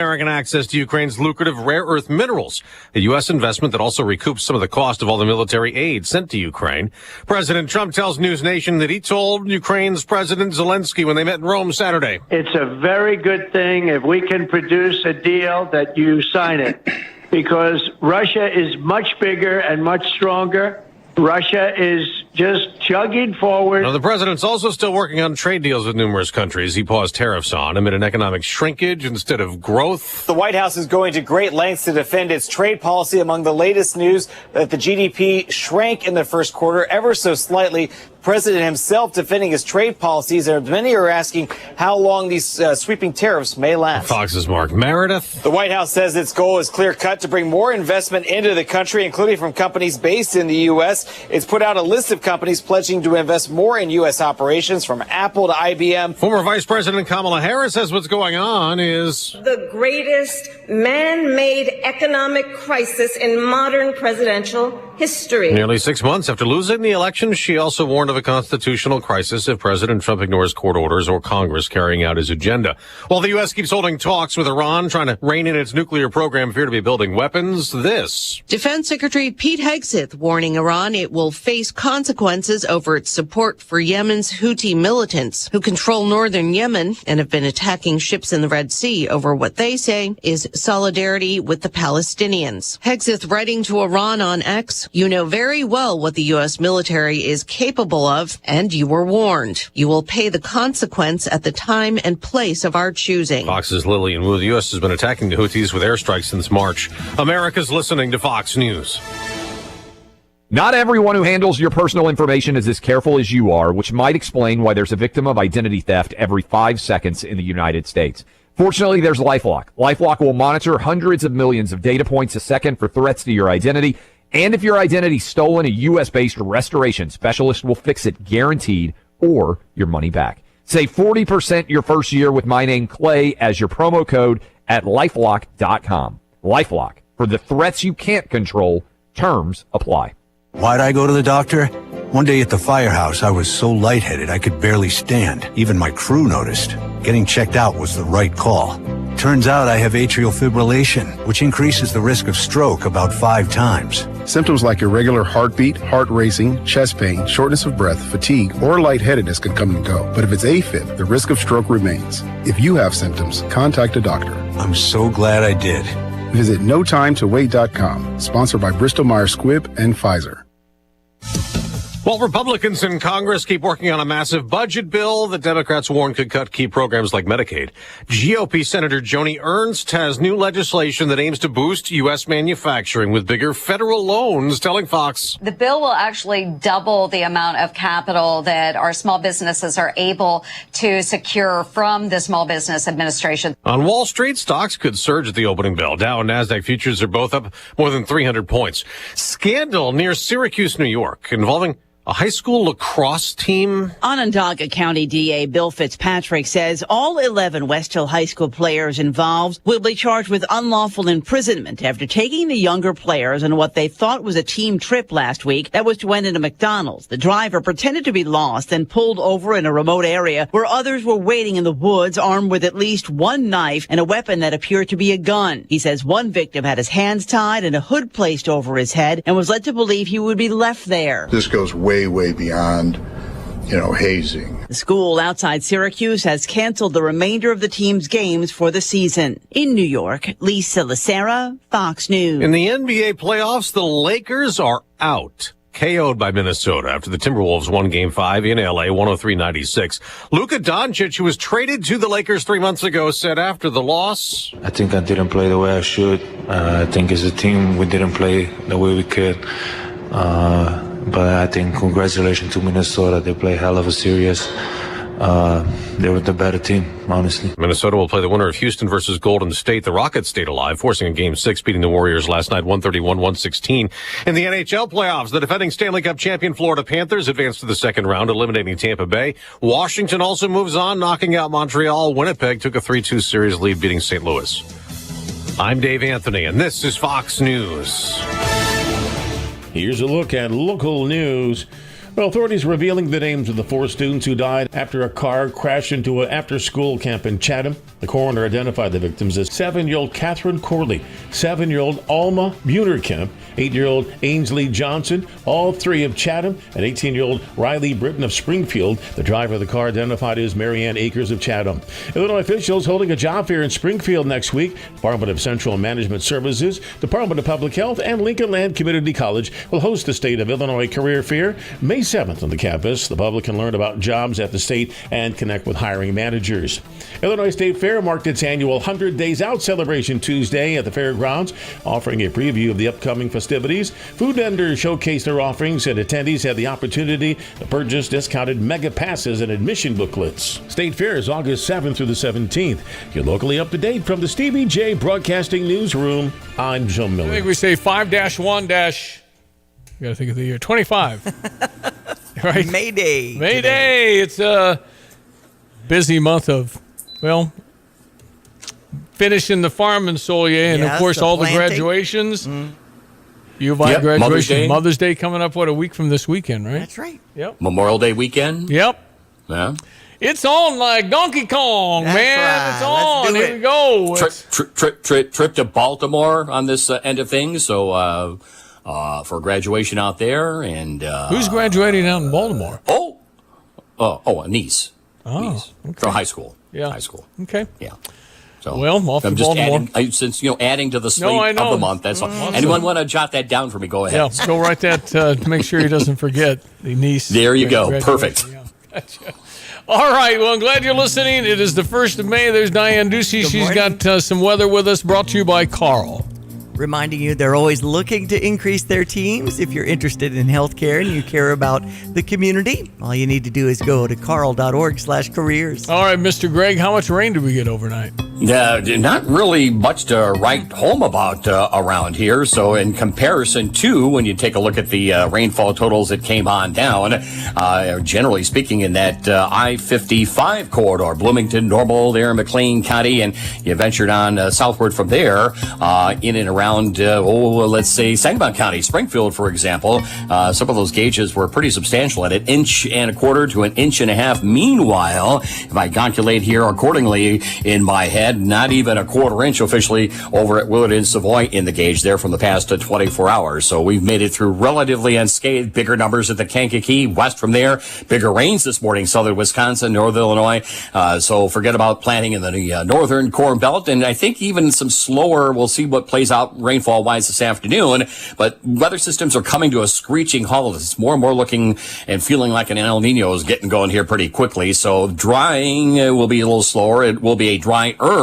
American access to Ukraine's lucrative rare earth minerals, a U.S. investment that also recoups some of the cost of all the military aid sent to Ukraine. President Trump tells News Nation that he told Ukraine's President Zelensky when they met in Rome Saturday. It's a very good thing if we can produce a deal that you sign it, because Russia is much bigger and much stronger. Russia is just chugging forward. Now, the president's also still working on trade deals with numerous countries he paused tariffs on amid an economic shrinkage instead of growth. The White House is going to great lengths to defend its trade policy. Among the latest news that the GDP shrank in the first quarter ever so slightly. President himself defending his trade policies, and many are asking how long these sweeping tariffs may last. Fox's Mark Meredith. The White House says its goal is clear-cut to bring more investment into the country, including from companies based in the U.S. It's put out a list of companies pledging to invest more in U.S. operations, from Apple to IBM. Former Vice President Kamala Harris says what's going on is the greatest man-made economic crisis in modern presidential history. Nearly 6 months after losing the election, she also warned of a constitutional crisis if President Trump ignores court orders or Congress carrying out his agenda. While the U.S. keeps holding talks with Iran, trying to rein in its nuclear program, fear to be building weapons, this. Defense Secretary Pete Hegseth warning Iran it will face consequences over its support for Yemen's Houthi militants who control northern Yemen and have been attacking ships in the Red Sea over what they say is solidarity with the Palestinians. Hegseth writing to Iran on X, "You know very well what the U.S. military is capable of, and you were warned. You will pay the consequence at the time and place of our choosing." Fox's Lillian Wu. The U.S. has been attacking the Houthis with airstrikes since March. America's listening to Fox News. Not everyone who handles your personal information is as careful as you are, which might explain why there's a victim of identity theft every 5 seconds in the United States. Fortunately, there's LifeLock. LifeLock will monitor hundreds of millions of data points a second for threats to your identity. And if your identity's stolen, a U.S.-based restoration specialist will fix it guaranteed, or your money back. Save 40% your first year with my name, Clay, as your promo code at LifeLock.com. LifeLock. For the threats you can't control, terms apply. Why'd I go to the doctor? One day at the firehouse, I was so lightheaded I could barely stand. Even my crew noticed. Getting checked out was the right call. Turns out I have atrial fibrillation, which increases the risk of stroke about 5 times. Symptoms like irregular heartbeat, heart racing, chest pain, shortness of breath, fatigue, or lightheadedness can come and go. But if it's AFib, the risk of stroke remains. If you have symptoms, contact a doctor. I'm so glad I did. Visit NoTimeToWait.com, sponsored by Bristol-Myers Squibb and Pfizer. While Republicans in Congress keep working on a massive budget bill that Democrats warn could cut key programs like Medicaid, GOP Senator Joni Ernst has new legislation that aims to boost U.S. manufacturing with bigger federal loans, telling Fox. The bill will actually double the amount of capital that our small businesses are able to secure from the Small Business Administration. On Wall Street, stocks could surge at the opening bell. Dow and NASDAQ futures are both up more than 300 points. Scandal near Syracuse, New York, involving a high school lacrosse team. Onondaga County DA Bill Fitzpatrick says all 11 West Hill High School players involved will be charged with unlawful imprisonment after taking the younger players on what they thought was a team trip last week that was to end in a McDonald's. The driver pretended to be lost and pulled over in a remote area where others were waiting in the woods, armed with at least one knife and a weapon that appeared to be a gun. He says one victim had his hands tied and a hood placed over his head and was led to believe he would be left there. This goes way beyond, hazing. The school outside Syracuse has canceled the remainder of the team's games for the season. In New York, Lisa Lacera, Fox News. In the NBA playoffs, the Lakers are out. KO'd by Minnesota after the Timberwolves won Game 5 in L.A., 103-96. Luka Doncic, who was traded to the Lakers 3 months ago, said after the loss, I think I didn't play the way I should. I think as a team, we didn't play the way we could. But I think congratulations to Minnesota. They play hell of a series. They were the better team, honestly. Minnesota will play the winner of Houston versus Golden State. The Rockets stayed alive, forcing a Game 6, beating the Warriors last night 131-116. In the NHL playoffs, the defending Stanley Cup champion Florida Panthers advanced to the second round, eliminating Tampa Bay. Washington also moves on, knocking out Montreal. Winnipeg took a 3-2 series lead, beating St. Louis. I'm Dave Anthony, and this is Fox News. Here's a look at local news. Well, authorities revealing the names of the 4 students who died after a car crashed into an after-school camp in Chatham. The coroner identified the victims as 7-year-old Catherine Corley, 7-year-old Alma Bunerkemp, 8-year-old Ainsley Johnson, all 3 of Chatham, and 18-year-old Riley Britton of Springfield. The driver of the car identified as Marianne Akers of Chatham. Illinois officials holding a job fair in Springfield next week. Department of Central Management Services, Department of Public Health, and Lincoln Land Community College will host the State of Illinois Career Fair May 7th on the campus. The public can learn about jobs at the state and connect with hiring managers. Illinois State Fair marked its annual 100 Days Out celebration Tuesday at the fairgrounds, offering a preview of the upcoming festivities. Food vendors showcased their offerings, and attendees had the opportunity to purchase discounted mega passes and admission booklets. State Fair is August 7th through the 17th. You're locally up to date from the Stevie J Broadcasting Newsroom. I'm Joe Miller. I think we say 5-1- you got to think of the year. 25. Right? May Day. May Day. It's a busy month of, well, finishing the farm in Solier, and of course all the graduations. U of I graduation. Mother's Day coming up, a week from this weekend, right? That's right. Yep. Memorial Day weekend. Yep. Yeah. It's on like Donkey Kong, That's man. right. It's on. Let's do Here we go. Trip to Baltimore on this end of things. So for graduation out there, and who's graduating out in Baltimore? A niece. Niece. Okay. From high school. Yeah. High school. Okay. Yeah. So off I'm to just Baltimore. adding to the slate of the month. That's all. Anyone want to jot that down for me? Go ahead. Yeah, go write that to make sure he doesn't forget the niece. There you go. Perfect. Yeah, gotcha. All right. Well, I'm glad you're listening. It is the 1st of May. There's Diane Ducey. She's got some weather with us, brought to you by Carl. Reminding you they're always looking to increase their teams. If you're interested in healthcare and you care about the community, all you need to do is go to carl.org/careers. All right, Mr. Greg, how much rain did we get overnight? Not really much to write home about around here. So in comparison to when you take a look at the rainfall totals that came on down, generally speaking in that I-55 corridor, Bloomington, Normal there in McLean County, and you ventured on southward from there in and around, let's say Sangamon County, Springfield, for example. Some of those gauges were pretty substantial at 1.25 inches to 1.5 inches. Meanwhile, if I calculate here accordingly in my head, not even 1/4 inch officially over at Willard and Savoy in the gauge there from the past 24 hours. So we've made it through relatively unscathed. Bigger numbers at the Kankakee. West from there, bigger rains this morning, southern Wisconsin, northern Illinois. So forget about planting in the northern Corn Belt. And I think even some slower, we'll see what plays out rainfall-wise this afternoon. But weather systems are coming to a screeching halt. It's more and more looking and feeling like an El Nino is getting going here pretty quickly. So drying will be a little slower. It will be a drier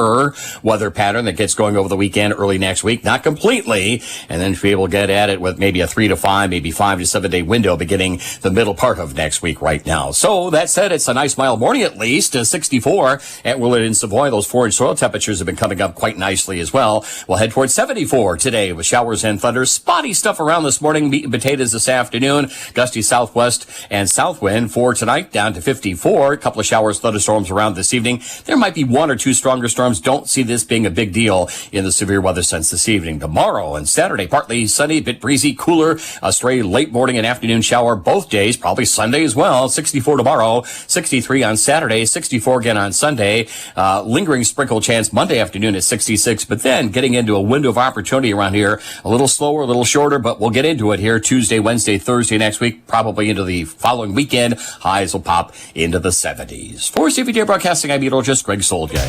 weather pattern that gets going over the weekend, early next week. Not completely. And then to be able to get at it with maybe a 3 to 5, maybe 5 to 7 day window beginning the middle part of next week right now. So that said, it's a nice mild morning at least. 64 at Willard and Savoy. Those 4-inch soil temperatures have been coming up quite nicely as well. We'll head towards 74 today with showers and thunder. Spotty stuff around this morning. Meat and potatoes this afternoon. Gusty southwest and south wind for tonight down to 54. A couple of showers, thunderstorms around this evening. There might be 1 or 2 stronger storms. Don't see this being a big deal in the severe weather sense this evening. Tomorrow and Saturday, partly sunny, bit breezy, cooler. A stray late morning and afternoon shower both days. Probably Sunday as well. 64 tomorrow, 63 on Saturday, 64 again on Sunday. Lingering sprinkle chance Monday afternoon at 66. But then getting into a window of opportunity around here. A little slower, a little shorter, but we'll get into it here Tuesday, Wednesday, Thursday next week. Probably into the following weekend. Highs will pop into the 70s. For CVJ Broadcasting, I'm meteorologist Greg Soljay.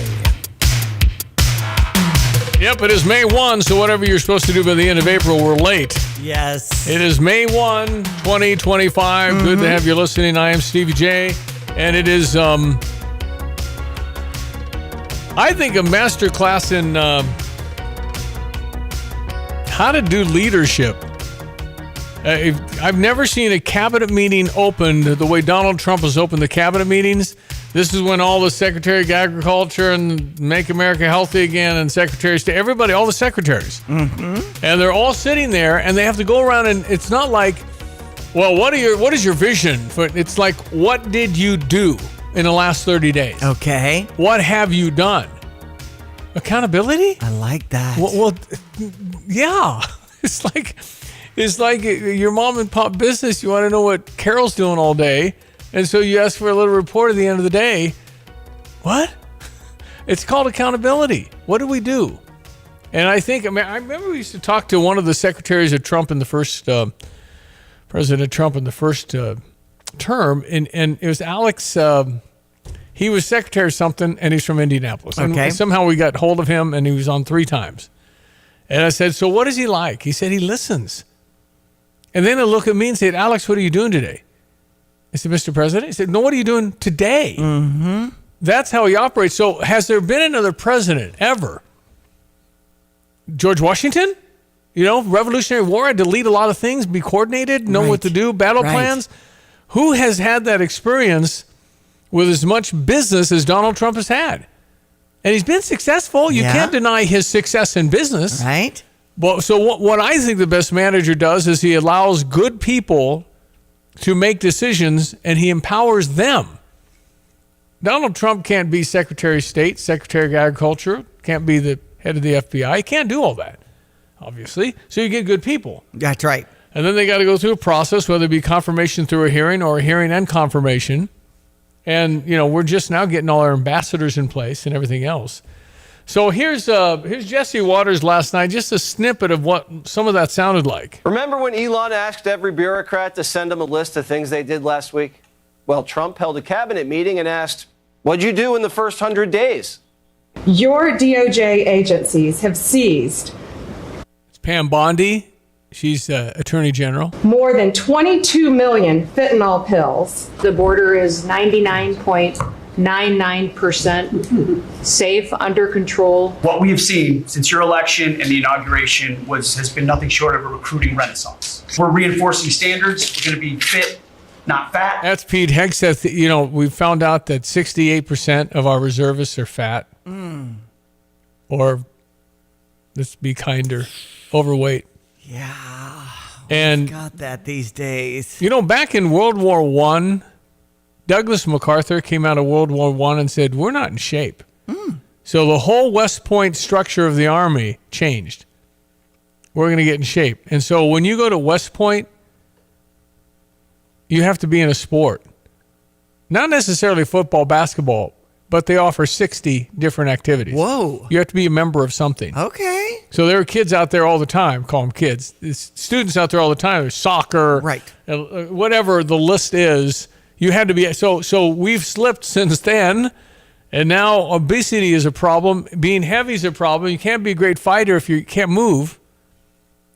Yep, it is May 1, so whatever you're supposed to do by the end of April, we're late. Yes. It is May 1, 2025. Mm-hmm. Good to have you listening. I am Stevie J, and it is, I think, a masterclass in how to do leadership. I've never seen a cabinet meeting opened the way Donald Trump has opened the cabinet meetings. This is when all the Secretary of Agriculture and Make America Healthy Again and secretaries to everybody, all the secretaries. Mm-hmm. And they're all sitting there and they have to go around, and it's not like, well, what is your vision? It's like, what did you do in the last 30 days? Okay. What have you done? Accountability? I like that. Well, yeah. It's like, It's like your mom and pop business. You want to know what Carol's doing all day. And so you ask for a little report at the end of the day. What? It's called accountability. What do we do? And I remember we used to talk to one of the secretaries of Trump in the first, President Trump in the first term. And it was Alex. He was secretary of something, and he's from Indianapolis. Okay. And somehow we got hold of him, and he was on 3 times. And I said, so what is he like? He said he listens. And then he'll look at me and say, Alex, what are you doing today? I said, Mr. President? He said, no, what are you doing today? Mm-hmm. That's how he operates. So has there been another president ever? George Washington? Revolutionary War, had to lead a lot of things, be coordinated, know what to do, battle plans. Who has had that experience with as much business as Donald Trump has had? And he's been successful. You can't deny his success in business. Right. Well, so what I think the best manager does is he allows good people to make decisions, and he empowers them. Donald Trump can't be Secretary of State, Secretary of Agriculture, can't be the head of the FBI. He can't do all that, obviously. So you get good people. That's right. And then they got to go through a process, whether it be confirmation through a hearing or a hearing and confirmation. And, we're just now getting all our ambassadors in place and everything else. So here's Jesse Waters last night, just a snippet of what some of that sounded like. Remember when Elon asked every bureaucrat to send him a list of things they did last week? Well, Trump held a cabinet meeting and asked, what'd you do in the first 100 days? Your DOJ agencies have seized. It's Pam Bondi. She's Attorney General. More than 22 million fentanyl pills. The border is 99.99% safe, under control. What we have seen since your election and the inauguration has been nothing short of a recruiting renaissance. We're reinforcing standards. We're going to be fit, not fat. That's Pete Hegseth. We found out that 68% of our reservists are fat. Or, let's be kinder, overweight. Yeah. And got that these days. Back in World War I, Douglas MacArthur came out of World War I and said, we're not in shape. So the whole West Point structure of the Army changed. We're going to get in shape. And so when you go to West Point, you have to be in a sport. Not necessarily football, basketball, but they offer 60 different activities. Whoa. You have to be a member of something. Okay. So there are kids out there all the time, call them kids. There's students out there all the time. There's soccer. Right. Whatever the list is, you had to be. So we've slipped since then, and now obesity is a problem. Being heavy is a problem. You can't be a great fighter if you can't move.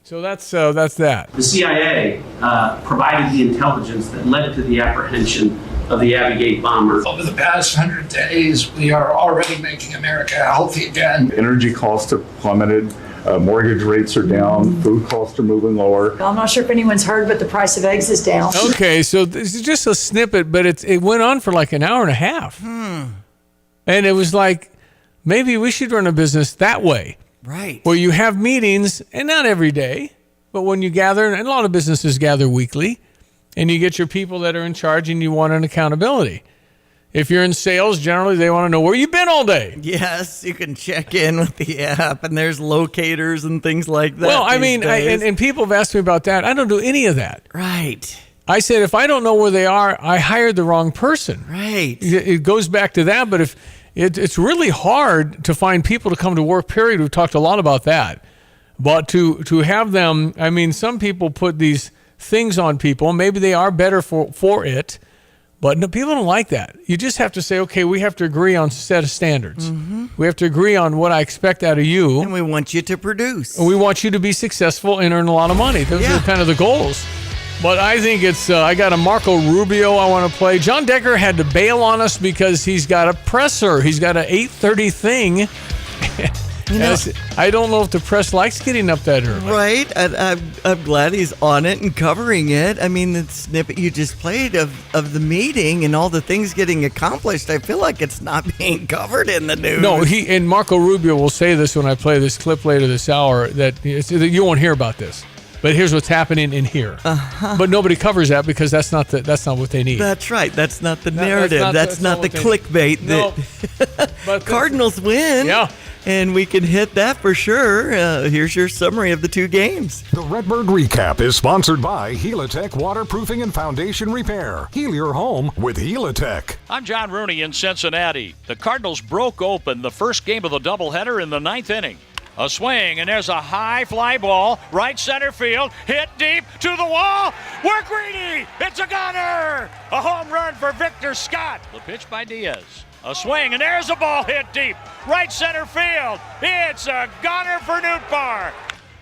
So that's that. The CIA provided the intelligence that led to the apprehension of the Abbey Gate bomber. Over the past 100 days, we are already making America healthy again. Energy costs have plummeted. Mortgage rates are down. Food costs are moving lower. I'm not sure if anyone's heard, but the price of eggs is down. Okay, so this is just a snippet, but it went on for like an hour and a half. And it was like, maybe we should run a business that way. Right. Where you have meetings, and not every day, but when you gather, and a lot of businesses gather weekly, and you get your people that are in charge and you want an accountability. If you're in sales, generally they want to know where you've been all day. Yes, you can check in with the app, and there's locators and things like that. Well, I mean, and people have asked me about that. I don't do any of that. Right. I said, if I don't know where they are, I hired the wrong person. Right. It goes back to that, but if it's really hard to find people to come to work, period. We've talked a lot about that. But to have them, I mean, some people put these things on people. Maybe they are better for it, but no, people don't like that. You just have to say, okay, we have to agree on a set of standards. We have to agree on what I expect out of you. And we want you to produce. And we want you to be successful and earn a lot of money. Those are kind of the goals. But I think it's, I got a Marco Rubio I want to play. John Decker had to bail on us because he's got a presser. He's got an 8:30 thing. I don't know if the press likes getting up that early. Right. I'm glad he's on it and covering it. I mean, the snippet you just played of the meeting and all the things getting accomplished, I feel like it's not being covered in the news. No, and Marco Rubio will say this when I play this clip later this hour, that you won't hear about this. But here's what's happening in here. But nobody covers that because that's not what they need. That's right. That's not the narrative. That's not the clickbait. No. Cardinals win. Yeah. and we can hit that for sure. Here's your summary of the two games. The Redbird Recap is sponsored by Helitech Waterproofing and Foundation Repair. Heal your home with Helitech. I'm John Rooney in Cincinnati. The Cardinals broke open the first game of the doubleheader in the ninth inning. A swing, and there's a high fly ball, right center field, hit deep to the wall. We're greedy. It's a gunner. A home run for Victor Scott. The pitch by Diaz. A swing, and there's a ball hit deep, right center field. It's a gunner for Nootbaar.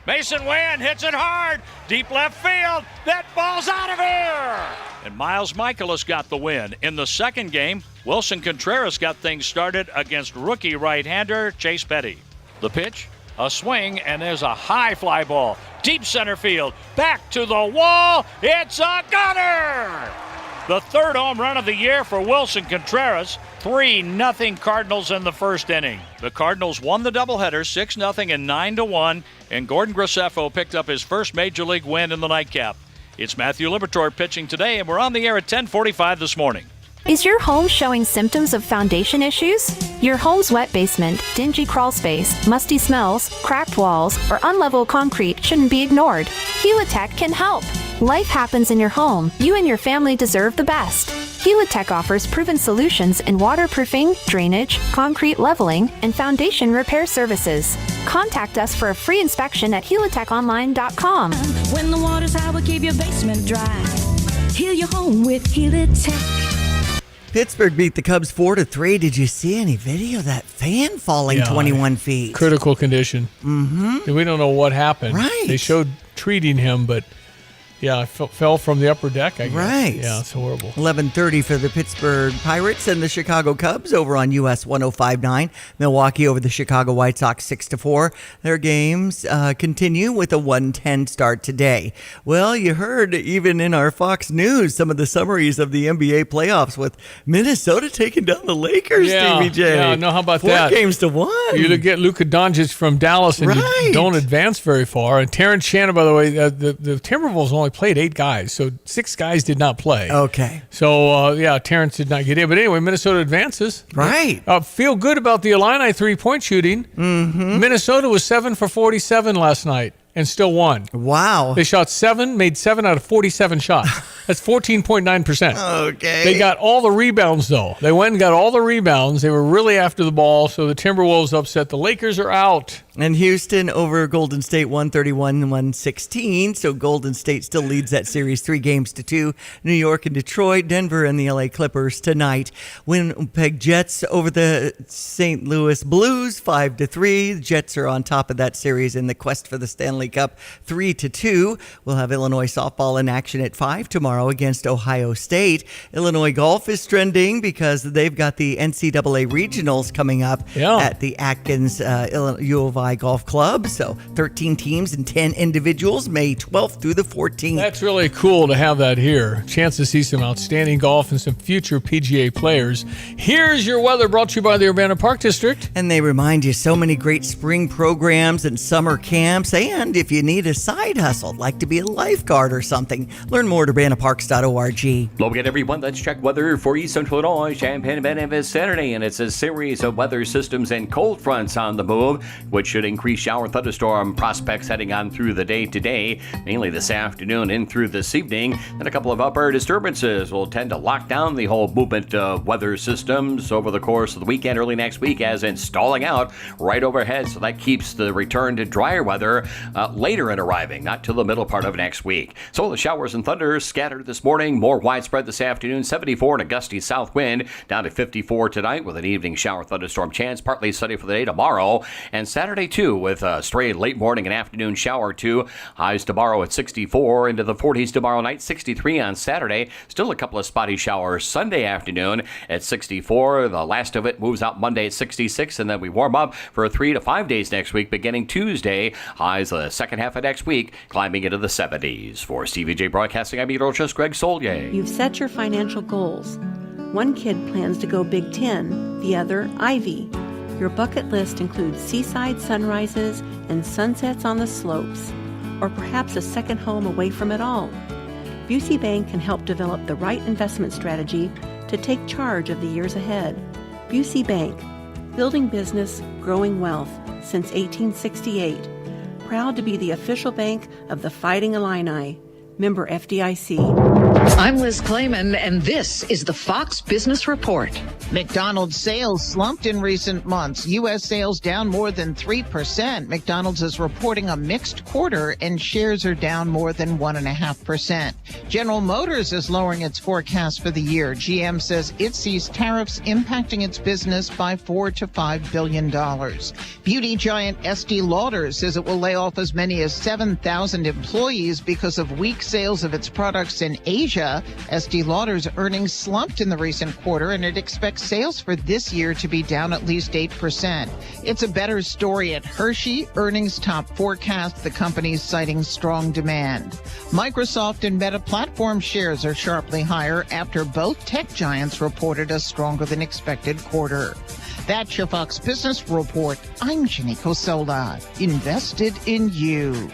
Mason Wynn hits it hard, deep left field. That ball's out of here. And Miles Michaelis got the win. In the second game, Wilson Contreras got things started against rookie right-hander Chase Petty. The pitch, a swing, and there's a high fly ball, deep center field, back to the wall. It's a gunner. The third home run of the year for Wilson Contreras. 3-0 Cardinals in the first inning. The Cardinals won the doubleheader 6-0 and 9-1, and Gordon Graceffo picked up his first Major League win in the nightcap. It's Matthew Liberatore pitching today, and we're on the air at 10:45 this morning. Is your home showing symptoms of foundation issues? Your home's wet basement, dingy crawl space, musty smells, cracked walls, or unlevel concrete shouldn't be ignored. Helitech can help. Life happens in your home. You and your family deserve the best. Helitech offers proven solutions in waterproofing, drainage, concrete leveling, and foundation repair services. Contact us for a free inspection at helitechonline.com. When the water's high, we'll keep your basement dry. Heal your home with Helitech. Pittsburgh beat the Cubs 4-3. Did you see any video of that fan falling 21 feet? Critical condition. Mm-hmm. We don't know what happened. Right. They showed treating him, but yeah, fell from the upper deck, I guess. Right. Yeah, it's horrible. 11:30 for the Pittsburgh Pirates and the Chicago Cubs over on US 105.9. Milwaukee over the Chicago White Sox 6-4. Their games continue with a 1:10 start today. Well, you heard even in our Fox News some of the summaries of the NBA playoffs with Minnesota taking down the Lakers, Stevie J. Yeah, no, how about 4 that? 4 games to 1. You get Luka Doncic from Dallas and you don't advance very far. And Terrence Shannon, by the way, the Timberwolves only played 8 guys, so 6 guys did not play. Okay. So, Terrence did not get in. But anyway, Minnesota advances. Right. Feel good about the Illini 3-point shooting. Mm-hmm. Minnesota was 7 for 47 last night and still won. Wow. They shot 7, made 7 out of 47 shots. That's 14.9%. Okay. They got all the rebounds, though. They went and got all the rebounds. They were really after the ball, so the Timberwolves upset. The Lakers are out. And Houston over Golden State 131-116. So Golden State still leads that series 3-2. New York and Detroit, Denver and the LA Clippers tonight. Winnipeg Jets over the St. Louis Blues 5-3. The Jets are on top of that series in the quest for the Stanley Cup 3-2. We'll have Illinois softball in action at 5 tomorrow against Ohio State. Illinois golf is trending because they've got the NCAA regionals coming up at the Atkins U of I Golf Club. So 13 teams and 10 individuals, May 12th through the 14th. That's really cool to have that here. Chance to see some outstanding golf and some future PGA players. Here's your weather brought to you by the Urbana Park District. And they remind you so many great spring programs and summer camps. And if you need a side hustle, like to be a lifeguard or something, learn more at urbanaparks.org. Hello again, everyone. Let's check weather for East Central Illinois, Champaign and Memphis Saturday. And it's a series of weather systems and cold fronts on the move, which should increase shower thunderstorm prospects heading on through the day today, mainly this afternoon and through this evening. And a couple of upper disturbances will tend to lock down the whole movement of weather systems over the course of the weekend, early next week, as in stalling out right overhead. So that keeps the return to drier weather later in arriving, not till the middle part of next week. So the showers and thunders scattered this morning, more widespread this afternoon. 74 and a gusty south wind, down to 54 tonight with an evening shower thunderstorm chance. Partly sunny for the day tomorrow, and Saturday too, with a stray late morning and afternoon shower too. Highs tomorrow at 64, into the 40s tomorrow night, 63 on Saturday. Still a couple of spotty showers Sunday afternoon at 64. The last of it moves out Monday at 66, and then we warm up for 3 to 5 days next week, beginning Tuesday. Highs the second half of next week, climbing into the 70s. For Stevie J Broadcasting, I'm meteorologist Greg Solier. You've set your financial goals. One kid plans to go Big Ten, the other Ivy. Your bucket list includes seaside sunrises and sunsets on the slopes, or perhaps a second home away from it all. Busey Bank can help develop the right investment strategy to take charge of the years ahead. Busey Bank, Building business, growing wealth since 1868. Proud to be the official bank of the Fighting Illini. Member FDIC. I'm Liz Clayman, and this is the Fox Business Report. McDonald's sales slumped in recent months. U.S. sales down more than 3%. McDonald's is reporting a mixed quarter, and shares are down more than 1.5%. General Motors is lowering its forecast for the year. GM says it sees tariffs impacting its business by $4 to $5 billion. Beauty giant Estee Lauder says it will lay off as many as 7,000 employees because of weak sales of its products in Asia. Estee Lauder's earnings slumped in the recent quarter, and it expects sales for this year to be down at least 8%. It's a better story at Hershey. Earnings top forecast, the company's citing strong demand. Microsoft and Meta Platform shares are sharply higher after both tech giants reported a stronger than expected quarter. That's your Fox Business Report. I'm Jenny Cosola. Invested in you.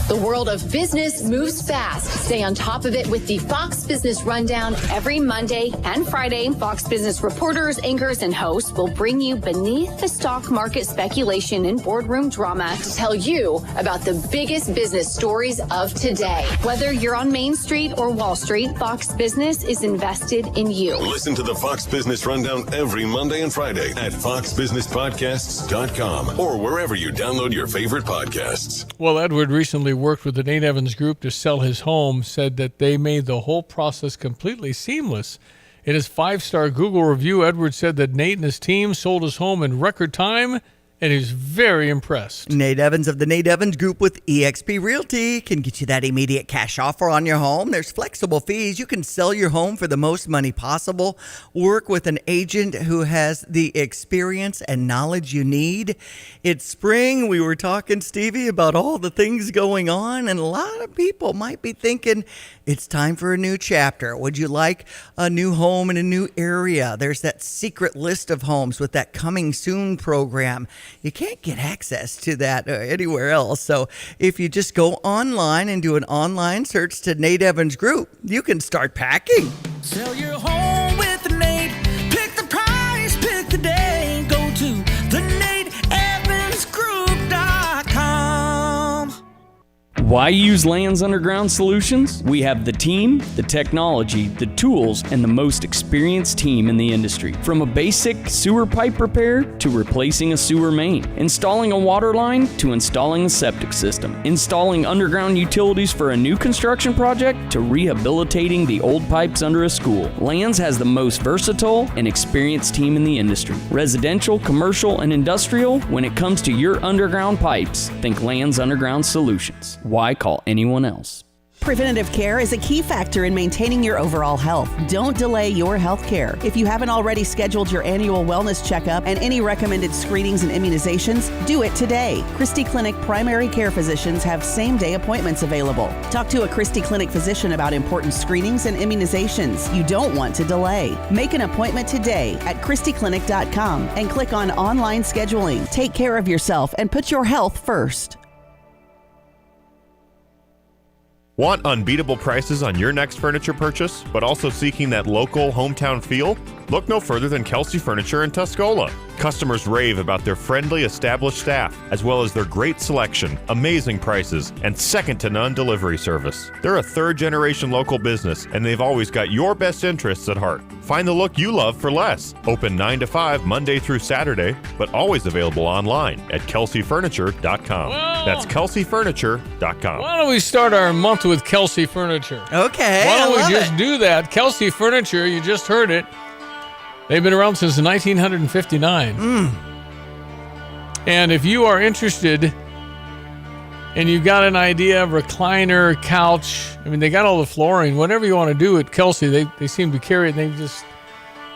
The world of business moves fast. Stay on top of it with the Fox Business Rundown every Monday and Friday. Fox Business reporters, anchors, and hosts will bring you beneath the stock market speculation and boardroom drama to tell you about the biggest business stories of today. Whether you're on Main Street or Wall Street, Fox Business is invested in you. Listen to the Fox Business Rundown every Monday and Friday at foxbusinesspodcasts.com or wherever you download your favorite podcasts. Well, Edward recently worked with the Nate Evans Group to sell his home, said that they made the whole process completely seamless. In his 5-star Google review, Edward said that Nate and his team sold his home in record time, and he's very impressed. Nate Evans of the Nate Evans Group with eXp Realty can get you that immediate cash offer on your home. There's flexible fees. You can sell your home for the most money possible. Work with an agent who has the experience and knowledge you need. It's spring. We were talking, Stevie, about all the things going on, and a lot of people might be thinking it's time for a new chapter. Would you like a new home in a new area? There's that secret list of homes with that Coming Soon program. You can't get access to that anywhere else. So if you just go online and do an online search to Nate Evans Group, you can start packing. Sell your home with Nate. Pick the price, pick the day. Go to theNateEvansGroup.com. Why use Lands Underground Solutions? We have the team, the technology, the tools, and the most experienced team in the industry. From a basic sewer pipe repair to replacing a sewer main, installing a water line to installing a septic system, installing underground utilities for a new construction project to rehabilitating the old pipes under a school. Lands has the most versatile and experienced team in the industry. Residential, commercial, and industrial, when it comes to your underground pipes, think Lands Underground Solutions. Why call anyone else? Preventative care is a key factor in maintaining your overall health. Don't delay your health care. If you haven't already scheduled your annual wellness checkup and any recommended screenings and immunizations, do it today. Christie Clinic primary care physicians have same-day appointments available. Talk to a Christie Clinic physician about important screenings and immunizations. You don't want to delay. Make an appointment today at ChristieClinic.com and click on online scheduling. Take care of yourself and put your health first. Want unbeatable prices on your next furniture purchase, but also seeking that local hometown feel? Look no further than Kelsey Furniture in Tuscola. Customers rave about their friendly, established staff, as well as their great selection, amazing prices, and second-to-none delivery service. They're a third-generation local business, and they've always got your best interests at heart. Find the look you love for less. Open 9 to 5 Monday through Saturday, but always available online at kelseyfurniture.com. That's kelseyfurniture.com. Why don't we start our month with Kelsey Furniture? Okay. Why don't we just do that? Kelsey Furniture, you just heard it. They've been around since 1959. And if you are interested and you've got an idea of recliner, couch, I mean, they got all the flooring, whatever you want to do at Kelsey, they seem to carry it. They've just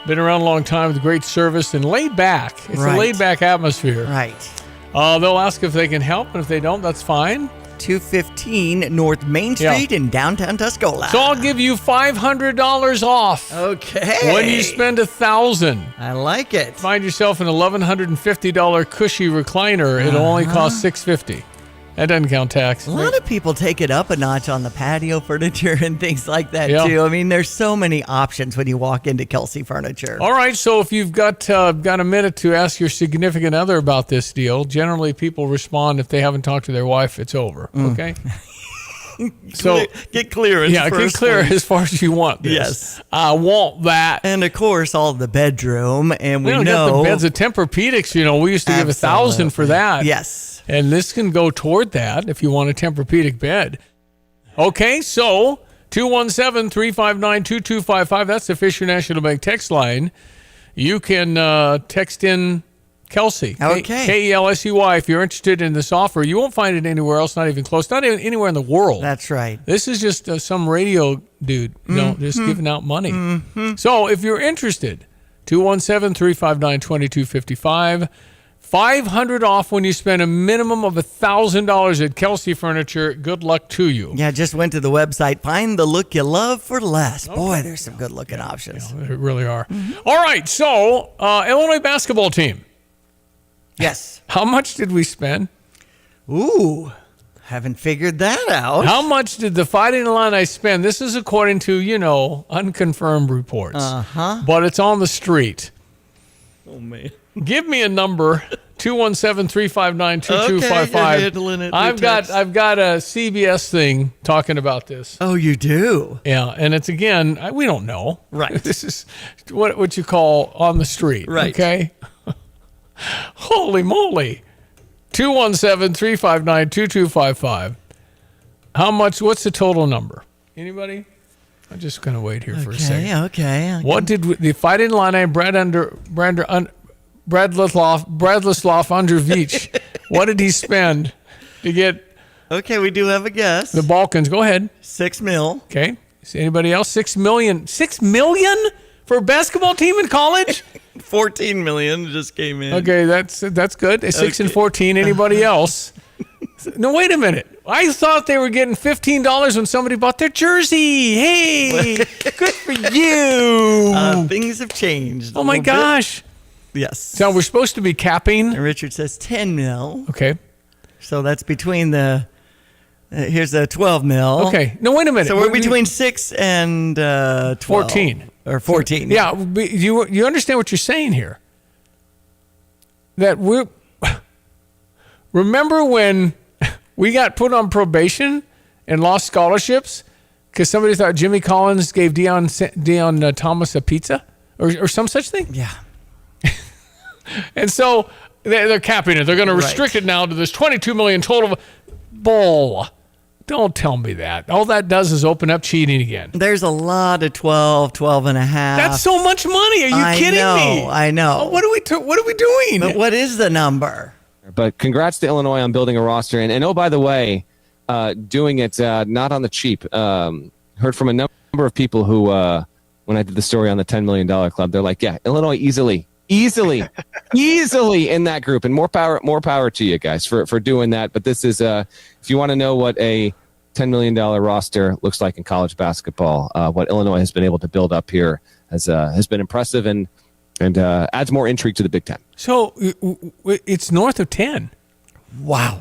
been around a long time with great service and laid back. It's a laid back atmosphere. Right. They'll ask if they can help, and if they don't, that's fine. 215 North Main Street in downtown Tuscola. So I'll give you $500 off. Okay. When you spend $1,000. I like it. Find yourself an $1,150 cushy recliner. It'll only cost $650. That doesn't count tax. A lot of people take it up a notch on the patio furniture and things like that, Yeah. too. I mean, there's so many options when you walk into Kelsey Furniture. All right, so if you've got a minute to ask your significant other about this deal, generally people respond if they haven't talked to their wife, it's over. Okay? So get clearance. Yeah, get clear as far as you want this. Yes. I want that. And of course, all the bedroom, and we don't know get the beds of Tempur-Pedics. We used to give $1,000 for that. Yes. And this can go toward that if you want a Tempur-Pedic bed. Okay, so 217-359-2255. That's the Fisher National Bank text line. You can text in Kelsey. Okay. Kelsey. If you're interested in this offer, you won't find it anywhere else, not even close, not even anywhere in the world. That's right. This is just some radio dude, just giving out money. So if you're interested, 217-359-2255. $500 off when you spend a minimum of $1,000 at Kelsey Furniture. Good luck to you. Yeah, just went to the website. Find the look you love for less. Boy, there's some good looking options. Yeah, there really are. All right, so Illinois basketball team. Yes. How much did we spend? Ooh, haven't figured that out. How much did the Fighting Illini spend? This is according to, unconfirmed reports. Uh-huh. But it's on the street. Oh, man. Give me a number, 217-359-2255. Okay, handling it. I've got a CBS thing talking about this. Oh, you do? Yeah, and it's again, we don't know. Right. This is what you call on the street. Right. Okay. Holy moly. 217-359-2255. How much? What's the total number? Anybody? I'm just going to wait here for a second. Okay. What did the Fighting Illini Bradislav Andreevich, what did he spend to get? Okay, we do have a guess. The Balkans. Go ahead. $6 million. Okay. Is anybody else? $6 million. $6 million for a basketball team in college? $14 million just came in. Okay, that's good. 6 and 14. Anybody else? No, wait a minute. I thought they were getting $15 when somebody bought their jersey. Hey, good for you. Things have changed. Oh my gosh. Yes. So we're supposed to be capping. And Richard says $10 million. Okay. So that's between the. Here's a $12 million. Okay. No, wait a minute. So we're between 6 and 12. 14 or 14. Yeah. You understand what you're saying here? That we're. Remember when we got put on probation and lost scholarships because somebody thought Jimmy Collins gave Deion Thomas a pizza or some such thing? Yeah. And so they're capping it. They're going to restrict it now to this $22 million total. Bull. Don't tell me that. All that does is open up cheating again. There's a lot of 12 and a half. That's so much money. Are you kidding me? I know. Oh, what are we doing? But what is the number? But congrats to Illinois on building a roster. And oh, by the way, doing it not on the cheap. Heard from a number of people who, when I did the story on the $10 million club, they're like, yeah, Illinois easily in that group. And more power to you guys for doing that. But this is, if you want to know what a $10 million roster looks like in college basketball, what Illinois has been able to build up here has been impressive and adds more intrigue to the Big Ten. So it's north of 10. Wow.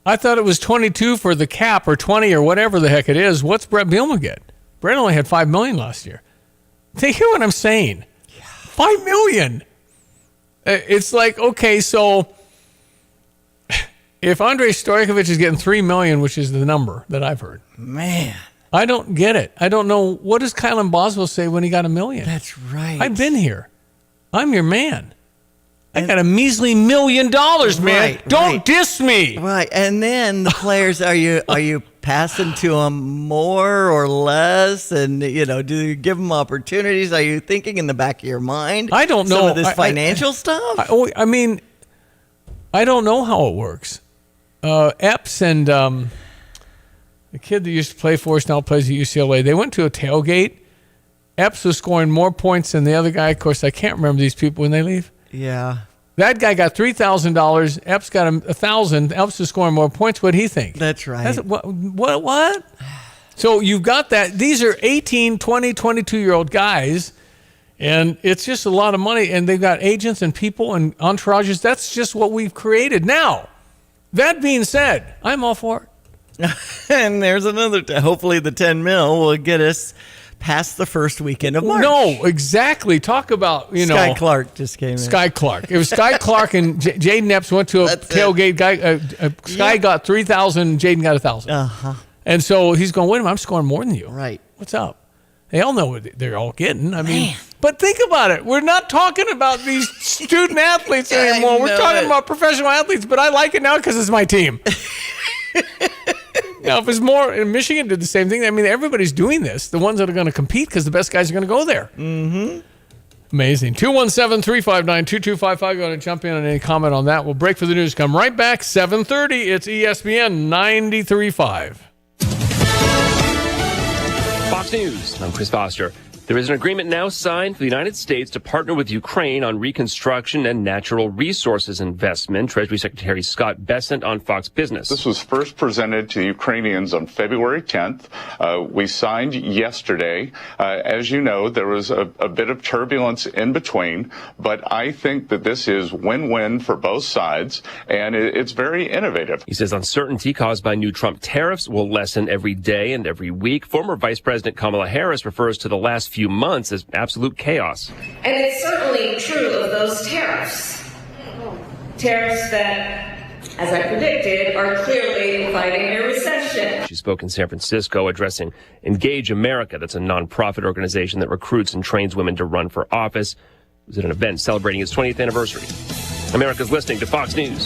I thought it was 22 for the cap or 20 or whatever the heck it is. What's Brett Bielema get? Brett only had $5 million last year. They hear what I'm saying. Yeah. $5 million. It's like, okay, so if Andrei Stojkovic is getting $3 million, which is the number that I've heard. Man. I don't get it. I don't know. What does Kylan Boswell say when he got $1 million? That's right. I've been here. I'm your man. I got a measly $1 million, man. Don't diss me. Right. And then the players, are you passing to them more or less? And, do you give them opportunities? Are you thinking in the back of your mind? I don't know. Some of this financial stuff? I mean, I don't know how it works. Epps and the kid that used to play for us now plays at UCLA. They went to a tailgate. Epps was scoring more points than the other guy. Of course, I can't remember these people when they leave. Yeah. That guy got $3,000. Epps got $1,000. Epps is scoring more points. What do he think? That's right. What? So you've got that. These are 18, 20, 22-year-old guys, and it's just a lot of money. And they've got agents and people and entourages. That's just what we've created. Now, That being said, I'm all for it. And there's another. Hopefully, the 10 mil will get us past the first weekend of March. No, exactly. Talk about, Sky Clark just came in. Sky Clark. It was Sky Clark and Jaden Epps went to a tailgate. Sky got 3,000. Jaden got 1,000. Uh-huh. And so he's going, wait a minute, I'm scoring more than you. Right. What's up? They all know what they're all getting. I mean, but think about it. We're not talking about these student athletes anymore. We're talking about professional athletes, but I like it now because it's my team. Now, if it's more, and Michigan did the same thing. I mean, everybody's doing this. The ones that are going to compete because the best guys are going to go there. Mm-hmm. Amazing. 217-359-2255. Going to jump in on any comment on that. We'll break for the news. Come right back. 7:30. It's ESPN 93.5. Fox News. I'm Chris Foster. There is an agreement now signed for the United States to partner with Ukraine on reconstruction and natural resources investment. Treasury Secretary Scott Bessent on Fox Business. This was first presented to Ukrainians on February 10th. We signed yesterday. As you know, there was a bit of turbulence in between, but I think that this is win-win for both sides, and it's very innovative. He says uncertainty caused by new Trump tariffs will lessen every day and every week. Former Vice President Kamala Harris refers to the last few months as absolute chaos. And it's certainly true of those tariffs. Tariffs that, as I predicted, are clearly fighting a recession. She spoke in San Francisco addressing Engage America. That's a nonprofit organization that recruits and trains women to run for office. It was at an event celebrating its 20th anniversary. America's listening to Fox News.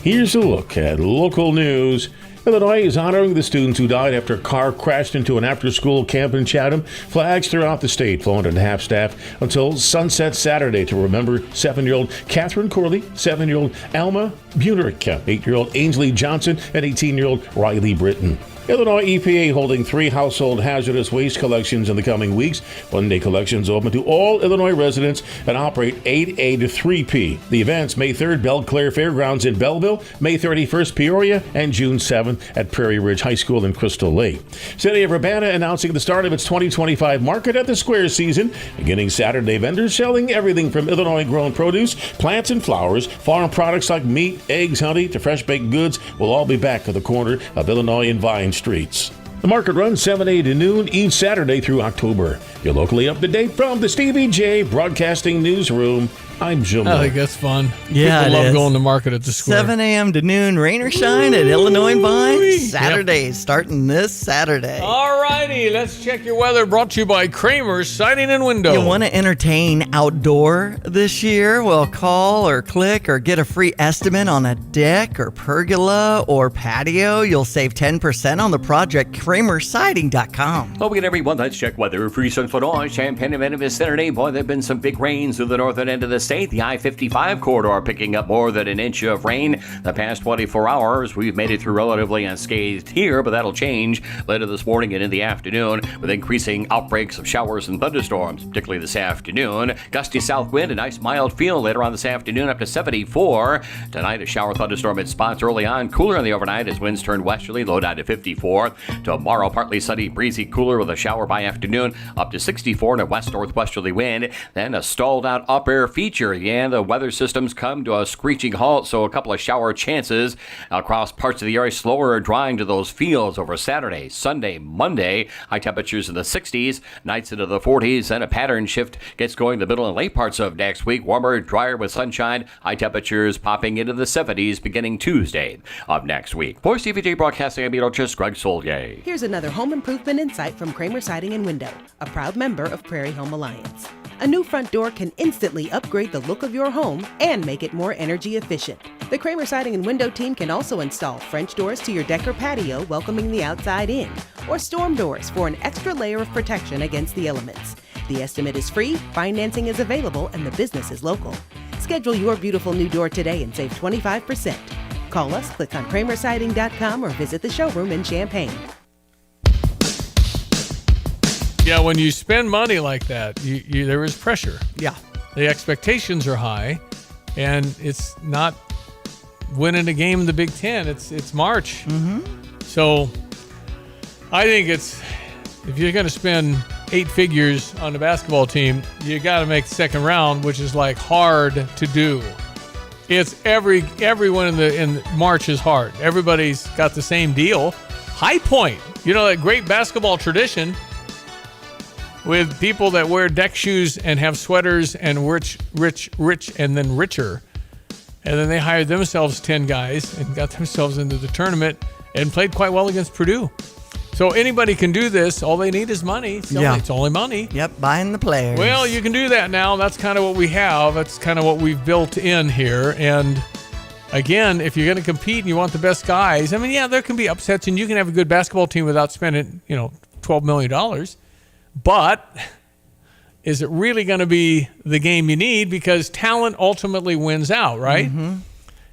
Here's a look at local news. Illinois is honoring the students who died after a car crashed into an after-school camp in Chatham. Flags throughout the state flown at half-staff until sunset Saturday to remember 7-year-old Catherine Corley, 7-year-old Alma Bunerick, 8-year-old Ainsley Johnson, and 18-year-old Riley Britton. Illinois EPA holding 3 household hazardous waste collections in the coming weeks. One-day collections open to all Illinois residents and operate 8A to 3P. The events, May 3rd, Belle Claire Fairgrounds in Belleville, May 31st, Peoria, and June 7th at Prairie Ridge High School in Crystal Lake. City of Urbana announcing the start of its 2025 Market at the Square season. Beginning Saturday, vendors selling everything from Illinois-grown produce, plants and flowers, farm products like meat, eggs, honey, to fresh-baked goods will all be back at the corner of Illinois and Vine streets. The market runs 7 a.m. to noon each Saturday through October. You're locally up to date from the Stevie J Broadcasting Newsroom. I'm Jim. I think that's fun. Yeah, people love is. going to market at the square. 7 a.m. to noon, rain or shine at Illinois and Vine. Saturday, starting this Saturday. All righty, let's check your weather. Brought to you by Kramer's Siding and Window. You want to entertain outdoor this year? Well, call or click or get a free estimate on a deck or pergola or patio. You'll save 10% on the project. KramerSiding.com. Well, we get everyone. Let's check weather. Free Central Champaign and vicinity. Boy, there have been some big rains through the northern end of the state. The I-55 corridor picking up more than an inch of rain the past 24 hours. We've made it through relatively unscathed here, but that'll change later this morning and in the afternoon with increasing outbreaks of showers and thunderstorms, particularly this afternoon. Gusty south wind, a nice mild feel later on this afternoon up to 74. Tonight, a shower thunderstorm at spots early on. Cooler in the overnight as winds turn westerly, low down to 54. Tomorrow, partly sunny, breezy, cooler with a shower by afternoon up to 64 and a west-northwesterly wind. Then a stalled out up air feature. Yeah, the weather systems come to a screeching halt, so a couple of shower chances across parts of the area. Slower drying to those fields over Saturday, Sunday, Monday. High temperatures in the 60s, nights into the 40s. Then a pattern shift gets going the middle and late parts of next week. Warmer, drier with sunshine. High temperatures popping into the 70s beginning Tuesday of next week. For CVJ Broadcasting, I'm meteorologist Greg Solier. Here's another home improvement insight from Kramer Siding and Window, a proud member of Prairie Home Alliance. A new front door can instantly upgrade the look of your home and make it more energy efficient. The Kramer Siding and Window team can also install French doors to your deck or patio, welcoming the outside in, or storm doors for an extra layer of protection against the elements. The estimate is free, financing is available, and the business is local. Schedule your beautiful new door today and save 25%. Call us, click on KramerSiding.com, or visit the showroom in Champaign. Yeah, when you spend money like that, there is pressure. Yeah. The expectations are high, and it's not winning a game in the Big Ten. It's March. Mm-hmm. So I think if you're going to spend 8 figures on the basketball team, you got to make the second round, which is like hard to do. It's everyone in March is hard. Everybody's got the same deal. High Point, that great basketball tradition with people that wear deck shoes and have sweaters and rich, and then richer. And then they hired themselves 10 guys and got themselves into the tournament and played quite well against Purdue. So anybody can do this. All they need is money. It's only money. Yep, buying the players. Well, you can do that now. That's kind of what we have. That's kind of what we've built in here. And again, if you're going to compete and you want the best guys, there can be upsets and you can have a good basketball team without spending, $12 million. But is it really going to be the game you need? Because talent ultimately wins out, right? Mm-hmm.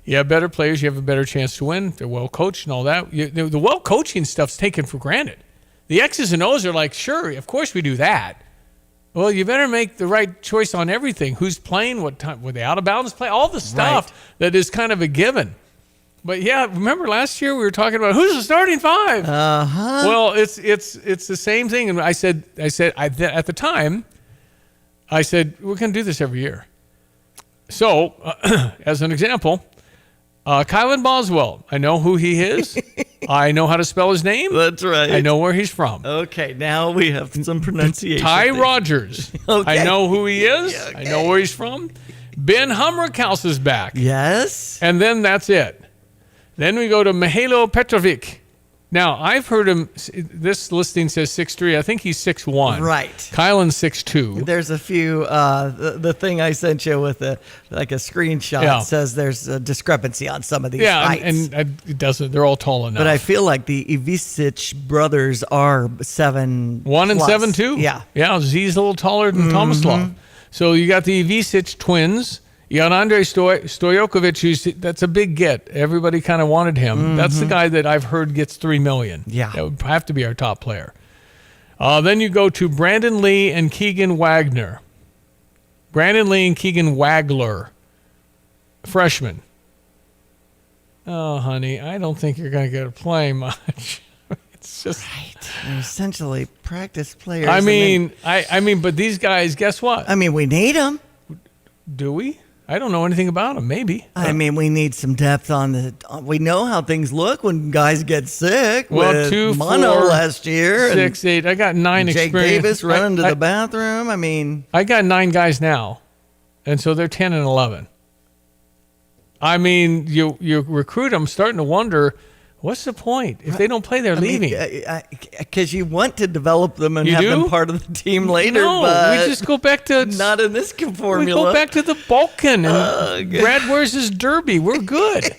You have better players, you have a better chance to win. They're well coached and all that. The well coaching stuff's taken for granted. The X's and O's are like, sure, of course we do that. Well, you better make the right choice on everything. Who's playing? What time? Were they out of bounds play? All the stuff that is kind of a given. But yeah, remember last year we were talking about who's the starting five? Uh-huh. Well, it's the same thing. And I said at the time, I said we're going to do this every year. So, as an example. Kylan Boswell. I know who he is. I know how to spell his name. That's right. I know where he's from. Okay, now we have some pronunciation. Ty Rogers. Okay. I know who he is. Yeah, okay. I know where he's from. Ben Hummerkaus is back. Yes. And then that's it. Then we go to Mihajlo Petrovic. Now, I've heard him, this listing says 6'3". I think he's 6'1". Right. Kylan's 6'2". There's a few, the thing I sent you with a screenshot says there's a discrepancy on some of these heights. And it doesn't, they're all tall enough. But I feel like the Ivicic brothers are 7'1" and 7'2". Yeah. Yeah, Z's a little taller than Tomislav. So you got the Ivicic twins. You got Andrei Stojakovic, that's a big get. Everybody kind of wanted him. Mm-hmm. That's the guy that I've heard gets $3 million. Yeah. That would have to be our top player. Then you go to Brandon Lee and Keegan Wagner. Brandon Lee and Keegan Wagler, freshmen. Oh, honey, I don't think you're going to get to play much. It's just They're essentially practice players. I mean, but these guys, guess what? I mean, we need them. Do we? I don't know anything about them. Maybe. I mean, we need some depth on the. We know how things look when guys get sick. Well, with 2, 4, mono last year, 6, 8. I got 9 Jake experience. Davis running to the bathroom. I mean, I got 9 guys now, and so they're 10 and 11. I mean, you recruit them, starting to wonder. What's the point? If they don't play, they're leaving. Because you want to develop them and You have do? them part of the team later. No, but we just go back to not in this formula. We go back to the Balkan and Brad wears his derby. We're good.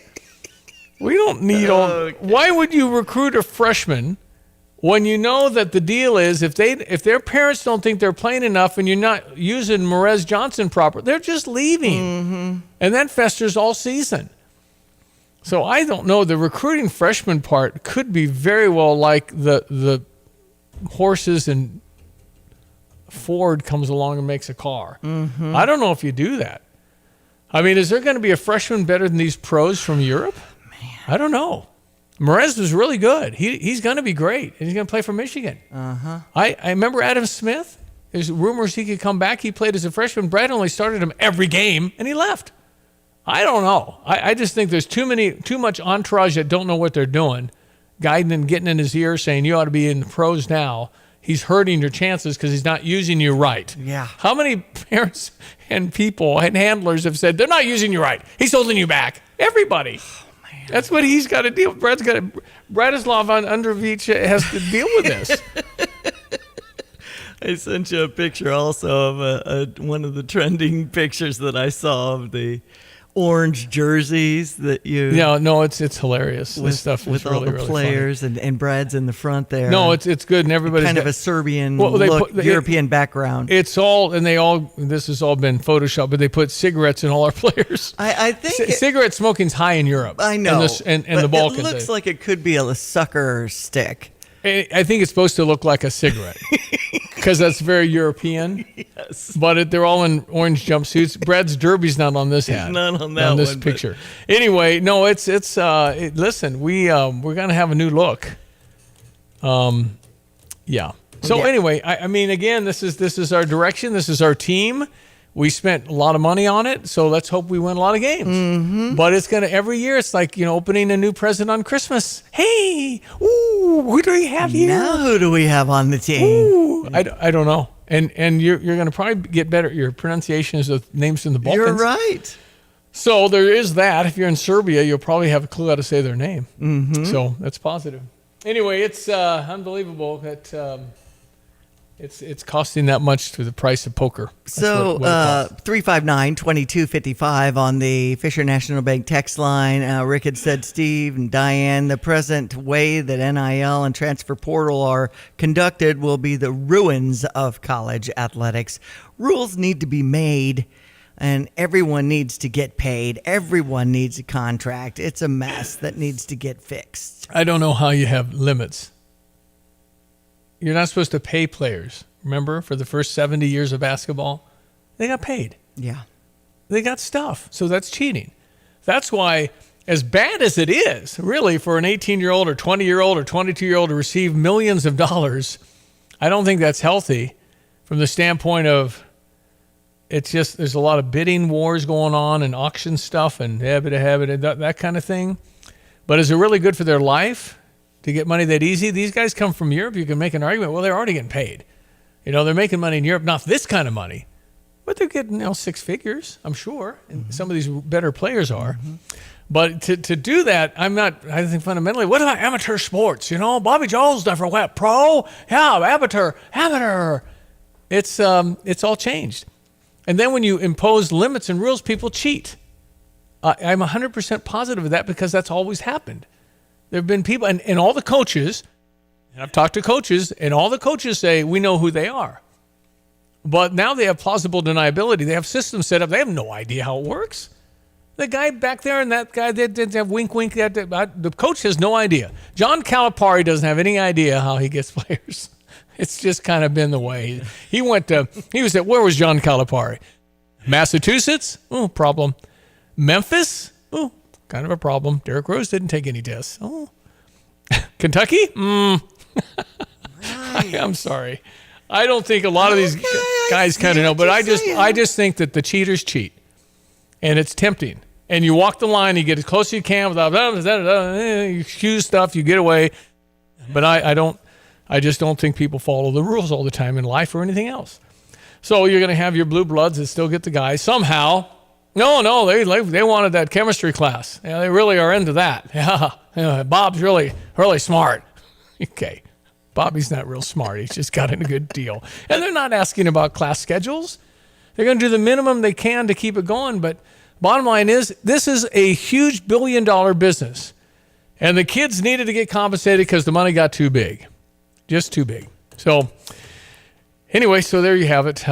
We don't need all. Why would you recruit a freshman when you know that the deal is if their parents don't think they're playing enough and you're not using Morez Johnson proper, they're just leaving, and that festers all season. So I don't know. The recruiting freshman part could be very well like the horses and Ford comes along and makes a car. Mm-hmm. I don't know if you do that. I mean, is there going to be a freshman better than these pros from Europe? Man. I don't know. Morez was really good. He's going to be great. He's going to play for Michigan. Uh-huh. I remember Adam Smith. There's rumors he could come back. He played as a freshman. Brad only started him every game, and he left. I don't know. I just think there's too much entourage that don't know what they're doing, guiding and getting in his ear saying you ought to be in the pros now. He's hurting your chances because he's not using you right. Yeah. How many parents and people and handlers have said they're not using you right? He's holding you back. Everybody. Oh, man. That's what he's got to deal with. Bratislav Androvic has to deal with this. I sent you a picture also of one of the trending pictures that I saw of the orange jerseys that you. No, it's hilarious. This stuff is with really, all the really players funny. and Brad's in the front there. No, it's good, and everybody's kind of a Serbian look, European background. It's all, and this has all been Photoshopped, but they put cigarettes in all our players. I think cigarette smoking's high in Europe. I know, and the Balkans. It looks like it could be a sucker stick. I think it's supposed to look like a cigarette because that's very European. Yes. But they're all in orange jumpsuits. Brad's derby's not on this hat. Not on that this one, picture. Anyway, no, it's listen, we're gonna have a new look. Yeah. So anyway, I mean, again, this is our direction. This is our team. We spent a lot of money on it, so let's hope we win a lot of games. Mm-hmm. But it's going to, every year, it's like, opening a new present on Christmas. Hey, ooh, who do we have here? Now who do we have on the team? Ooh, I don't know. And you're going to probably get better. Your pronunciations of names in the Balkans. You're right. So there is that. If you're in Serbia, you'll probably have a clue how to say their name. Mm-hmm. So that's positive. Anyway, it's unbelievable that it's costing that much to the price of poker. That's So what it costs. 359-2255 on the Fisher National Bank text line. Rick had said, Steve and Diane, the present way that NIL and transfer portal are conducted will be the ruins of college athletics. Rules need to be made, and everyone needs to get paid. Everyone needs a contract. It's a mess that needs to get fixed. I don't know how you have limits. You're not supposed to pay players. Remember, for the first 70 years of basketball, they got paid. Yeah. They got stuff. So that's cheating. That's why, as bad as it is, really, for an 18-year-old or 20-year-old or 22-year-old to receive millions of dollars, I don't think that's healthy from the standpoint of it's just there's a lot of bidding wars going on and auction stuff and that kind of thing. But is it really good for their life to get money that easy? These guys come from Europe. You can make an argument. Well, they're already getting paid. They're making money in Europe, not this kind of money, but they're getting 6 figures, I'm sure. And some of these better players are. Mm-hmm. But to do that, I think fundamentally, what about amateur sports? Bobby Jones never went pro. Yeah, amateur. It's all changed. And then when you impose limits and rules, people cheat. I'm 100% positive of that because that's always happened. There have been people, and all the coaches, and I've talked to coaches, and all the coaches say, we know who they are. But now they have plausible deniability. They have systems set up. They have no idea how it works. The guy back there and that guy that did have wink. The coach has no idea. John Calipari doesn't have any idea how he gets players. It's just kind of been the way. He was at, where was John Calipari? Massachusetts? Oh, problem. Memphis? Oh, kind of a problem. Derrick Rose didn't take any tests. Oh. Kentucky? I'm sorry. I don't think a lot of these guys kind of know, but I just think that the cheaters cheat. And it's tempting. And you walk the line, you get as close as you can without you excuse stuff, you get away. But I just don't think people follow the rules all the time in life or anything else. So you're going to have your blue bloods that still get the guys somehow. No, they wanted that chemistry class. Yeah, they really are into that. Yeah, Bob's really, really smart. Okay, Bobby's not real smart. He's just got a good deal. And they're not asking about class schedules. They're going to do the minimum they can to keep it going. But bottom line is, this is a huge billion-dollar business. And the kids needed to get compensated because the money got too big. Just too big. So anyway, so there you have it.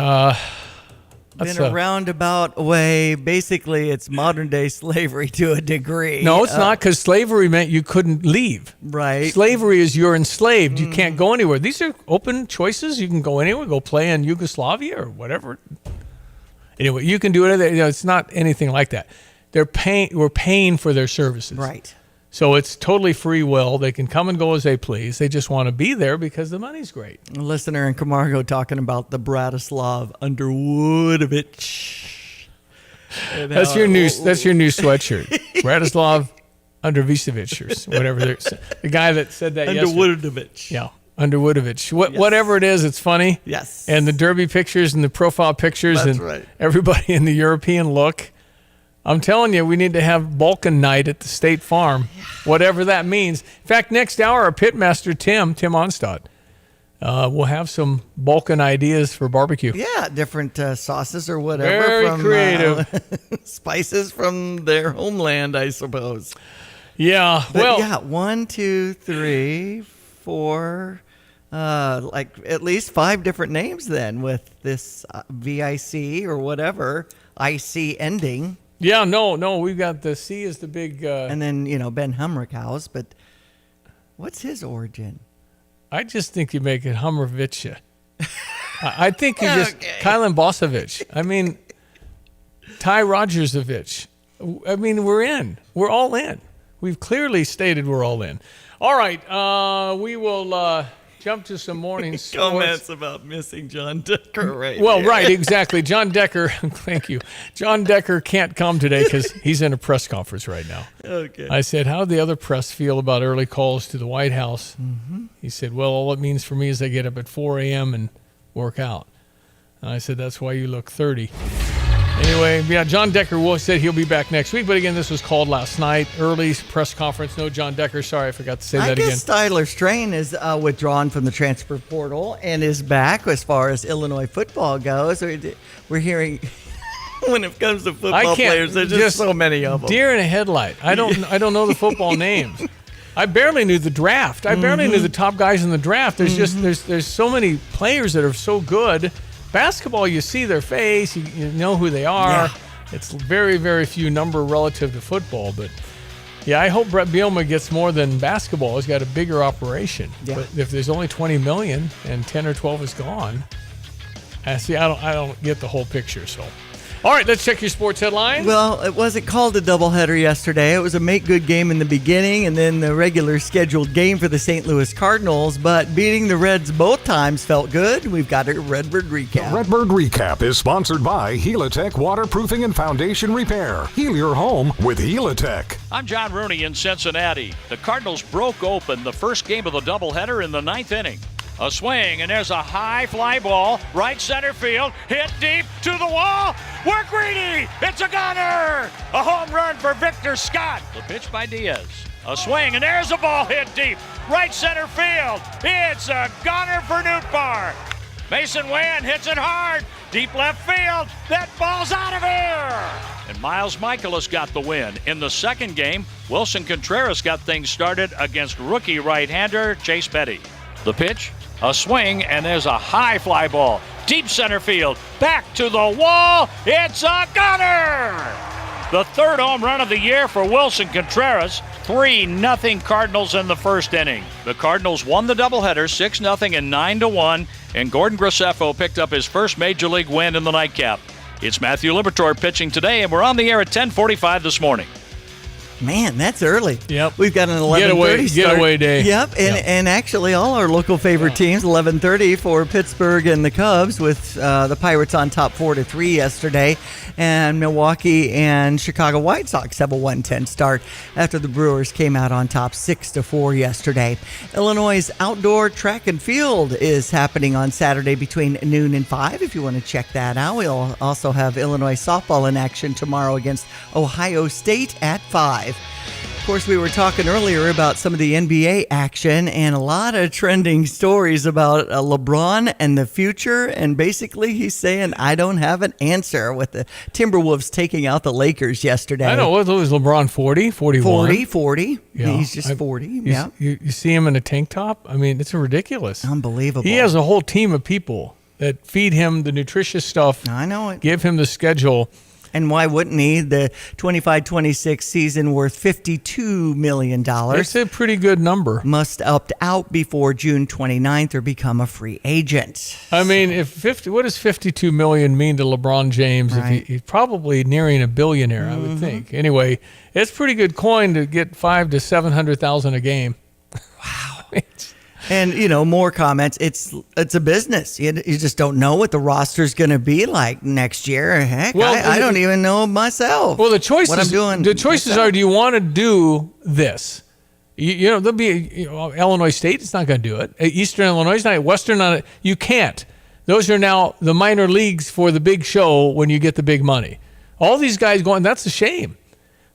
In a roundabout way, basically it's modern day slavery to a degree. No, it's not, because slavery meant you couldn't leave. Right. Slavery is you're enslaved. You can't go anywhere. These are open choices. You can go anywhere, go play in Yugoslavia or whatever. Anyway, you can do it. It's not anything like that. We're paying for their services. Right. So it's totally free will. They can come and go as they please. They just want to be there because the money's great. A listener in Camargo talking about the Bratislav Underwoodovich. That's your new sweatshirt. Bratislav Undervicevic, or whatever. The guy that said that Underwoodovich. Yeah, Underwoodovich. Whatever it is, it's funny. Yes. And the derby pictures and the profile pictures. That's and right. Everybody in the European look. I'm telling you, we need to have Balkan night at the State Farm, whatever that means. In fact, next hour, our pitmaster, Tim Onstad, will have some Balkan ideas for barbecue. Yeah, different sauces or whatever. Very creative. Spices from their homeland, I suppose. Yeah, but yeah, 1, 2, 3, 4, like at least 5 different names then with this VIC or whatever, IC ending. Yeah, no, we've got the C is the big... and then, Ben Humrickhouse, but what's his origin? I just think you make it Hummervich. I think you just... Okay. Kylan Bosovich. I mean, Ty Rogersovich. I mean, we're in. We're all in. We've clearly stated we're all in. All right, we will jump to some morning comments about missing John Decker right Well, here. right, exactly. John Decker, thank you. John Decker can't come today because he's in a press conference right now. Okay. I said, how do the other press feel about early calls to the White House? Mm-hmm. He said, well, all it means for me is I get up at 4 a.m. and work out. And I said, that's why you look 30. Anyway, yeah, John Decker said he'll be back next week. But again, this was called last night. Early press conference. No John Decker. Sorry, I forgot to say that again. I guess Tyler Strain is withdrawn from the transfer portal and is back as far as Illinois football goes. We're hearing when it comes to football players, there's just so many of them. Deer in a headlight. I don't know the football names. I barely knew the draft. I barely knew the top guys in the draft. There's just there's so many players that are so good. Basketball, you see their face, you know who they are. Yeah. It's very, very few number relative to football. But, yeah, I hope Brett Bielema gets more than basketball. He's got a bigger operation. Yeah. But if there's only 20 million and 10 or 12 is gone, I don't get the whole picture. So, all right, let's check your sports headlines. Well, it wasn't called a doubleheader yesterday. It was a make-good game in the beginning and then the regular scheduled game for the St. Louis Cardinals. But beating the Reds both times felt good. We've got a Redbird Recap. The Redbird Recap is sponsored by Helitech Waterproofing and Foundation Repair. Heal your home with Helitech. I'm John Rooney in Cincinnati. The Cardinals broke open the first game of the doubleheader in the ninth inning. A swing, and there's a high fly ball, right center field, hit deep to the wall. We're greedy. It's a gunner. A home run for Victor Scott. The pitch by Diaz. A swing, and there's a ball hit deep, right center field. It's a gunner for Nootbaar. Mason Wan hits it hard, deep left field. That ball's out of here. And Miles Michaelis got the win. In the second game, Wilson Contreras got things started against rookie right-hander Chase Petty. The pitch, a swing, and there's a high fly ball. Deep center field, back to the wall. It's a gunner! The third home run of the year for Wilson Contreras. 3-0 Cardinals in the first inning. The Cardinals won the doubleheader 6-0 and 9-1, and Gordon Graceffo picked up his first Major League win in the nightcap. It's Matthew Liberatore pitching today, and we're on the air at 10:45 this morning. Man, that's early. Yep. We've got an 11:30 start. Getaway day. Yep, and actually all our local favorite teams, 11:30 for Pittsburgh and the Cubs, with the Pirates on top 4-3 yesterday, and Milwaukee and Chicago White Sox have a 1:10 start after the Brewers came out on top 6-4 yesterday. Illinois' outdoor track and field is happening on Saturday between noon and 5. If you want to check that out, we'll also have Illinois softball in action tomorrow against Ohio State at 5. Of course, we were talking earlier about some of the NBA action and a lot of trending stories about LeBron and the future. And basically, he's saying, I don't have an answer, with the Timberwolves taking out the Lakers yesterday. I know. What was LeBron, 40, 41? 40. Yeah. He's just 40. Yeah. You see him in a tank top? I mean, it's ridiculous. Unbelievable. He has a whole team of people that feed him the nutritious stuff. I know it. Give him the schedule. And why wouldn't he? The 25-26 season worth $52 million. That's a pretty good number. Must opt out before June 29th or become a free agent. I mean, what does $52 million mean to LeBron James? Right. If he's probably nearing a billionaire, I would think. Anyway, it's pretty good coin to get $500,000 to $700,000 a game. Wow. And, more comments. It's a business. You just don't know what the roster's going to be like next year. Heck, I don't even know myself. Well, the choices, what I'm doing. The choices are: do you want to do this? There'll be Illinois State. It's not going to do it. Eastern Illinois is not. Western not. You can't. Those are now the minor leagues for the big show when you get the big money. All these guys going. That's a shame.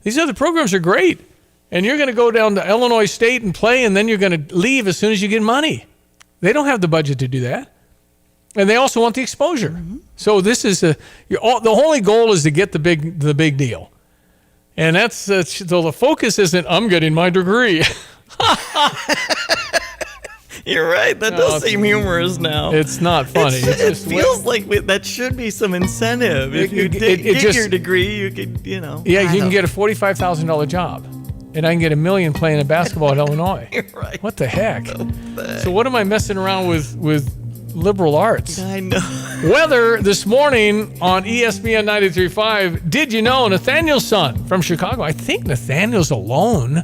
These other programs are great. And you're going to go down to Illinois State and play, and then you're going to leave as soon as you get money. They don't have the budget to do that. And they also want the exposure. Mm-hmm. So this is the only goal is to get the big deal. And that's so the focus isn't, I'm getting my degree. You're right. That does seem humorous now. It's not funny. It feels like that should be some incentive. If you get your degree, you could, Yeah, you can get a $45,000 job. And I can get $1 million playing basketball at Illinois. You're right. What the heck? So what am I messing around with liberal arts? I know. Weather this morning on ESPN 93.5. Did you know Nathaniel's son from Chicago? I think Nathaniel's alone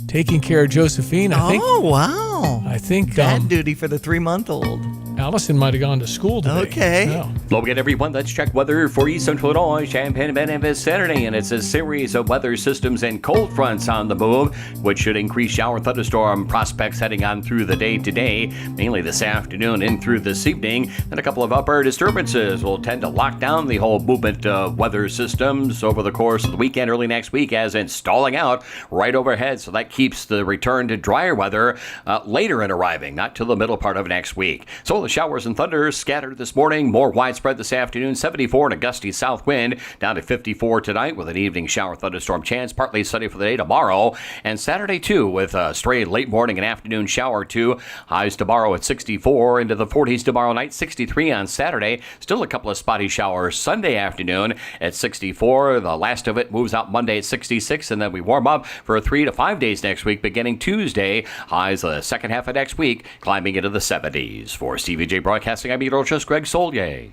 taking care of Josephine. I think. Oh, wow. I think Dad duty for the 3-month-old. Allison might have gone to school today. Okay. Yeah. Hello again, everyone. Let's check weather for East Central Illinois, Champaign, and Bentonville Saturday. And it's a series of weather systems and cold fronts on the move, which should increase shower thunderstorm prospects heading on through the day today, mainly this afternoon and through this evening. And a couple of upper disturbances will tend to lock down the whole movement of weather systems over the course of the weekend, early next week, as in stalling out right overhead. So that keeps the return to drier weather later in arriving, not till the middle part of next week. So the showers and thunder scattered this morning, more widespread this afternoon, 74 and a gusty south wind, down to 54 tonight with an evening shower thunderstorm chance, partly sunny for the day tomorrow, and Saturday too with a stray late morning and afternoon shower too. Highs tomorrow at 64, into the 40s tomorrow night, 63 on Saturday, still a couple of spotty showers Sunday afternoon at 64. The last of it moves out Monday at 66, and then we warm up for 3 to 5 days next week, beginning Tuesday. Highs the second half of next week, climbing into the 70s. For Stevie J Broadcasting, I'm meteorologist Greg Solier.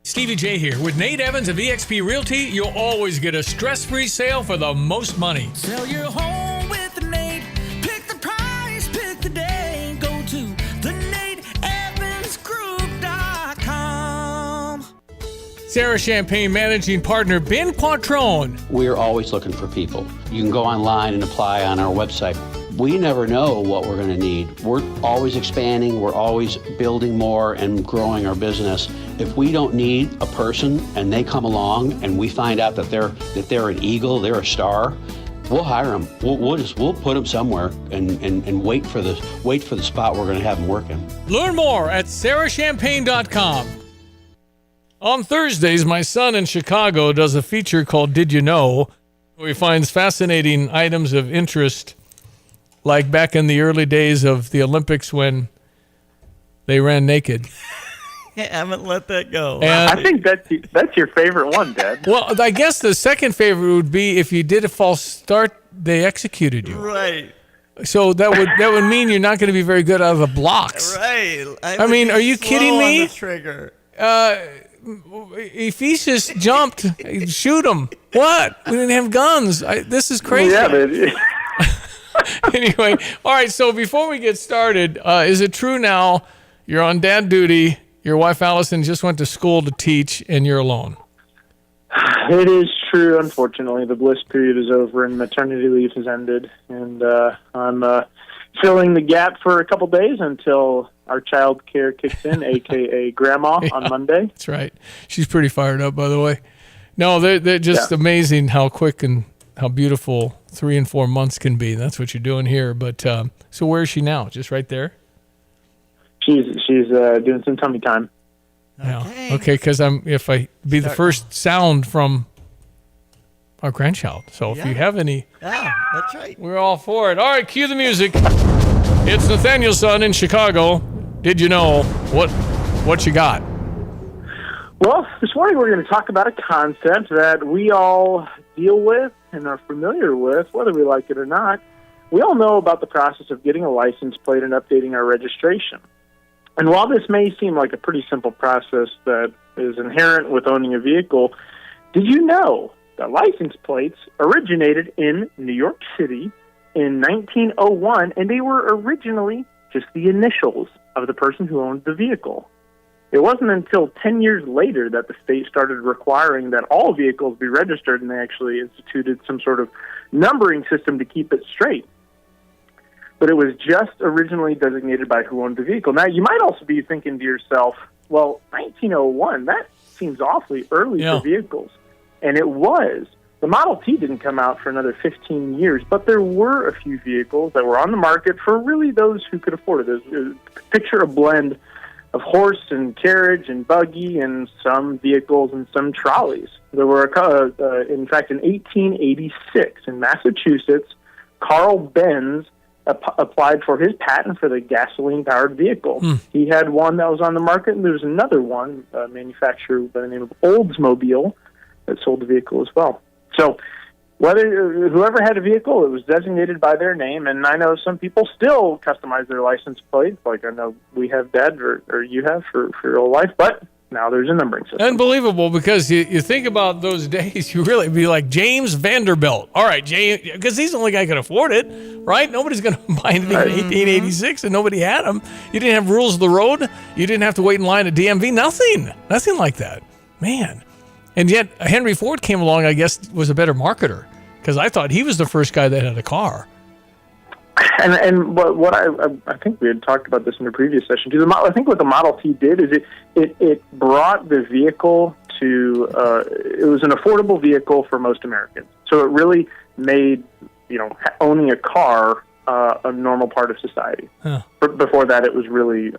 Stevie J here. With Nate Evans of eXp Realty, you'll always get a stress-free sale for the most money. Sell your home with Nate. Pick the price, pick the day. Go to thenateevansgroup.com. Sarah Champagne Managing Partner Ben Quattrone. We're always looking for people. You can go online and apply on our website. We never know what we're going to need. We're always expanding. We're always building more and growing our business. If we don't need a person and they come along and we find out that they're an eagle, they're a star, we'll hire them. We'll put them somewhere and wait for the spot we're going to have them working. Learn more at sarahchampagne.com. On Thursdays, my son in Chicago does a feature called Did You Know, where he finds fascinating items of interest, like back in the early days of the Olympics when they ran naked. I haven't let that go. And I think that's your favorite one, Dad. well, I guess the second favorite would be if you did a false start, they executed you. Right. So that would mean you're not going to be very good out of the blocks. Right. I mean, are you kidding me? On the trigger. If he's just jumped, shoot him. What? We didn't have guns. This is crazy. Yeah, Anyway, all right, so before we get started, is it true now you're on dad duty, your wife Allison just went to school to teach, and you're alone? It is true, unfortunately. The bliss period is over and maternity leave has ended, and I'm filling the gap for a couple days until our child care kicks in, a.k.a. Grandma, on Monday. That's right. She's pretty fired up, by the way. No, they're just amazing how quick and how beautiful 3 and 4 months can be. That's what you're doing here. But so where is she now? Just right there? She's doing some tummy time. Okay, because if I be the first sound from our grandchild. So if you have any, that's right. We're all for it. All right, cue the music. It's Nathaniel's son in Chicago. Did you know what you got? Well, this morning we're going to talk about a concept that we all deal with and are familiar with, whether we like it or not. We all know about the process of getting a license plate and updating our registration. And while this may seem like a pretty simple process that is inherent with owning a vehicle, did you know that license plates originated in New York City in 1901, and they were originally just the initials of the person who owned the vehicle? It wasn't until 10 years later that the state started requiring that all vehicles be registered, and they actually instituted some sort of numbering system to keep it straight. But it was just originally designated by who owned the vehicle. Now, you might also be thinking to yourself, well, 1901, that seems awfully early for vehicles. And it was. The Model T didn't come out for another 15 years, but there were a few vehicles that were on the market for really those who could afford it. Picture a blend of horse and carriage and buggy and some vehicles and some trolleys. There were, in fact, in 1886 in Massachusetts, Carl Benz applied for his patent for the gasoline-powered vehicle. He had one that was on the market, and there's another one, a manufacturer by the name of Oldsmobile, that sold the vehicle as well. So whoever had a vehicle, it was designated by their name, and I know some people still customize their license plates, like I know we have, Dad, or you have for your whole life, but now there's a numbering system. Unbelievable, because you think about those days, you really be like James Vanderbilt. All right, James, because he's the only guy who can afford it, right? Nobody's going to buy anything in 1886, and nobody had them. You didn't have rules of the road. You didn't have to wait in line at DMV. Nothing like that. Man. And yet Henry Ford came along, I guess, was a better marketer, because I thought he was the first guy that had a car. And what I think we had talked about this in the previous session too. I think what the Model T did is it brought the vehicle to it was an affordable vehicle for most Americans. So it really made owning a car a normal part of society. Huh. Before that, it was really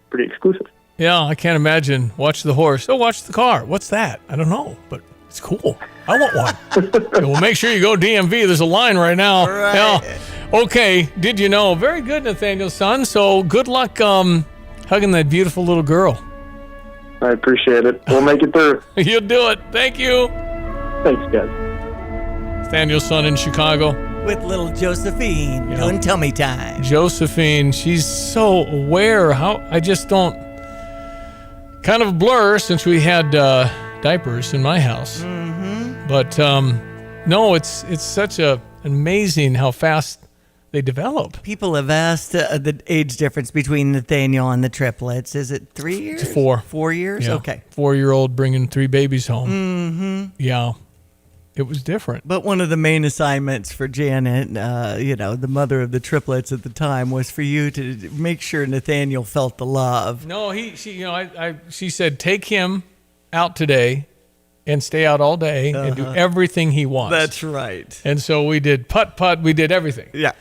pretty exclusive. Yeah, I can't imagine. Watch the horse. Oh, watch the car. What's that? I don't know, but it's cool. I want one. Well, make sure you go DMV. There's a line right now. Right. Yeah. Okay. Did you know? Very good, Nathaniel's son. So good luck hugging that beautiful little girl. I appreciate it. We'll make it through. You'll do it. Thank you. Thanks, guys. Nathaniel's son in Chicago. With little Josephine doing tummy time. Josephine, she's so aware. I just don't. Kind of a blur since we had diapers in my house. Mm-hmm. But no, it's such amazing how fast they develop. People have asked the age difference between Nathaniel and the triplets. Is it 3 years? It's 4. 4 years? Yeah. Okay. 4-year-old bringing 3 babies home. Mm-hmm. Yeah. It was different. But one of the main assignments for Janet, the mother of the triplets at the time, was for you to make sure Nathaniel felt the love. No, she said, take him out today and stay out all day and do everything he wants. That's right. And so we did putt-putt. We did everything. Yeah.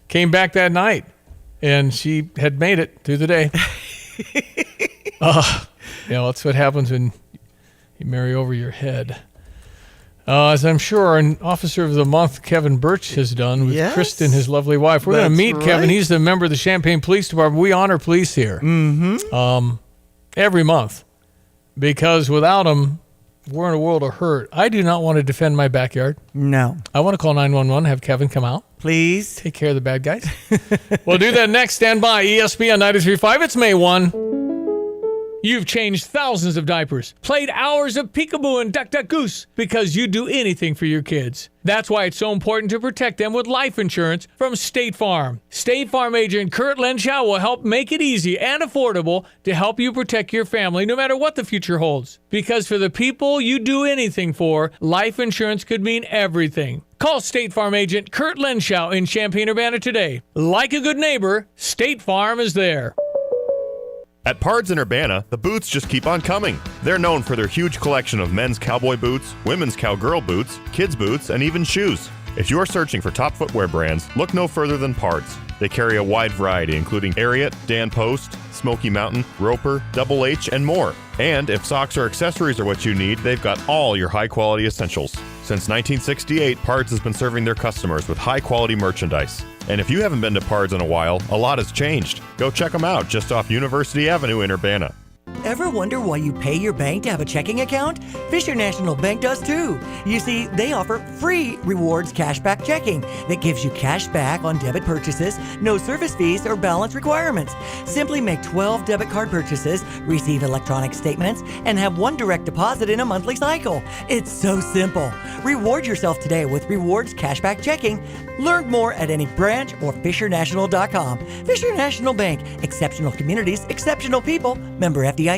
Came back that night, and she had made it through the day. That's what happens when you marry over your head. As I'm sure an Officer of the Month, Kevin Birch, has done with Kristen, his lovely wife. We're going to meet Kevin. He's the member of the Champaign Police Department. We honor police here every month, because without them, we're in a world of hurt. I do not want to defend my backyard. No. I want to call 911, have Kevin come out. Please. Take care of the bad guys. We'll do that next. Stand by. ESPN 93.5. It's May 1. You've changed thousands of diapers, played hours of peekaboo and duck duck goose because you do anything for your kids. That's why it's so important to protect them with life insurance from State Farm. State Farm agent Kurt Lenschow will help make it easy and affordable to help you protect your family no matter what the future holds. Because for the people you do anything for, life insurance could mean everything. Call State Farm agent Kurt Lenschow in Champaign-Urbana today. Like a good neighbor, State Farm is there. At Pards in Urbana, the boots just keep on coming. They're known for their huge collection of men's cowboy boots, women's cowgirl boots, kids' boots, and even shoes. If you're searching for top footwear brands, look no further than Pards. They carry a wide variety, including Ariat, Dan Post, Smoky Mountain, Roper, Double H, and more. And if socks or accessories are what you need, they've got all your high-quality essentials. Since 1968, Pards has been serving their customers with high-quality merchandise. And if you haven't been to Pards in a while, a lot has changed. Go check them out just off University Avenue in Urbana. Ever wonder why you pay your bank to have a checking account? Fisher National Bank does too. You see, they offer free rewards cashback checking that gives you cash back on debit purchases, no service fees or balance requirements. Simply make 12 debit card purchases, receive electronic statements, and have one direct deposit in a monthly cycle. It's so simple. Reward yourself today with rewards cashback checking. Learn more at any branch or FisherNational.com. Fisher National Bank. Exceptional communities, exceptional people. Member FDIC.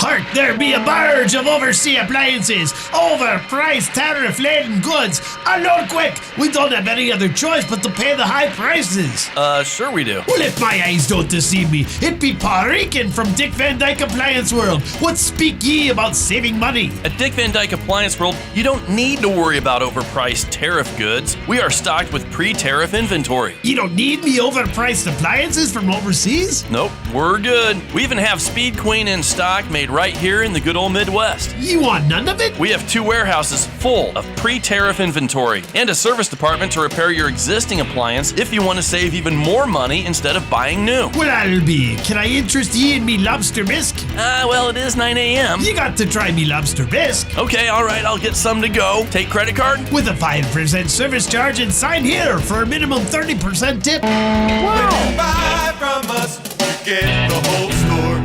Hark, there be a barge of overseas appliances, overpriced tariff-laden goods. Unload quick! We don't have any other choice but to pay the high prices. Sure we do. Well, if my eyes don't deceive me, it be Paul Rican from Dick Van Dyke Appliance World. What speak ye about saving money? At Dick Van Dyke Appliance World, you don't need to worry about overpriced tariff goods. We are stocked with pre-tariff inventory. You don't need me overpriced appliances from overseas? Nope, we're good. We even have Speed Queen in stock made right here in the good old Midwest. You want none of it? We have 2 warehouses full of pre-tariff inventory and a service department to repair your existing appliance if you want to save even more money instead of buying new. Well, I'll be. Can I interest ye in me lobster bisque? Well, it is 9 a.m. You got to try me lobster bisque. Okay, all right, I'll get some to go. Take credit card? With a 5% service charge and sign here for a minimum 30% tip. Wow. When you buy from us, you get the whole store.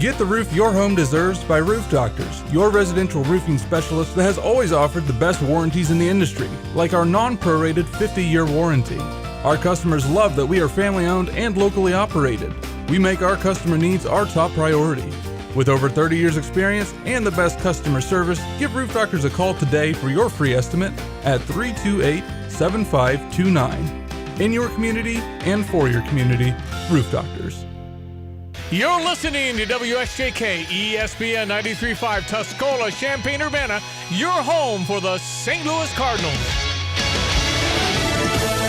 Get the roof your home deserves by Roof Doctors, your residential roofing specialist that has always offered the best warranties in the industry, like our non-prorated 50-year warranty. Our customers love that we are family-owned and locally operated. We make our customer needs our top priority. With over 30 years experience and the best customer service, give Roof Doctors a call today for your free estimate at 328-7529. In your community and for your community, Roof Doctors. You're listening to WSJK ESPN 93.5 Tuscola, Champaign-Urbana, your home for the St. Louis Cardinals.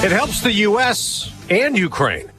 It helps the U.S. and Ukraine.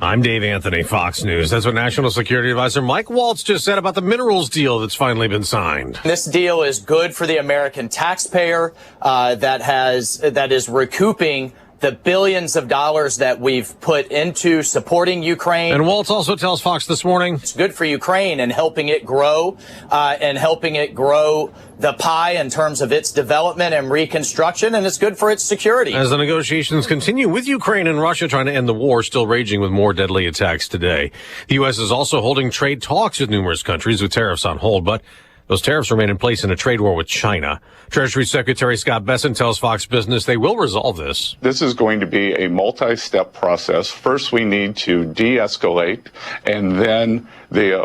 I'm Dave Anthony, Fox News. That's what National Security Advisor Mike Waltz just said about the minerals deal that's finally been signed. This deal is good for the American taxpayer that is recouping the billions of dollars that we've put into supporting Ukraine. And Waltz also tells Fox this morning it's good for Ukraine and helping it grow the pie in terms of its development and reconstruction, and it's good for its security. As the negotiations continue with Ukraine and Russia trying to end the war, still raging with more deadly attacks today. The U.S. is also holding trade talks with numerous countries with tariffs on hold, but those tariffs remain in place in a trade war with China. Treasury Secretary Scott Bessent tells Fox Business they will resolve this. This is going to be a multi-step process. First, we need to de-escalate, and then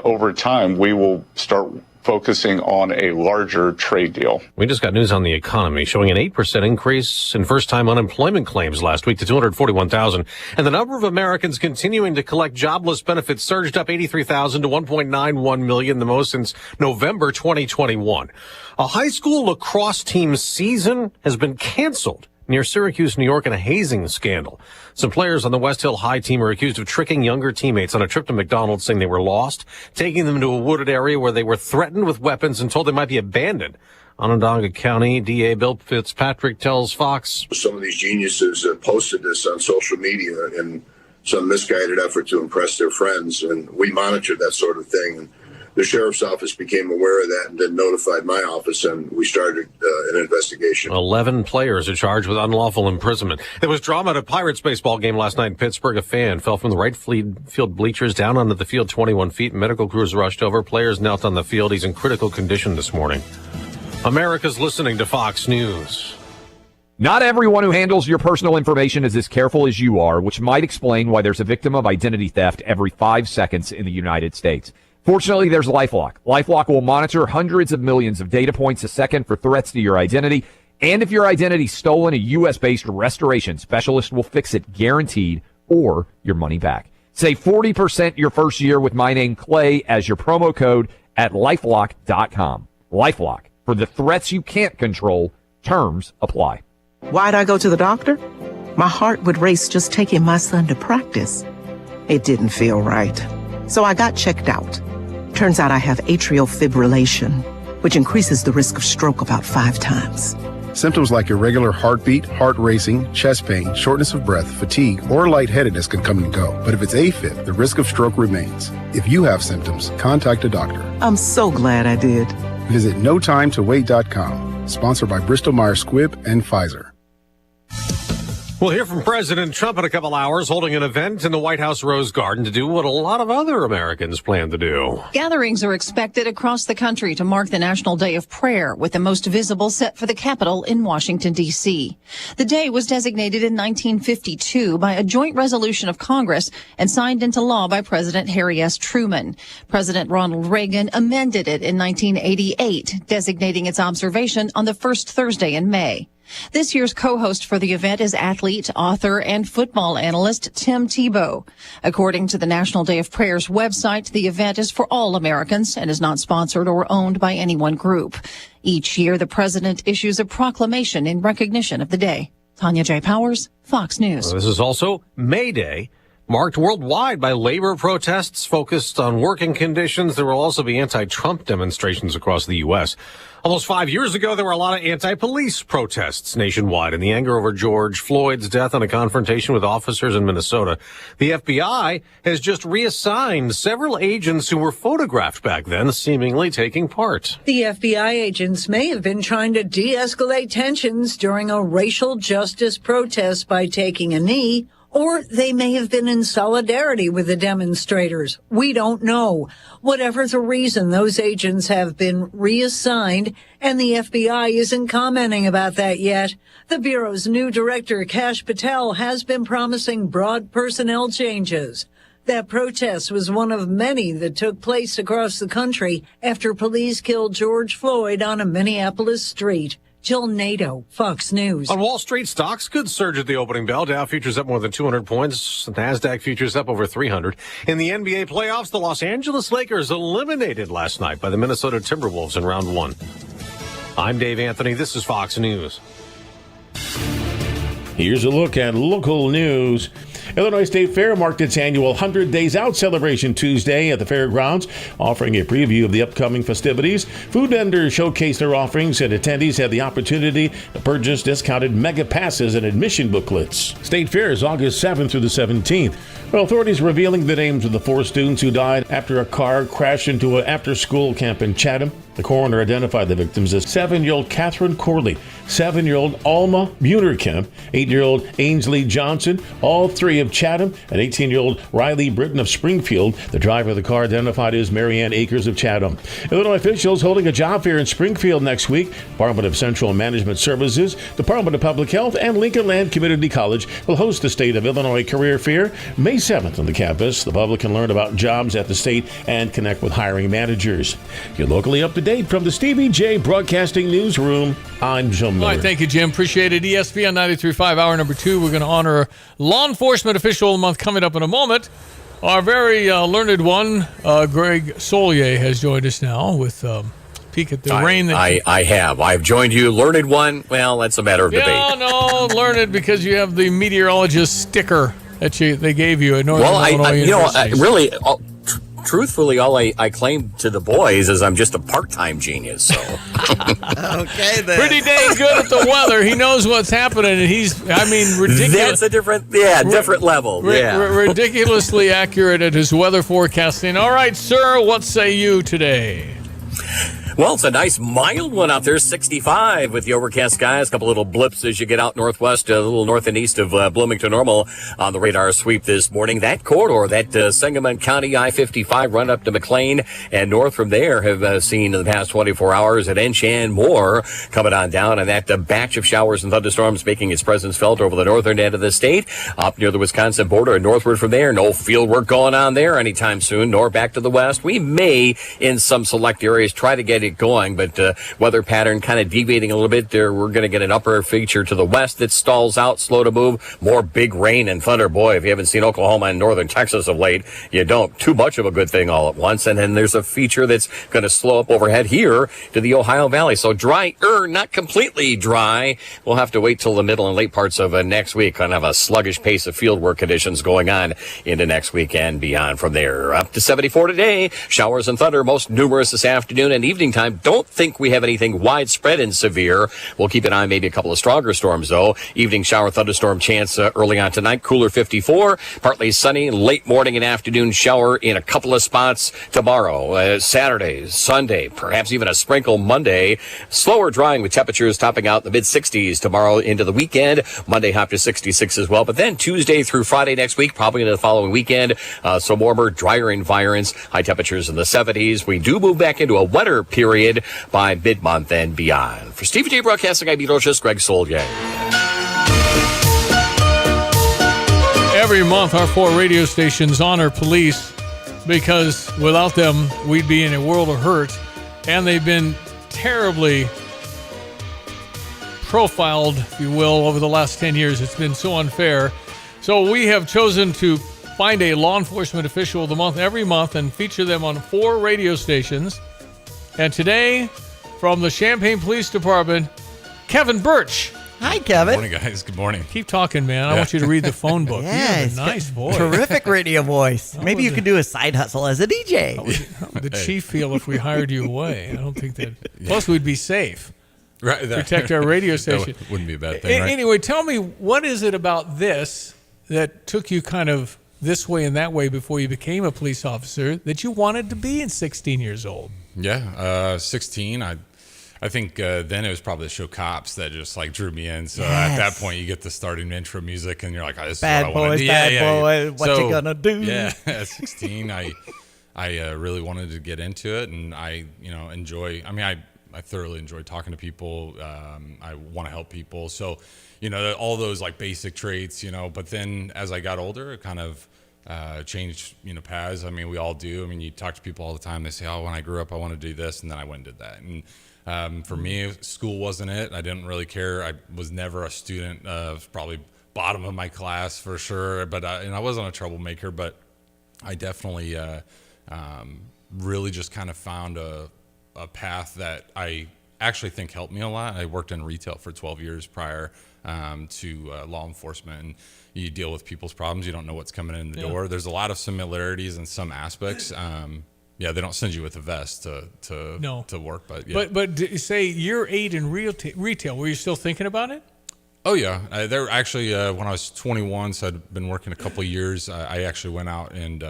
over time, we will start focusing on a larger trade deal. We just got news on the economy showing an 8% increase in first-time unemployment claims last week to 241,000. And the number of Americans continuing to collect jobless benefits surged up 83,000 to 1.91 million, the most since November 2021. A high school lacrosse team's season has been canceled near Syracuse, New York, in a hazing scandal. Some players on the West Hill High team are accused of tricking younger teammates on a trip to McDonald's, saying they were lost, taking them to a wooded area where they were threatened with weapons and told they might be abandoned. Onondaga County DA Bill Fitzpatrick tells Fox, some of these geniuses posted this on social media in some misguided effort to impress their friends, and we monitored that sort of thing. And the sheriff's office became aware of that and then notified my office, and we started an investigation. 11 players are charged with unlawful imprisonment. There was drama at a Pirates baseball game last night in Pittsburgh. A fan fell from the right field bleachers down onto the field 21 feet. Medical crews rushed over. Players knelt on the field. He's in critical condition this morning. America's listening to Fox News. Not everyone who handles your personal information is as careful as you are, which might explain why there's a victim of identity theft every 5 seconds in the United States. Fortunately, there's LifeLock. LifeLock will monitor hundreds of millions of data points a second for threats to your identity. And if your identity's stolen, a U.S.-based restoration specialist will fix it guaranteed or your money back. Save 40% your first year with my name, Clay, as your promo code at LifeLock.com. LifeLock. For the threats you can't control, terms apply. Why'd I go to the doctor? My heart would race just taking my son to practice. It didn't feel right. So I got checked out. Turns out I have atrial fibrillation, which increases the risk of stroke about 5 times. Symptoms like irregular heartbeat, heart racing, chest pain, shortness of breath, fatigue, or lightheadedness can come and go. But if it's AFib, the risk of stroke remains. If you have symptoms, contact a doctor. I'm so glad I did. Visit NoTimeToWait.com. Sponsored by Bristol-Myers Squibb and Pfizer. We'll hear from President Trump in a couple hours, holding an event in the White House Rose Garden to do what a lot of other Americans plan to do. Gatherings are expected across the country to mark the National Day of Prayer, with the most visible set for the Capitol in Washington, D.C. The day was designated in 1952 by a joint resolution of Congress and signed into law by President Harry S. Truman. President Ronald Reagan amended it in 1988, designating its observation on the first Thursday in May. This year's co-host for the event is athlete, author, and football analyst Tim Tebow. According to the National Day of Prayer's website, the event is for all Americans and is not sponsored or owned by any one group. Each year, the president issues a proclamation in recognition of the day. Tanya J. Powers, Fox News. This is also May Day, marked worldwide by labor protests focused on working conditions. There will also be anti-Trump demonstrations across the U.S. Almost 5 years ago, there were a lot of anti-police protests nationwide in the anger over George Floyd's death and a confrontation with officers in Minnesota. The FBI has just reassigned several agents who were photographed back then, seemingly taking part. The FBI agents may have been trying to de-escalate tensions during a racial justice protest by taking a knee Or they may have been in solidarity with the demonstrators. We don't know. Whatever the reason, those agents have been reassigned, and the FBI isn't commenting about that yet. The Bureau's new director, Kash Patel, has been promising broad personnel changes. That protest was one of many that took place across the country after police killed George Floyd on a Minneapolis street. Jill Nato, Fox News. On Wall Street, stocks could surge at the opening bell. Dow futures up more than 200 points. NASDAQ futures up over 300. In the NBA playoffs, the Los Angeles Lakers eliminated last night by the Minnesota Timberwolves in round 1. I'm Dave Anthony. This is Fox News. Here's a look at local news. Illinois State Fair marked its annual 100 Days Out celebration Tuesday at the fairgrounds, offering a preview of the upcoming festivities. Food vendors showcased their offerings, and attendees had the opportunity to purchase discounted mega passes and admission booklets. State Fair is August 7th through the 17th. Well, authorities revealing the names of the 4 students who died after a car crashed into an after-school camp in Chatham. The coroner identified the victims as 7-year-old Catherine Corley, 7-year-old Alma Munerkemp, 8-year-old Ainsley Johnson, all 3 of Chatham, and 18-year-old Riley Britton of Springfield. The driver of the car identified as Marianne Akers of Chatham. Illinois officials holding a job fair in Springfield next week. Department of Central Management Services, Department of Public Health, and Lincoln Land Community College will host the State of Illinois Career Fair May 7th on the campus. The public can learn about jobs at the state and connect with hiring managers. You're locally up to date from the Stevie J Broadcasting Newsroom. I'm Jim Miller. All right, thank you, Jim. Appreciate it. ESPN 93.5, hour number 2. We're going to honor Law Enforcement Official of the Month coming up in a moment. Our very learned one, Greg Solier, has joined us now with peek at the rain. I've joined you, learned one. Well, that's a matter of debate. No, learned because you have the meteorologist sticker that they gave you at Northern Illinois University. Truthfully, all I claim to the boys is I'm just a part-time genius. So okay, then. Pretty dang good at the weather. He knows what's happening, and ridiculous. That's a different level. Ridiculously accurate at his weather forecasting. All right, sir, what say you today? Well, it's a nice mild one out there, 65 with the overcast skies. A couple little blips as you get out northwest, a little north and east of Bloomington Normal on the radar sweep this morning. That corridor, that Sangamon County I-55 run up to McLean and north from there have seen in the past 24 hours at Enchan more coming on down, and that batch of showers and thunderstorms making its presence felt over the northern end of the state, up near the Wisconsin border and northward from there. No field work going on there anytime soon, nor back to the west. We may, in some select areas, try to get it going, but weather pattern kind of deviating a little bit there. We're going to get an upper feature to the west that stalls out, slow to move, more big rain and thunder. Boy, if you haven't seen Oklahoma and northern Texas of late, you don't. Too much of a good thing all at once. And then there's a feature that's going to slow up overhead here to the Ohio Valley. So dry, not completely dry. We'll have to wait till the middle and late parts of next week. Kind of a sluggish pace of field work conditions going on into next week and beyond from there. Up to 74 today. Showers and thunder most numerous this afternoon and evening time. Don't think we have anything widespread and severe. We'll keep an eye on maybe a couple of stronger storms, though. Evening shower thunderstorm chance early on tonight. Cooler 54. Partly sunny. Late morning and afternoon shower in a couple of spots tomorrow. Saturday, Sunday, perhaps even a sprinkle Monday. Slower drying with temperatures topping out in the mid-60s tomorrow into the weekend. Monday hop to 66 as well. But then Tuesday through Friday next week, probably into the following weekend. So warmer, drier environs. High temperatures in the 70s. We do move back into a wetter period by mid-month and beyond. For Stevie J Broadcasting, I'm meteorologist Greg Solier. Every month, our 4 radio stations honor police because without them, we'd be in a world of hurt. And they've been terribly profiled, if you will, over the last 10 years. It's been so unfair. So we have chosen to find a law enforcement official of the month every month and feature them on 4 radio stations. And today, from the Champaign Police Department, Kevin Birch. Hi, Kevin. Good morning, guys. Good morning. Keep talking, man. I want you to read the phone book. Yes. You have a nice voice. Terrific radio voice. Maybe you could do a side hustle as a DJ. How would the chief feel if we hired you away? I don't think that. Plus, we'd be safe. Right. Protect our radio station. That wouldn't be a bad thing, right? Anyway, tell me, what is it about this that took you kind of this way and that way before you became a police officer that you wanted to be in 16 years old? Yeah, 16. I I think then it was probably the show Cops that just like drew me in. So at that point, you get the starting intro music, and you're like, oh, "This Bad is what I want boys, to do." bad boy, what you gonna do? Yeah, at 16, I really wanted to get into it, and I enjoy. I mean, I thoroughly enjoy talking to people. I want to help people. So, all those like basic traits, But then as I got older, it kind of changed, paths. I mean, we all do. I mean, you talk to people all the time. They say, "Oh, when I grew up, I want to do this," and then I went and did that. And for me, school wasn't it. I didn't really care. I was never a student. Probably bottom of my class for sure. But and I wasn't a troublemaker. But I definitely really just kind of found a path that I actually think helped me a lot. I worked in retail for 12 years prior to law enforcement, and you deal with people's problems. You don't know what's coming in the door. There's a lot of similarities in some aspects. They don't send you with a vest to work, but yeah. But say year 8 in retail, were you still thinking about it? Oh yeah, there actually when I was 21, so I'd been working a couple of years. I actually went out and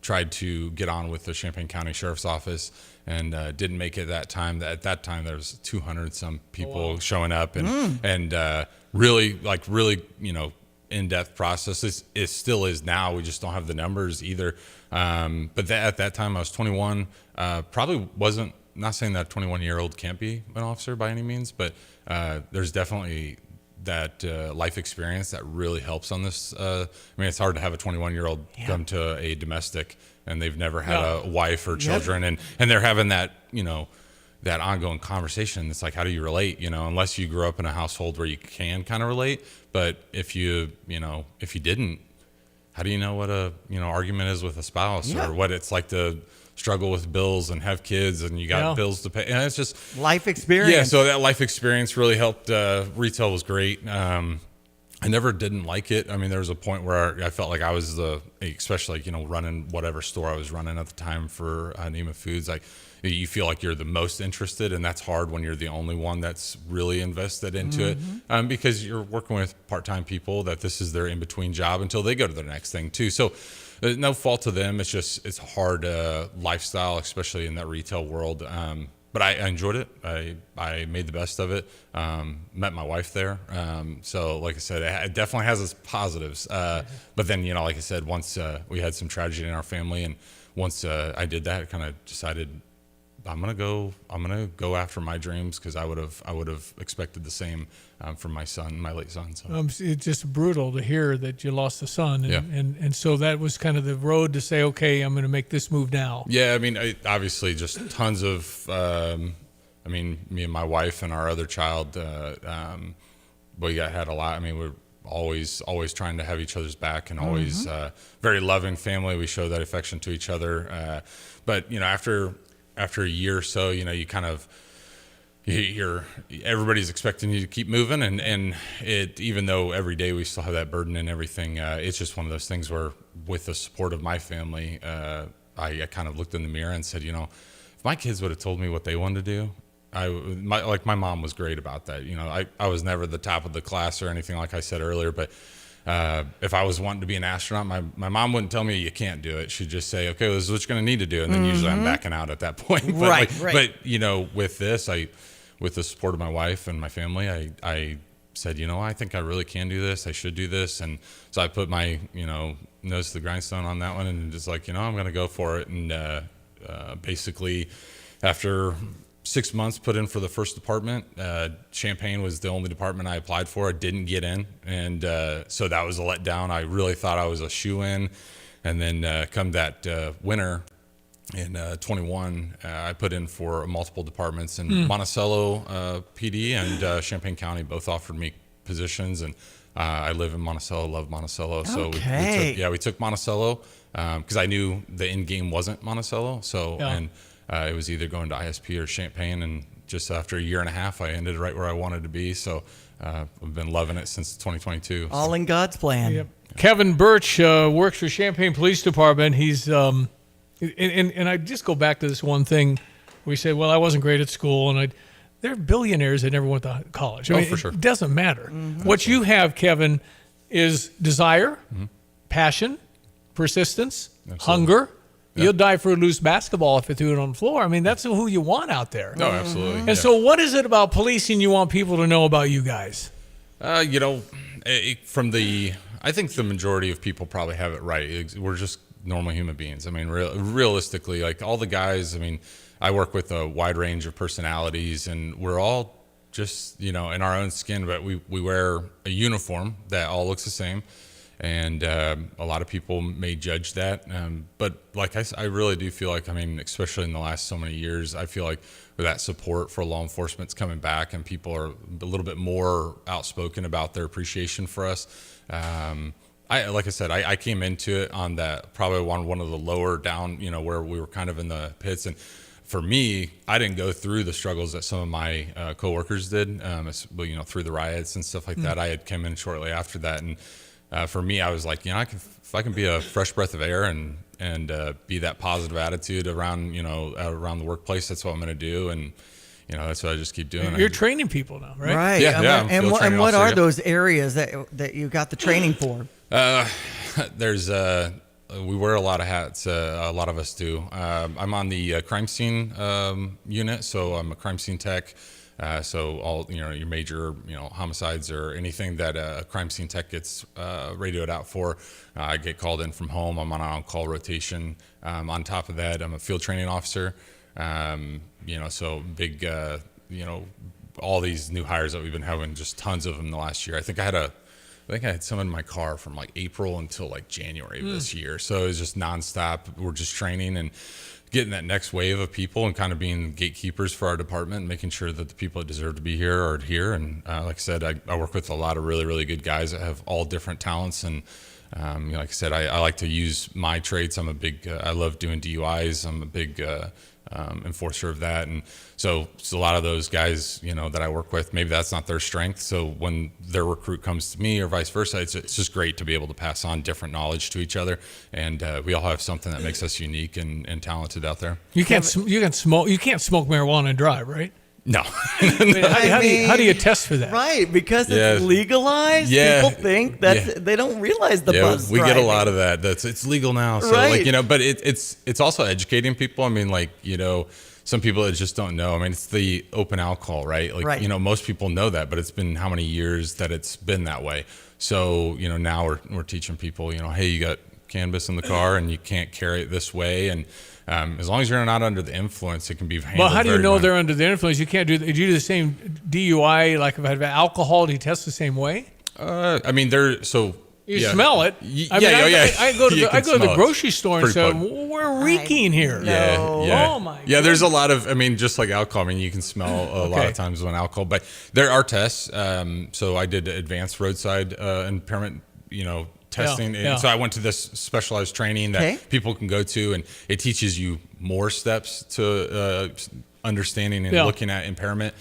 tried to get on with the Champaign County Sheriff's Office, and didn't make it that time. At that time, there was 200 some people showing up, and really in-depth process. It still is now. We just don't have the numbers either. But at that time, I was 21. Probably wasn't. Not saying that a 21-year-old can't be an officer by any means, but there's definitely that life experience that really helps on this. I mean, it's hard to have a 21-year-old come to a domestic and they've never had a wife or children, and they're having that, that ongoing conversation. It's like, how do you relate? Unless you grew up in a household where you can kind of relate. But if you didn't, how do you know what a argument is with a spouse or what it's like to struggle with bills and have kids and you got bills to pay? And it's just life experience. Yeah, so that life experience really helped. Retail was great. I never didn't like it. I mean, there was a point where I felt like I was especially running whatever store I was running at the time for Nema Foods. Like, you feel like you're the most interested, and that's hard when you're the only one that's really invested into it, because you're working with part-time people that this is their in-between job until they go to their next thing too. So no fault to them. It's just, it's a hard lifestyle, especially in that retail world. But I enjoyed it. I made the best of it. Met my wife there. So like I said, it definitely has its positives. But then, like I said, once we had some tragedy in our family, and once I did that, I kind of decided I'm gonna go after my dreams, because I would have expected the same from my late son. So. It's just brutal to hear that you lost a son, and so that was kind of the road to say, okay, I'm going to make this move now. Yeah, I mean, obviously, just tons of. Me and my wife and our other child, we had a lot. I mean, we're always trying to have each other's back, and always very loving family. We show that affection to each other. But after a year or so, you kind of, everybody's expecting you to keep moving, and it, even though every day we still have that burden and everything, it's just one of those things where, with the support of my family, I kind of looked in the mirror and said, if my kids would have told me what they wanted to do, my mom was great about that. I was never the top of the class or anything, like I said earlier, but if I was wanting to be an astronaut, my mom wouldn't tell me you can't do it. She'd just say, okay, well, this is what you're going to need to do. And then usually I'm backing out at that point. But Right. But, with this, with the support of my wife and my family, I said, I think I really can do this. I should do this. And so I put my, nose to the grindstone on that one, and just like, I'm going to go for it. And basically, after 6 months put in for the first department, Champaign was the only department I applied for. I didn't get in, and so that was a letdown. I really thought I was a shoe-in, and then come that winter in 21, I put in for multiple departments, and Monticello PD and Champaign County both offered me positions, and I live in Monticello, love Monticello, so we took Monticello, because I knew the end game wasn't Monticello, and it was either going to ISP or Champaign, and just after a year and a half, I ended right where I wanted to be. So I've been loving it since 2022. All in God's plan. Yep. Kevin Birch works for Champaign Police Department. He's and I just go back to this one thing. We say, well, I wasn't great at school, and there are billionaires that never went to college. I mean, for sure. It doesn't matter. What you have, Kevin, is desire, passion, persistence, hunger. You'll die for a loose basketball if you threw it on the floor. I mean, that's who you want out there. No, absolutely. And so what is it about policing you want people to know about you guys? I think the majority of people probably have it right. We're just normal human beings. I mean, realistically, like all the guys, I mean, I work with a wide range of personalities, and we're all just, in our own skin, but we wear a uniform that all looks the same. And a lot of people may judge that. But like I really do feel like, I mean, especially in the last so many years, I feel like that support for law enforcement's coming back, and people are a little bit more outspoken about their appreciation for us. Like I said, I came into it on that, probably on one of the lower down, where we were kind of in the pits. And for me, I didn't go through the struggles that some of my coworkers did, through the riots and stuff like that. I had come in shortly after that. And for me, I was like, if I can be a fresh breath of air and be that positive attitude around, around the workplace, that's what I'm going to do. And, that's what I just keep doing. You're training people now, right? Right. Yeah. And what are those areas that you got the training for? There's we wear a lot of hats. A lot of us do. I'm on the crime scene unit, so I'm a crime scene tech. So all your major homicides or anything that a crime scene tech gets radioed out for, I get called in from home. I'm on an on-call rotation. On top of that, I'm a field training officer. So big. All these new hires that we've been having, just tons of them the last year. I think I had some in my car from like April until like January of this year. So it was just nonstop. We're just training and getting that next wave of people and kind of being gatekeepers for our department and making sure that the people that deserve to be here are here. And like I said, I work with a lot of really, really good guys that have all different talents. And like I said, I like to use my traits. I love doing DUIs. I'm a big enforcer of that. And so a lot of those guys, that I work with, maybe that's not their strength. So when their recruit comes to me or vice versa, it's just great to be able to pass on different knowledge to each other. And we all have something that makes us unique and talented out there. You can't smoke marijuana and drive, right? No. How do you test for that? Right, because it's legalized. Yeah. People think that they don't realize the buzz. We get a lot of that. It's legal now. So right. But it's also educating people. I mean, some people that just don't know. I mean, it's the open alcohol, right? Right. Most people know that, but it's been how many years that it's been that way. So, now we're teaching people, hey, you got cannabis in the car and you can't carry it this way. And as long as you're not under the influence, it can be handled. Well, how do you know minor. they're under the influence? You can't do. Do you do the same DUI? Like if I have alcohol, do you test the same way? I mean, You smell it. I go to the grocery store and say, we're reeking here. Yeah. Oh my. Yeah, there's a lot of. I mean, just like alcohol. I mean, you can smell a lot of times when alcohol, but there are tests. So I did advanced roadside impairment. Testing. Yeah. And so I went to this specialized training that people can go to, and it teaches you more steps to understanding and looking at impairment.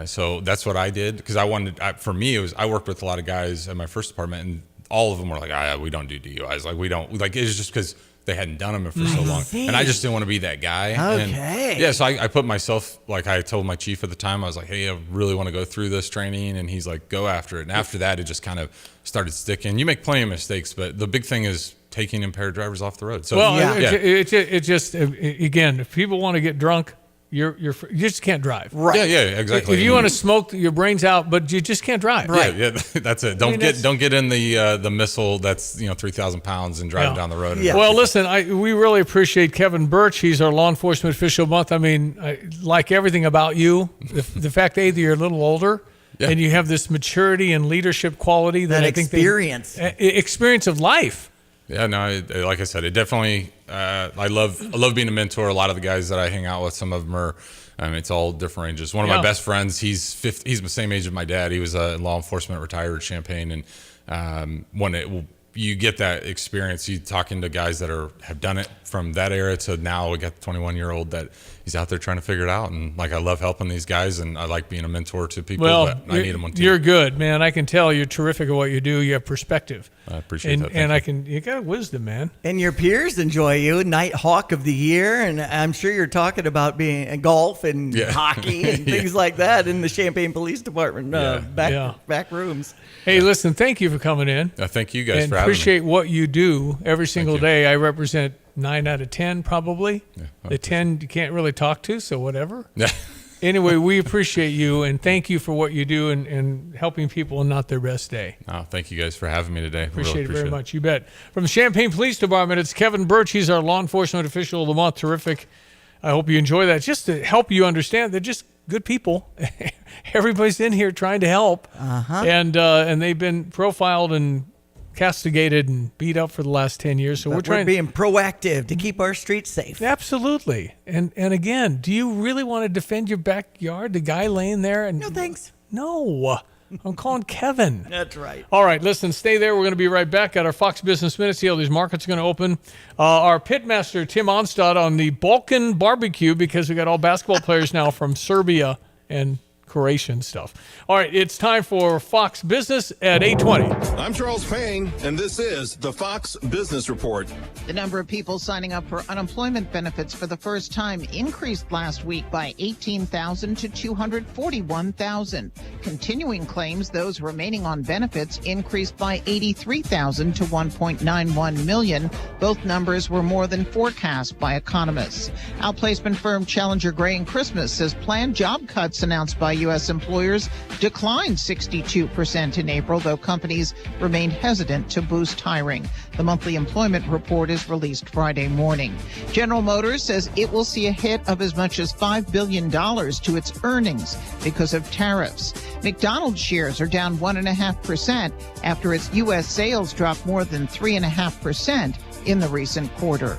So that's what I did because I worked with a lot of guys at my first department, and all of them were like, we don't do DUIs. Like we don't like. It's just because they hadn't done them for so long, and I just didn't want to be that guy. Okay. So I put myself, like I told my chief at the time, I was like, hey, I really want to go through this training, and he's like, go after it. And after that, it just kind of started sticking. You make plenty of mistakes, but the big thing is taking impaired drivers off the road. So it just again, if people want to get drunk, you just can't drive. Right. Yeah, exactly. If you want to smoke, your brain's out, but you just can't drive. Right. Yeah, that's it. Don't get in the missile that's 3,000 pounds and driving down the road. Yeah. Well, listen, we really appreciate Kevin Birch. He's our law enforcement official month. I mean, I like everything about you. The fact that you're a little older. Yeah. And you have this maturity and leadership quality that I think experience of life. Yeah, no, like I said, it definitely. I love being a mentor. A lot of the guys that I hang out with, some of them are. It's all different ranges. One of my best friends, he's the same age as my dad. He was a law enforcement, retired at Champaign, and you get that experience. You talking to guys that have done it from that era to now. We got the 21-year-old that he's out there trying to figure it out, and I love helping these guys, and I like being a mentor to people. But I need them on too. You're good, man. I can tell you're terrific at what you do. You have perspective. I appreciate that. And you got wisdom, man. And your peers enjoy you, Night Hawk of the Year, and I'm sure you're talking about being in golf and hockey and things like that in the Champaign Police Department back rooms. Hey, listen, thank you for coming in. Thank you guys for having me. Appreciate what you do every single day. I represent 9 out of 10 probably. Yeah, the 10 you can't really talk to, so whatever. Yeah. Anyway, we appreciate you, and thank you for what you do and helping people on not their best day. Oh, thank you guys for having me today. Appreciate it very much. You bet. From the Champaign Police Department, it's Kevin Birch. He's our law enforcement official of the month. Terrific. I hope you enjoy that. Just to help you understand, they're just good people. Everybody's in here trying to help. And they've been profiled and castigated and beat up for the last 10 years. So But we're being proactive to keep our streets safe. Absolutely. And again, do you really want to defend your backyard? The guy laying there? And No, thanks. No. I'm calling Kevin. That's right. All right, listen, stay there. We're going to be right back at our Fox Business Minute. See how these markets are going to open. Our pitmaster, Tim Onstad, on the Balkan barbecue, because we got all basketball players now from Serbia and Croatian stuff. All right, it's time for Fox Business at 8:20. I'm Charles Payne, and this is the Fox Business Report. The number of people signing up for unemployment benefits for the first time increased last week by 18,000 to 241,000. Continuing claims, those remaining on benefits increased by 83,000 to 1.91 million. Both numbers were more than forecast by economists. Outplacement firm Challenger Gray & Christmas says planned job cuts announced by U.S. employers declined 62% in April, though companies remained hesitant to boost hiring. The monthly employment report is released Friday morning. General Motors says it will see a hit of as much as $5 billion to its earnings because of tariffs. McDonald's shares are down 1.5% after its U.S. sales dropped more than 3.5% in the recent quarter.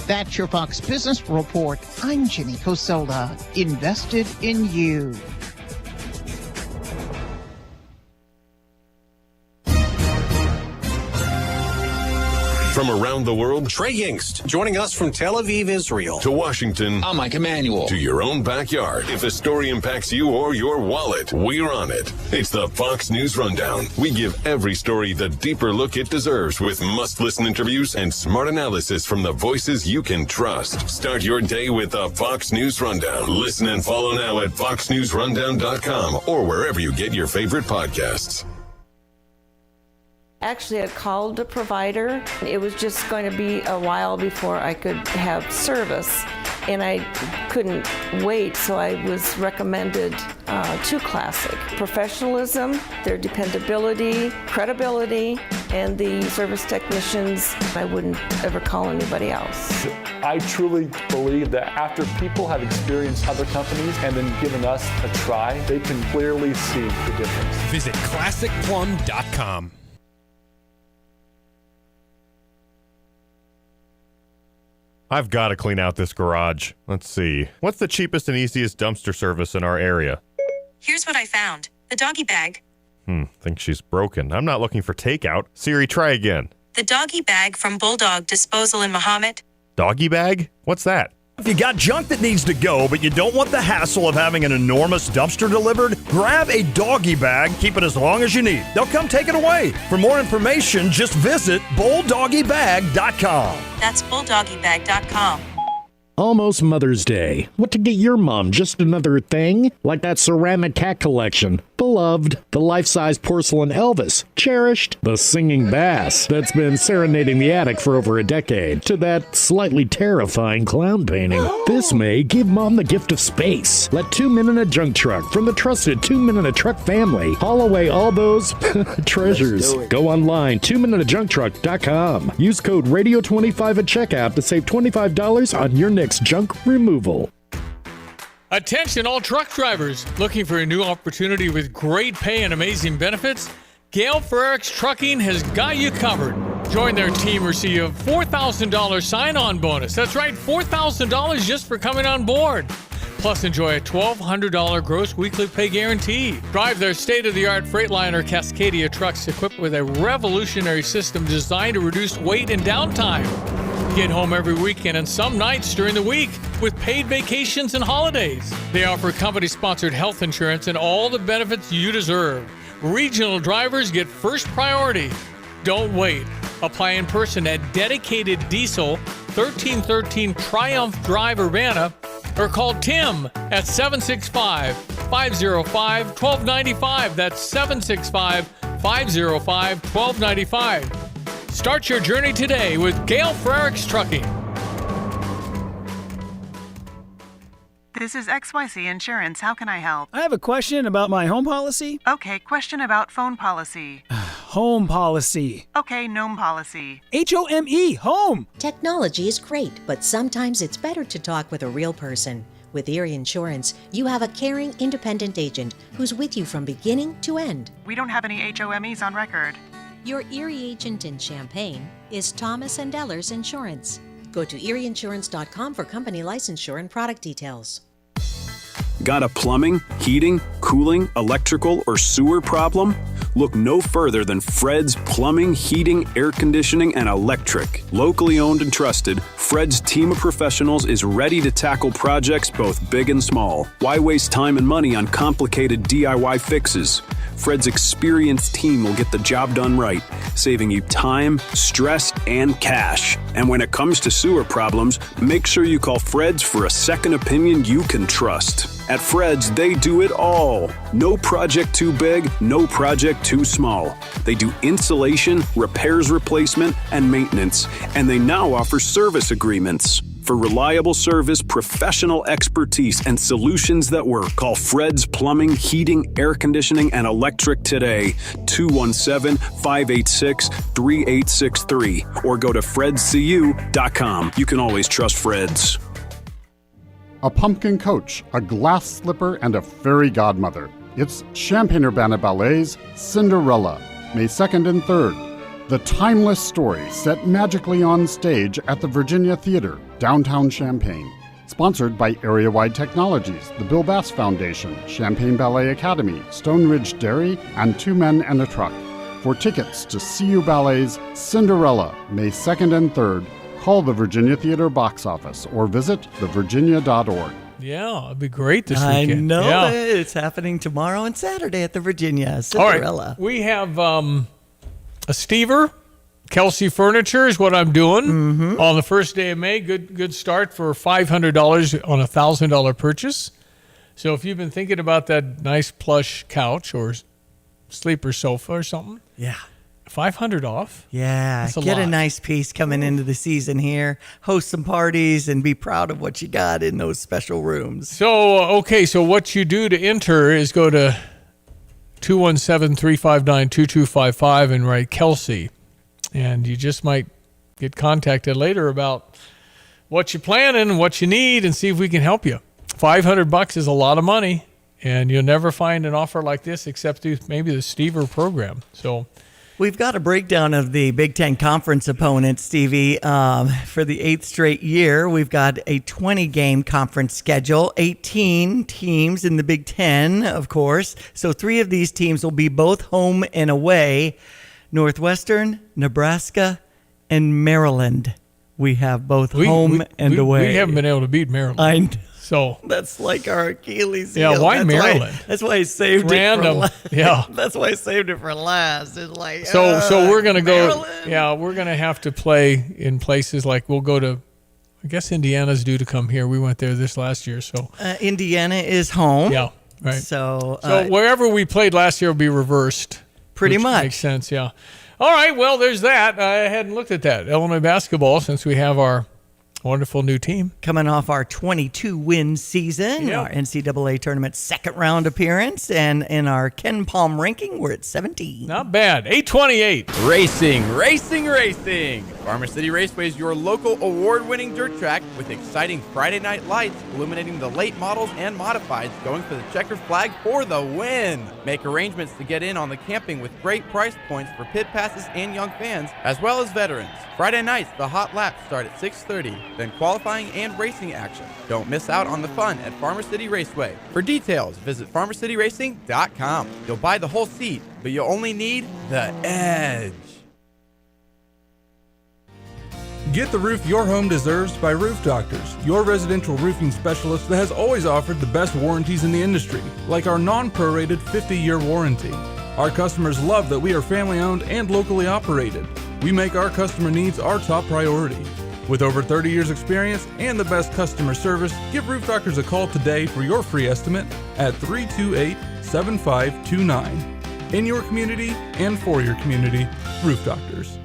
That's your Fox Business Report. I'm Jenny Cosola, invested in you. From around the world, Trey Yingst, joining us from Tel Aviv, Israel, to Washington. I'm Mike Emanuel. To your own backyard. If the story impacts you or your wallet, we're on it. It's the Fox News Rundown. We give every story the deeper look it deserves with must-listen interviews and smart analysis from the voices you can trust. Start your day with the Fox News Rundown. Listen and follow now at foxnewsrundown.com or wherever you get your favorite podcasts. Actually, I called the provider. It was just going to be a while before I could have service, and I couldn't wait, so I was recommended to Classic. Professionalism, their dependability, credibility, and the service technicians, I wouldn't ever call anybody else. I truly believe that after people have experienced other companies and then given us a try, they can clearly see the difference. Visit ClassicPlum.com. I've got to clean out this garage. Let's see. What's the cheapest and easiest dumpster service in our area? Here's what I found. The doggy bag. Think she's broken. I'm not looking for takeout. Siri, try again. The doggy bag from Bulldog Disposal in Mahomet. Doggy bag? What's that? If you got junk that needs to go, but you don't want the hassle of having an enormous dumpster delivered, grab a doggy bag, keep it as long as you need. They'll come take it away. For more information, just visit bulldoggybag.com. That's bulldoggybag.com. Almost Mother's Day. What to get your mom? Just another thing? Like that ceramic cat collection. Beloved. The life-size porcelain Elvis. Cherished. The singing bass that's been serenading the attic for over a decade. To that slightly terrifying clown painting. This May, give Mom the gift of space. Let 2 Men in a Junk Truck from the trusted 2 Men in a Truck family haul away all those treasures. Go online, 2meninajunktruck.com. Use code RADIO25 at checkout to save $25 on your next junk removal. Attention all truck drivers looking for a new opportunity with great pay and amazing benefits. Gale Frericks Trucking has got you covered. Join their team, receive a $4,000 sign-on bonus. That's right, $4,000 just for coming on board. Plus, enjoy a $1,200 gross weekly pay guarantee. Drive their state-of-the-art Freightliner Cascadia trucks equipped with a revolutionary system designed to reduce weight and downtime. Get home every weekend and some nights during the week with paid vacations and holidays. They offer company-sponsored health insurance and all the benefits you deserve. Regional drivers get first priority. Don't wait. Apply in person at Dedicated Diesel, 1313 Triumph Drive, Urbana, or call Tim at 765-505-1295. That's 765-505-1295. Start your journey today with Gale Frericks Trucking. This is XYZ Insurance. How can I help? I have a question about my home policy. Okay, question about phone policy. Home policy. Okay, gnome policy. HOME, home. Technology is great, but sometimes it's better to talk with a real person. With Erie Insurance, you have a caring, independent agent who's with you from beginning to end. We don't have any HOMEs on record. Your Erie agent in Champaign is Thomas & Ellers Insurance. Go to erieinsurance.com for company licensure and product details. Got a plumbing, heating, cooling, electrical, or sewer problem? Look no further than Fred's Plumbing, Heating, Air Conditioning, and Electric. Locally owned and trusted, Fred's team of professionals is ready to tackle projects both big and small. Why waste time and money on complicated DIY fixes? Fred's experienced team will get the job done right, saving you time, stress, and cash. And when it comes to sewer problems, make sure you call Fred's for a second opinion you can trust. At Fred's, they do it all. No project too big, no project too small. They do installation, repairs, replacement, and maintenance, and they now offer service agreements. For reliable service, professional expertise, and solutions that work, call Fred's Plumbing, Heating, Air Conditioning, and Electric today. 217-586-3863 or go to fredscu.com. You can always trust Fred's. A pumpkin coach, a glass slipper, and a fairy godmother. It's Champaign-Urbana Ballet's Cinderella, May 2nd and 3rd. The timeless story set magically on stage at the Virginia Theater, downtown Champaign. Sponsored by Area-Wide Technologies, the Bill Bass Foundation, Champaign Ballet Academy, Stone Ridge Dairy, and Two Men and a Truck. For tickets to CU Ballet's Cinderella, May 2nd and 3rd, call the Virginia Theater box office or visit thevirginia.org. Yeah, it'd be great this I weekend. know Yeah. it. It's happening tomorrow and Saturday at the Virginia All Cinderella. right, we have a Stever. Kelsey Furniture is what I'm doing on the first day of May. Good start for $500 on a $1,000 purchase. So if you've been thinking about that nice plush couch or sleeper sofa or something, yeah, $500 off. Yeah, That's a get lot. a nice piece coming into the season here. Host some parties and be proud of what you got in those special rooms. So so what you do to enter is go to 217-359-2255 and write Kelsey. And you just might get contacted later about what you're planning, what you need, and see if we can help you. $500 is a lot of money, and you'll never find an offer like this except through maybe the Stever program. So we've got a breakdown of the Big Ten Conference opponents, Stevie. For the 8th straight year, we've got a 20-game conference schedule, 18 teams in the Big Ten, of course. So 3 of these teams will be both home and away. Northwestern, Nebraska, and Maryland. We have both home and away. We haven't been able to beat Maryland. I know. So that's like our Achilles heel. Yeah, why Maryland? That's why I saved Random. it for last. Yeah. That's why I saved it for last. It's like so we're gonna Maryland. go. Yeah, we're gonna have to play in places like we'll go to. I guess Indiana's due to come here. We went there this last year, so Indiana is home. Yeah, right. So wherever we played last year will be reversed. Pretty which much makes sense. Yeah. All right. Well, there's that. I hadn't looked at that Illinois basketball since we have our wonderful new team coming off our 22-win season, our NCAA tournament second round appearance, and in our Ken Palm ranking, we're at 17. Not bad. 828. Racing. Farmer City Raceway is your local award-winning dirt track with exciting Friday night lights illuminating the late models and modifieds going for the checkered flag for the win. Make arrangements to get in on the camping with great price points for pit passes and young fans, as well as veterans. Friday nights, the hot laps start at 6:30, then qualifying and racing action. Don't miss out on the fun at Farmer City Raceway. For details, visit farmercityracing.com. You'll buy the whole seat, but you'll only need the edge. Get the roof your home deserves by Roof Doctors, your residential roofing specialist that has always offered the best warranties in the industry, like our non-prorated 50-year warranty. Our customers love that we are family-owned and locally operated. We make our customer needs our top priority. With over 30 years experience and the best customer service, give Roof Doctors a call today for your free estimate at 328-7529. In your community and for your community, Roof Doctors.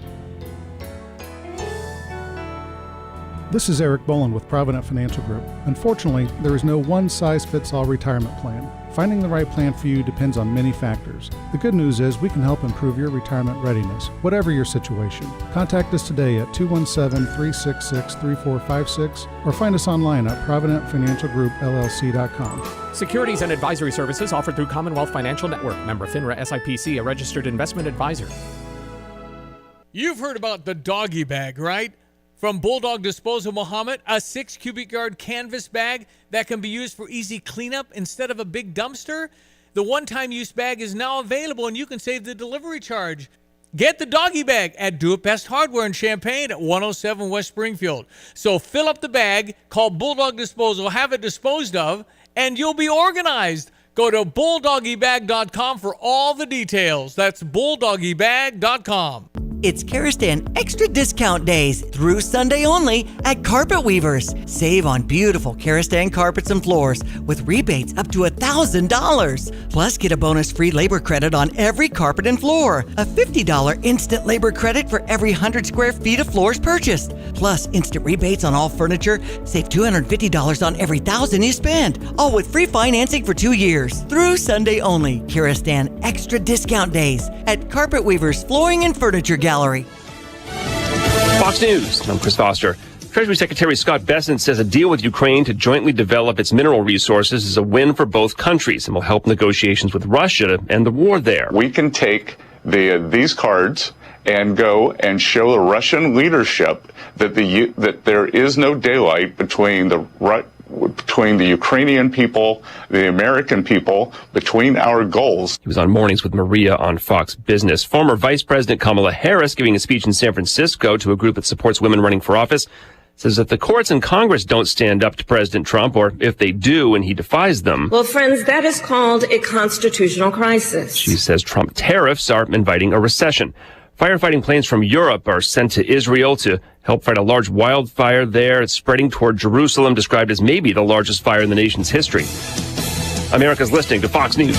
This is Eric Boland with Provident Financial Group. Unfortunately, there is no one-size-fits-all retirement plan. Finding the right plan for you depends on many factors. The good news is we can help improve your retirement readiness, whatever your situation. Contact us today at 217-366-3456 or find us online at providentfinancialgroupllc.com. Securities and advisory services offered through Commonwealth Financial Network. Member FINRA SIPC, a registered investment advisor. You've heard about the doggy bag, right? From Bulldog Disposal Muhammad, a 6 cubic yard canvas bag that can be used for easy cleanup instead of a big dumpster. The one-time use bag is now available and you can save the delivery charge. Get the doggy bag at Do It Best Hardware in Champaign at 107 West Springfield. So fill up the bag, call Bulldog Disposal, have it disposed of, and you'll be organized. Go to bulldoggybag.com for all the details. That's bulldoggybag.com. It's Karistan Extra Discount Days through Sunday only at Carpet Weavers. Save on beautiful Karistan carpets and floors with rebates up to $1,000. Plus, get a bonus free labor credit on every carpet and floor. A $50 instant labor credit for every 100 square feet of floors purchased. Plus, instant rebates on all furniture. Save $250 on every $1,000 you spend. All with free financing for 2 years. Through Sunday only. Karistan Extra Discount Days at Carpet Weavers Flooring and Furniture Gallery. Fox News, I'm Chris Foster. Treasury Secretary Scott Bessent says a deal with Ukraine to jointly develop its mineral resources is a win for both countries and will help negotiations with Russia to end the war there. We can take these cards and go and show the Russian leadership that that there is no daylight between the Ukrainian people, the American people, between our goals. He was on Mornings with Maria on Fox Business. Former Vice President Kamala Harris, giving a speech in San Francisco to a group that supports women running for office, says if the courts and Congress don't stand up to President Trump, or if they do and he defies them. Well, friends, that is called a constitutional crisis. She says Trump tariffs are inviting a recession. Firefighting planes from Europe are sent to Israel to help fight a large wildfire there. It's spreading toward Jerusalem, described as maybe the largest fire in the nation's history. America's listening to Fox News.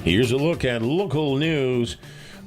Here's a look at local news.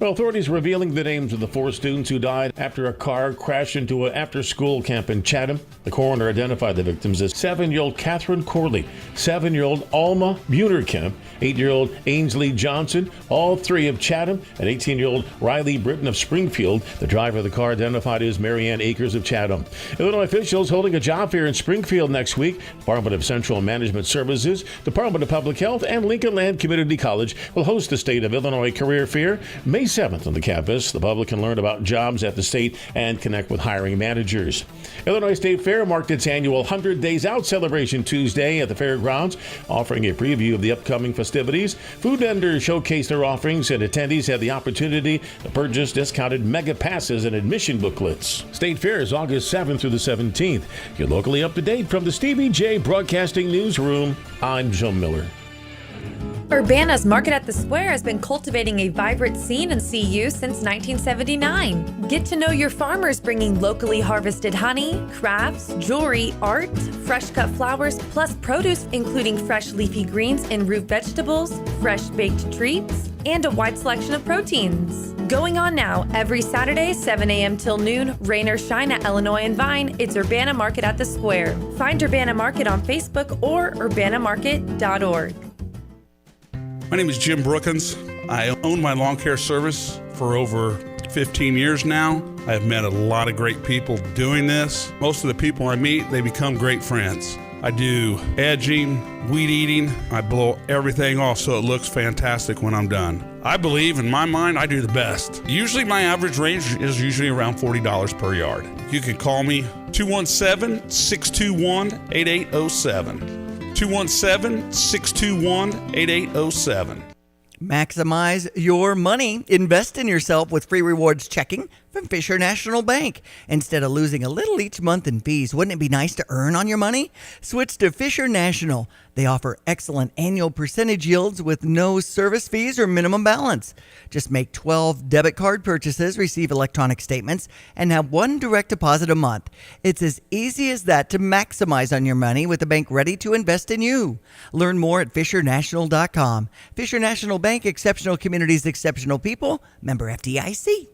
Well, authorities revealing the names of the 4 students who died after a car crashed into an after-school camp in Chatham. The coroner identified the victims as 7-year-old Catherine Corley, 7-year-old Alma Bunerkamp, 8-year-old Ainsley Johnson, all 3 of Chatham, and 18-year-old Riley Britton of Springfield. The driver of the car identified as Marianne Akers of Chatham. Illinois officials holding a job fair in Springfield next week. Department of Central Management Services, Department of Public Health, and Lincoln Land Community College will host the State of Illinois Career Fair May 7th on the campus. The public can learn about jobs at the state and connect with hiring managers. Illinois State Fair marked its annual 100 Days Out celebration Tuesday at the fairgrounds, offering a preview of the upcoming festivities. Food vendors showcased their offerings, and attendees had the opportunity to purchase discounted mega passes and admission booklets. State Fair is August 7th through the 17th. You're locally up to date from the Stevie J Broadcasting Newsroom. I'm Joe Miller. Urbana's Market at the Square has been cultivating a vibrant scene in CU since 1979. Get to know your farmers bringing locally harvested honey, crafts, jewelry, art, fresh cut flowers, plus produce including fresh leafy greens and root vegetables, fresh baked treats, and a wide selection of proteins. Going on now, every Saturday, 7 a.m. till noon, rain or shine at Illinois and Vine, it's Urbana Market at the Square. Find Urbana Market on Facebook or urbanamarket.org. My name is Jim Brookins. I own my lawn care service for over 15 years now. I have met a lot of great people doing this. Most of the people I meet, they become great friends. I do edging, weed eating. I blow everything off so it looks fantastic when I'm done. I believe, in my mind, I do the best. Usually my average range is usually around $40 per yard. You can call me 217-621-8807. 217-621-8807. Maximize your money. Invest in yourself with free rewards checking, from Fisher National Bank. Instead of losing a little each month in fees, wouldn't it be nice to earn on your money? Switch to Fisher National. They offer excellent annual percentage yields with no service fees or minimum balance. Just make 12 debit card purchases, receive electronic statements, and have one direct deposit a month. It's as easy as that to maximize on your money with a bank ready to invest in you. Learn more at FisherNational.com. Fisher National Bank, exceptional communities, exceptional people. Member FDIC.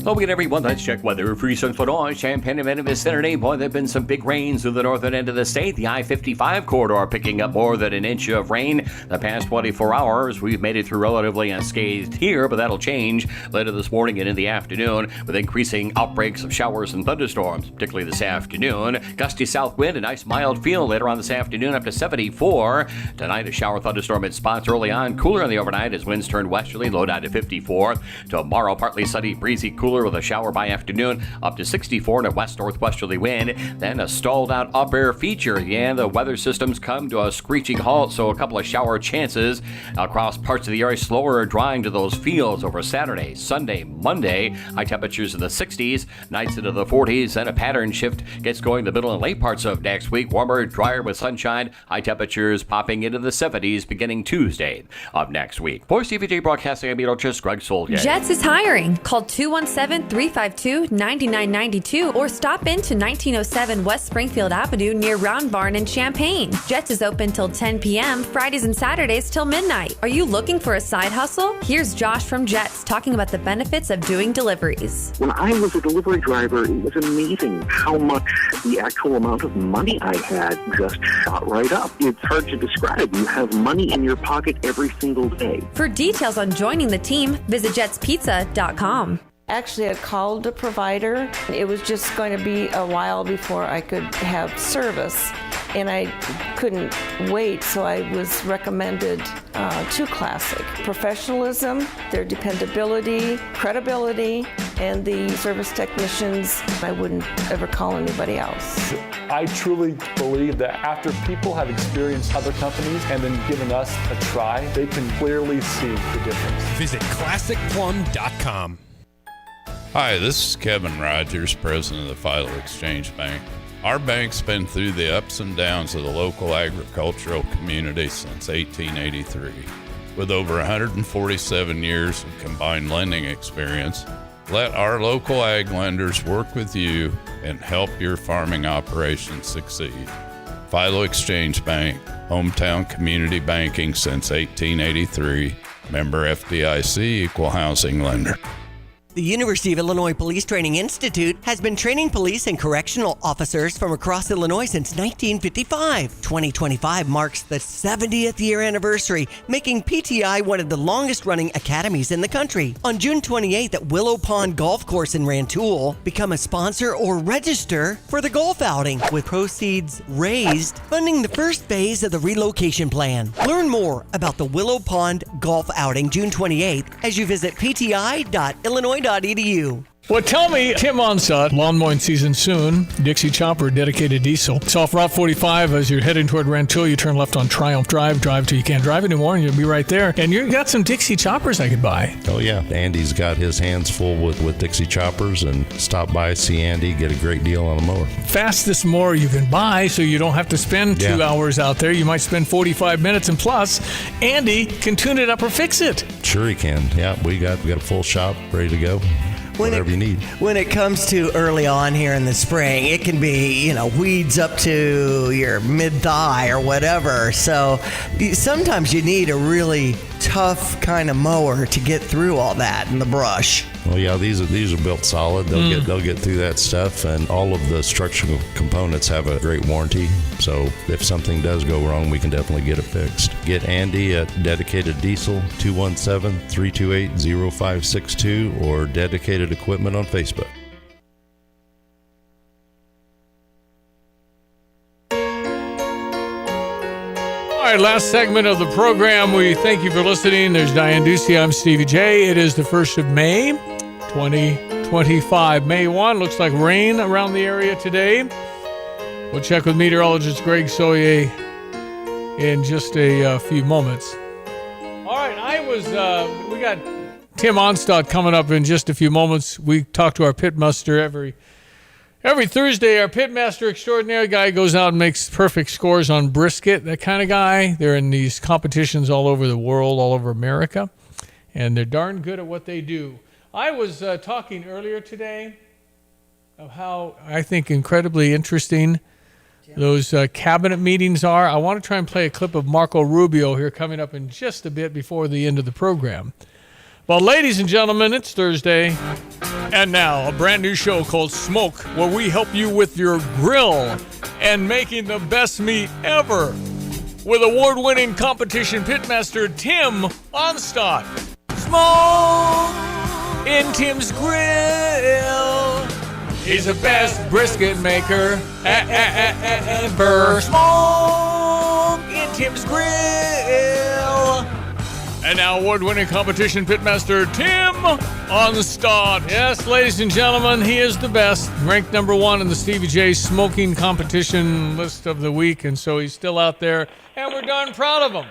Hello again, everyone. Let's check weather for Eastern Illinois, Champaign and vicinity. Boy, there have been some big rains through the northern end of the state. The I-55 corridor picking up more than an inch of rain the past 24 hours. We've made it through relatively unscathed here, but that'll change later this morning and in the afternoon with increasing outbreaks of showers and thunderstorms, particularly this afternoon. Gusty south wind, a nice mild feel later on this afternoon up to 74. Tonight, a shower thunderstorm in spots early on. Cooler in the overnight as winds turn westerly, low down to 54. Tomorrow, partly sunny, breezy, cooler with a shower by afternoon up to 64 and a west-northwesterly wind. Then a stalled out up air feature. Yeah, the weather systems come to a screeching halt, so a couple of shower chances across parts of the area. Slower drying to those fields over Saturday, Sunday, Monday. High temperatures in the 60s, nights into the 40s, and a pattern shift gets going the middle and late parts of next week. Warmer, drier with sunshine. High temperatures popping into the 70s beginning Tuesday of next week. For CVJ Broadcasting, I'm meteorologist Greg Solgay. Jets is hiring. Call 217-352-9992 or stop into 1907 West Springfield Avenue near Round Barn in Champaign. Jets is open till 10 p.m., Fridays and Saturdays till midnight. Are you looking for a side hustle? Here's Josh from Jets talking about the benefits of doing deliveries. When I was a delivery driver, it was amazing how much the actual amount of money I had just shot right up. It's hard to describe. You have money in your pocket every single day. For details on joining the team, visit jetspizza.com. Actually, I called the provider. It was just going to be a while before I could have service, and I couldn't wait, so I was recommended to Classic. Professionalism, their dependability, credibility, and the service technicians. I wouldn't ever call anybody else. I truly believe that after people have experienced other companies and then given us a try, they can clearly see the difference. Visit ClassicPlum.com. Hi, this is Kevin Rogers, president of the Philo Exchange Bank. Our bank's been through the ups and downs of the local agricultural community since 1883. With over 147 years of combined lending experience, let our local ag lenders work with you and help your farming operations succeed. Philo Exchange Bank, hometown community banking since 1883, member FDIC, equal housing lender. The University of Illinois Police Training Institute has been training police and correctional officers from across Illinois since 1955. 2025 marks the 70th year anniversary, making PTI one of the longest-running academies in the country. On June 28th at Willow Pond Golf Course in Rantoul, become a sponsor or register for the golf outing, with proceeds raised funding the first phase of the relocation plan. Learn more about the Willow Pond Golf Outing June 28th as you visit pti.illinois.edu. Well, tell me, Tim Onsett, lawn mowing season soon, Dixie Chopper, dedicated diesel. It's off Route 45 as you're heading toward Rantoul. You turn left on Triumph Drive till you can't drive anymore, and you'll be right there. And you got some Dixie Choppers I could buy. Oh, yeah. Andy's got his hands full with Dixie Choppers, and stop by, see Andy, get a great deal on a mower. Fastest mower you can buy, so you don't have to spend 2 hours out there. You might spend 45 minutes, and plus, Andy can tune it up or fix it. Sure he can. Yeah, we got a full shop ready to go. Whatever you need. When it comes to early on here in the spring, it can be, weeds up to your mid-thigh or whatever. So sometimes you need a really tough kind of mower to get through all that in the brush. Well, yeah, these are built solid. They'll get through that stuff, and all of the structural components have a great warranty. So if something does go wrong, we can definitely get it fixed. Get Andy at Dedicated Diesel, 217-328-0562, or Dedicated Equipment on Facebook. All right, last segment of the program. We thank you for listening. There's Diane Ducey. I'm Stevie J. It is the 1st of May, 2025. May 1. Looks like rain around the area today. We'll check with meteorologist Greg Soye in just a few moments. All right, we got Tim Onstadt coming up in just a few moments. We talk to our pitmaster every Thursday. Our pitmaster extraordinary guy goes out and makes perfect scores on brisket, that kind of guy. They're in these competitions all over the world, all over America, and they're darn good at what they do. I was talking earlier today of how I think incredibly interesting those cabinet meetings are. I want to try and play a clip of Marco Rubio here coming up in just a bit before the end of the program. Well, ladies and gentlemen, it's Thursday. And now, a brand new show called Smoke, where we help you with your grill and making the best meat ever. With award-winning competition pitmaster Tim Onstadt. Smoke in Tim's Grill. He's the best brisket maker ever. Smoke in Tim's Grill. And now award-winning competition pitmaster Tim Onstadt. Yes, ladies and gentlemen, he is the best. Ranked number 1 in the Stevie J smoking competition list of the week, and so he's still out there, and we're darn proud of him.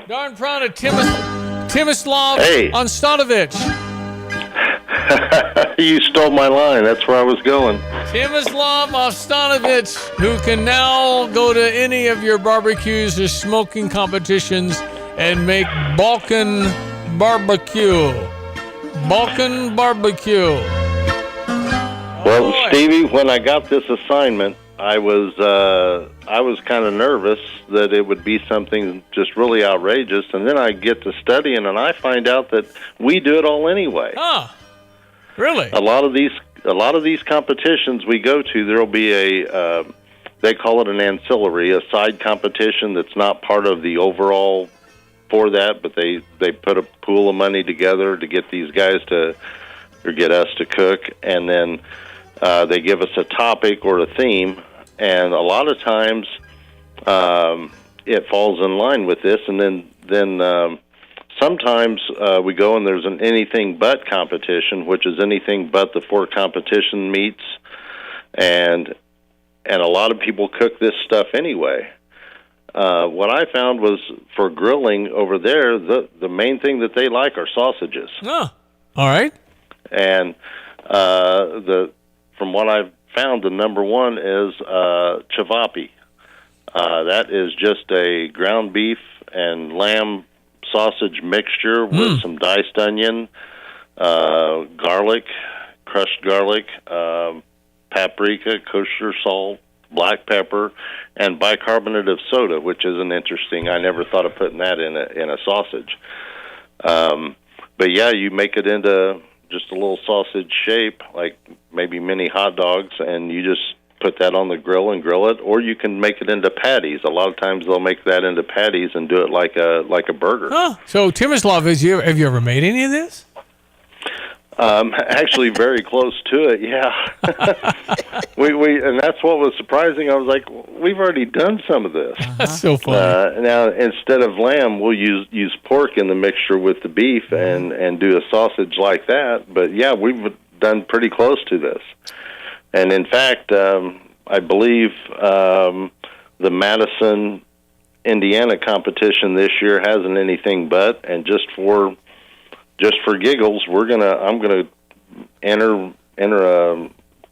Darn proud of Timislav Onstadovich. You stole my line. That's where I was going. Timislav Onstadovich, who can now go to any of your barbecues or smoking competitions and make Balkan barbecue. Balkan barbecue. Well, Stevie, when I got this assignment, I was kind of nervous that it would be something just really outrageous, and then I get to studying, and I find out that we do it all anyway. Really? A lot of these competitions we go to, there'll be a they call it an ancillary, a side competition that's not part of the overall for that, but they put a pool of money together to get these guys or get us to cook, and then they give us a topic or a theme, and a lot of times it falls in line with this, and then sometimes we go and there's an anything but competition, which is anything but the 4 competition meets, and a lot of people cook this stuff anyway. What I found was for grilling over there, the main thing that they like are sausages. Oh, all right. And from what I've found, the number 1 is cevapi. That is just a ground beef and lamb sausage mixture with some diced onion, garlic, crushed garlic, paprika, kosher salt, black pepper, and bicarbonate of soda, which isn't interesting. I never thought of putting that in a sausage. But yeah, you make it into just a little sausage shape, like maybe mini hot dogs, and you just put that on the grill and grill it, or you can make it into patties. A lot of times they'll make that into patties and do it like a burger. Huh. So, Timislav, have you ever made any of this? Actually, very close to it. Yeah, we and that's what was surprising. I was like, we've already done some of this. That's so funny. Now, instead of lamb, we'll use pork in the mixture with the beef and do a sausage like that. But yeah, we've done pretty close to this. And in fact, I believe the Madison, Indiana competition this year hasn't anything but, and just for giggles, I'm gonna enter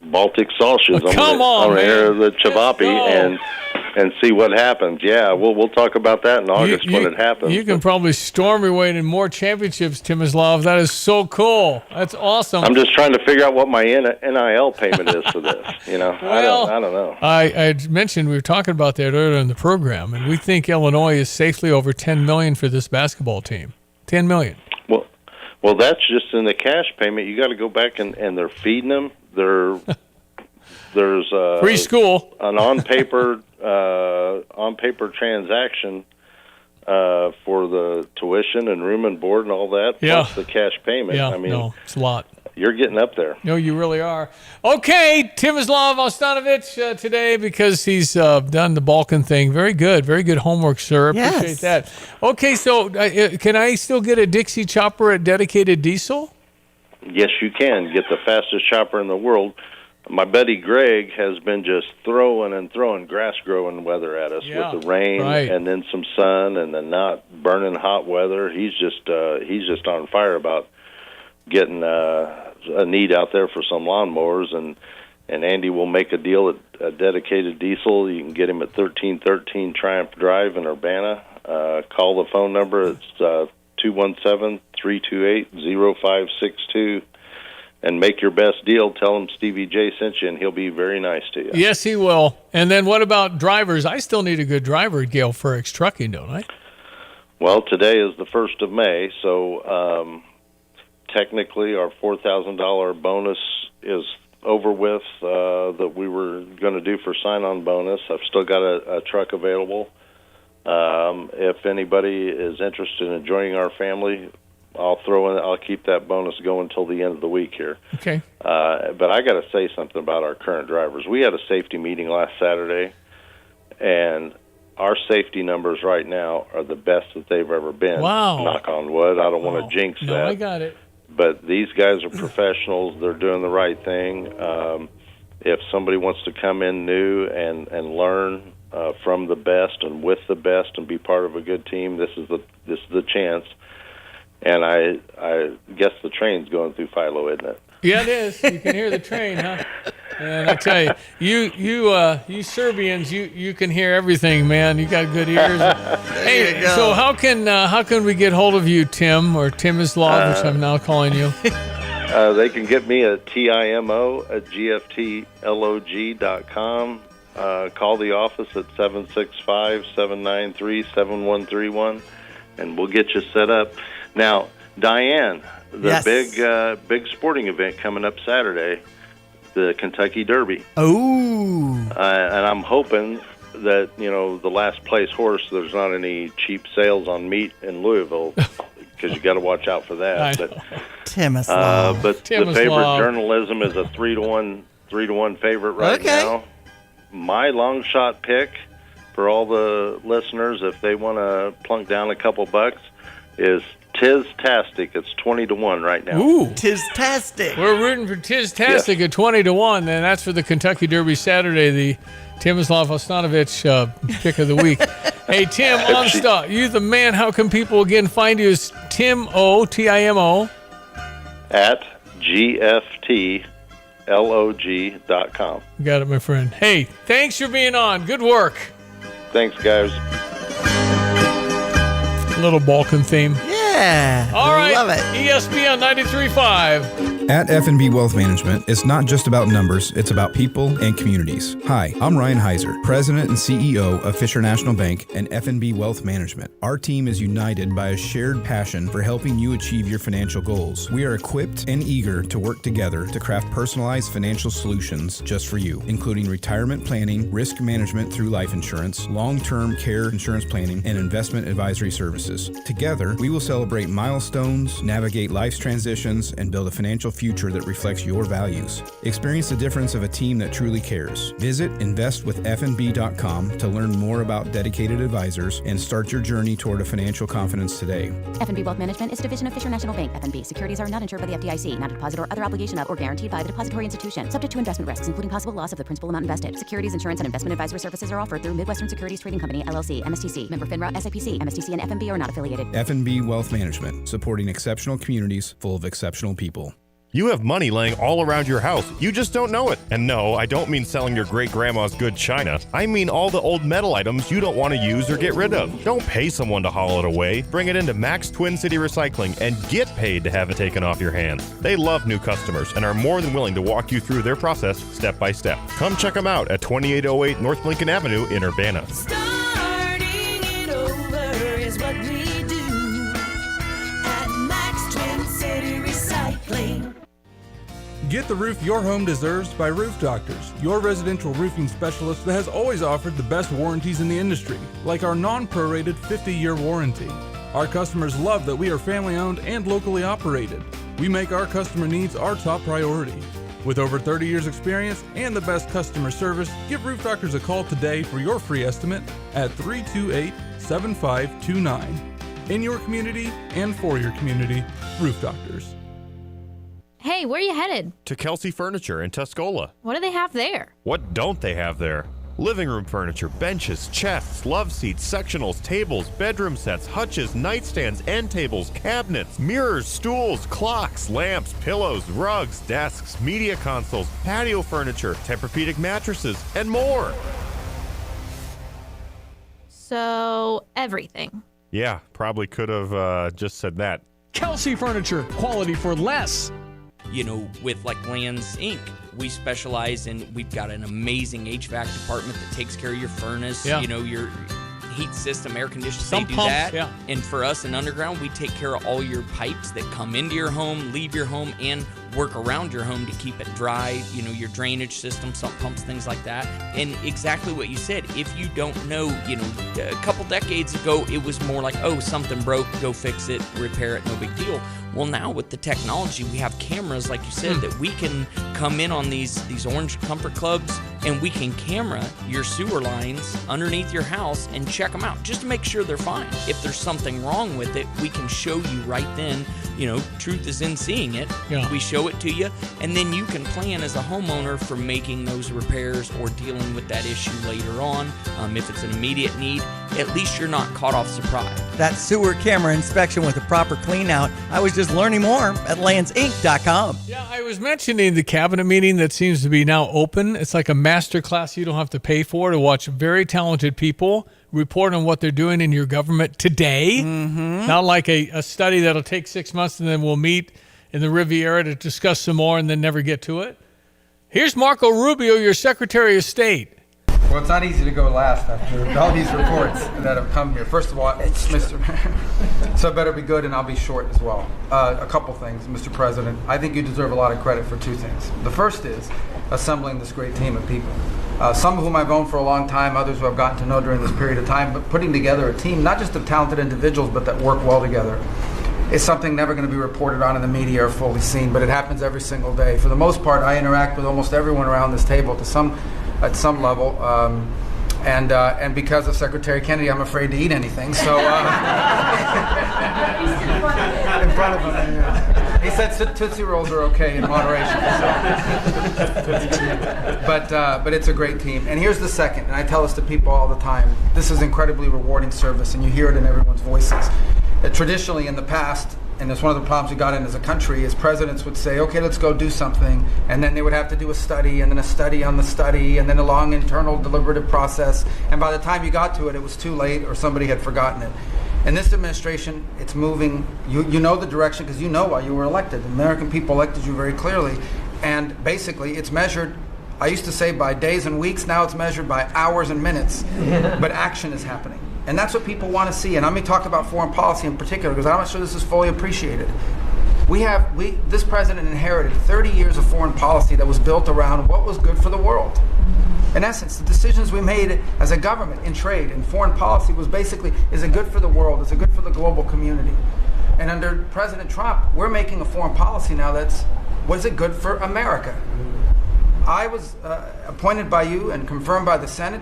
Baltic sausages. I'm gonna enter the cevapi and see what happens. Yeah, we'll talk about that in August when it happens. You can probably storm your way into more championships, Timislav. That is so cool. That's awesome. I'm just trying to figure out what my NIL payment is for this. You know, well, I don't know. I mentioned we were talking about that earlier in the program, and we think Illinois is safely over $10 million for this basketball team. $10 million. Well, that's just in the cash payment. You got to go back and they're feeding them. There's free school, an on paper transaction for the tuition and room and board and all that, plus the cash payment. Yeah, I mean, no, it's a lot. You're getting up there. No, you really are. Okay, Timislav Onstadovich today, because he's done the Balkan thing. Very good homework, sir. Appreciate that. Okay, so can I still get a Dixie chopper at Dedicated Diesel? Yes, you can. Get the fastest chopper in the world. My buddy Greg has been just throwing grass growing weather at us with the rain and then some sun and then not burning hot weather. He's just on fire about getting a need out there for some lawnmowers, and Andy will make a deal at a dedicated diesel. You can get him at 1313 Triumph Drive in Urbana. Call the phone number. It's 217-328-0562. And make your best deal. Tell him Stevie J sent you, and he'll be very nice to you. Yes, he will. And then what about drivers? I still need a good driver at Gale Frericks Trucking, don't I? Well, today is the 1st of May, so technically our $4,000 bonus is over with that we were going to do for sign-on bonus. I've still got a truck available. If anybody is interested in joining our family, I'll keep that bonus going until the end of the week here. Okay. But I got to say something about our current drivers. We had a safety meeting last Saturday, and our safety numbers right now are the best that they've ever been. Wow. Knock on wood. I don't want to jinx that. No, I got it. But these guys are professionals. They're doing the right thing. If somebody wants to come in new and learn from the best and with the best and be part of a good team, this is the chance. And I guess the train's going through Philo, isn't it? Yeah, it is. You can hear the train, huh? And I tell you, you Serbians, you can hear everything, man. You got good ears. Hey, so how can we get hold of you, Tim, or Tim is Law, which I'm now calling you? They can get me at TIMO@GFTLOG.com. Call the office at 765-793-7131, and we'll get you set up. Now, Diane, the big sporting event coming up Saturday, the Kentucky Derby. Oh. And I'm hoping that, the last place horse, there's not any cheap sales on meat in Louisville, because you got to watch out for that. But Timislav. But the favorite journalism is a 3-to-1 favorite right now. My long shot pick for all the listeners, if they want to plunk down a couple bucks, is Tiz-tastic. It's 20-to-1 right now. Ooh, Tiz-tastic. We're rooting for Tiz-tastic at 20-to-1. And that's for the Kentucky Derby Saturday, the Timislav Ostanovich pick of the week. Hey, Tim, you the man. How can people again find you? Is Timo, Timo at GFTLOG.com. Got it, my friend. Hey, thanks for being on. Good work. Thanks, guys. Little Balkan theme. Yeah. All right. Love it. ESPN 93.5. At F&B Wealth Management, it's not just about numbers, it's about people and communities. Hi, I'm Ryan Heiser, President and CEO of Fisher National Bank and F&B Wealth Management. Our team is united by a shared passion for helping you achieve your financial goals. We are equipped and eager to work together to craft personalized financial solutions just for you, including retirement planning, risk management through life insurance, long-term care insurance planning, and investment advisory services. Together, we will celebrate milestones, navigate life's transitions, and build a financial future that reflects your values. Experience the difference of a team that truly cares. Visit investwithfnb.com to learn more about dedicated advisors and start your journey toward a financial confidence today. F&B Wealth Management is a division of Fisher National Bank. F&B securities are not insured by the FDIC, not a deposit or other obligation of or guaranteed by the depository institution. Subject to investment risks, including possible loss of the principal amount invested. Securities, insurance, and investment advisory services are offered through Midwestern Securities Trading Company, LLC, MSTC. Member FINRA, SIPC. MSTC and F&B are not affiliated. F&B Wealth Management, supporting exceptional communities full of exceptional people. You have money laying all around your house. You just don't know it. And no, I don't mean selling your great-grandma's good china. I mean all the old metal items you don't want to use or get rid of. Don't pay someone to haul it away. Bring it into Max Twin City Recycling and get paid to have it taken off your hands. They love new customers and are more than willing to walk you through their process step by step. Come check them out at 2808 North Lincoln Avenue in Urbana. Starting it over is what we do at Max Twin City Recycling. Get the roof your home deserves by Roof Doctors, your residential roofing specialist that has always offered the best warranties in the industry, like our non-prorated 50-year warranty. Our customers love that we are family-owned and locally operated. We make our customer needs our top priority. With over 30 years experience and the best customer service, give Roof Doctors a call today for your free estimate at 328-7529. In your community and for your community, Roof Doctors. Hey, where are you headed? To Kelsey Furniture in Tuscola. What do they have there? What don't they have there? Living room furniture, benches, chests, love seats, sectionals, tables, bedroom sets, hutches, nightstands, end tables, cabinets, mirrors, stools, clocks, lamps, pillows, rugs, desks, media consoles, patio furniture, Tempur-Pedic mattresses, and more. So, everything. Yeah, probably could have just said that. Kelsey Furniture, quality for less. You know, with like Lands Inc., we specialize in, we've got an amazing HVAC department that takes care of your furnace, Yeah. you know, your heat system, air conditioning, Some they do pumps, that. yeah. And for us in Underground, we take care of all your pipes that come into your home, leave your home, and work around your home to keep it dry, you know, your drainage system, sump pumps, things like that. And exactly what you said, if you don't know, you know, a couple decades ago, it was more like, oh, something broke, go fix it, repair it, no big deal. Well, now with the technology, we have cameras, like you said, that we can come in on these orange comfort clubs, and we can camera your sewer lines underneath your house and check them out just to make sure they're fine. If there's something wrong with it, we can show you right then. You know, truth is in seeing it. Yeah. We show it to you, and then you can plan as a homeowner for making those repairs or dealing with that issue later on. If it's an immediate need, at least you're not caught off surprise. That sewer camera inspection with a proper clean out. I was just learning more at landsinc.com. Yeah, I was mentioning the cabinet meeting that seems to be now open. It's like a master class you don't have to pay for to watch very talented people report on what they're doing in your government today. Mm-hmm. Not like a study that'll take 6 months and then we'll meet in the Riviera to discuss some more and then never get to it. Here's Marco Rubio, your Secretary of State. Well, it's not easy to go last after all these reports that have come here. First of all, so it better be good, and I'll be short as well. A couple things, Mr. President. I think you deserve a lot of credit for two things. The first is assembling this great team of people. Some of whom I've known for a long time, others who I've gotten to know during this period of time, but putting together a team, not just of talented individuals, but that work well together. It's something never going to be reported on in the media or fully seen, but it happens every single day. For the most part, I interact with almost everyone around this table at some level, and because of Secretary Kennedy, I'm afraid to eat anything. So in front of him, yeah. He said Tootsie Rolls are okay in moderation. So. But it's a great team. And here's the second, and I tell this to people all the time. This is incredibly rewarding service, and you hear it in everyone's voices. Traditionally, in the past, and it's one of the problems we got in as a country, is presidents would say, okay, let's go do something, and then they would have to do a study, and then a study on the study, and then a long internal deliberative process, and by the time you got to it, it was too late, or somebody had forgotten it. In this administration, it's moving. You know the direction because you know why you were elected. The American people elected you very clearly, and basically it's measured, I used to say by days and weeks, now it's measured by hours and minutes, but action is happening. And that's what people want to see. And let me talk about foreign policy in particular, because I'm not sure this is fully appreciated. This president inherited 30 years of foreign policy that was built around what was good for the world. In essence, the decisions we made as a government in trade and foreign policy was basically, is it good for the world? Is it good for the global community? And under President Trump, we're making a foreign policy now was it good for America? I was appointed by you and confirmed by the Senate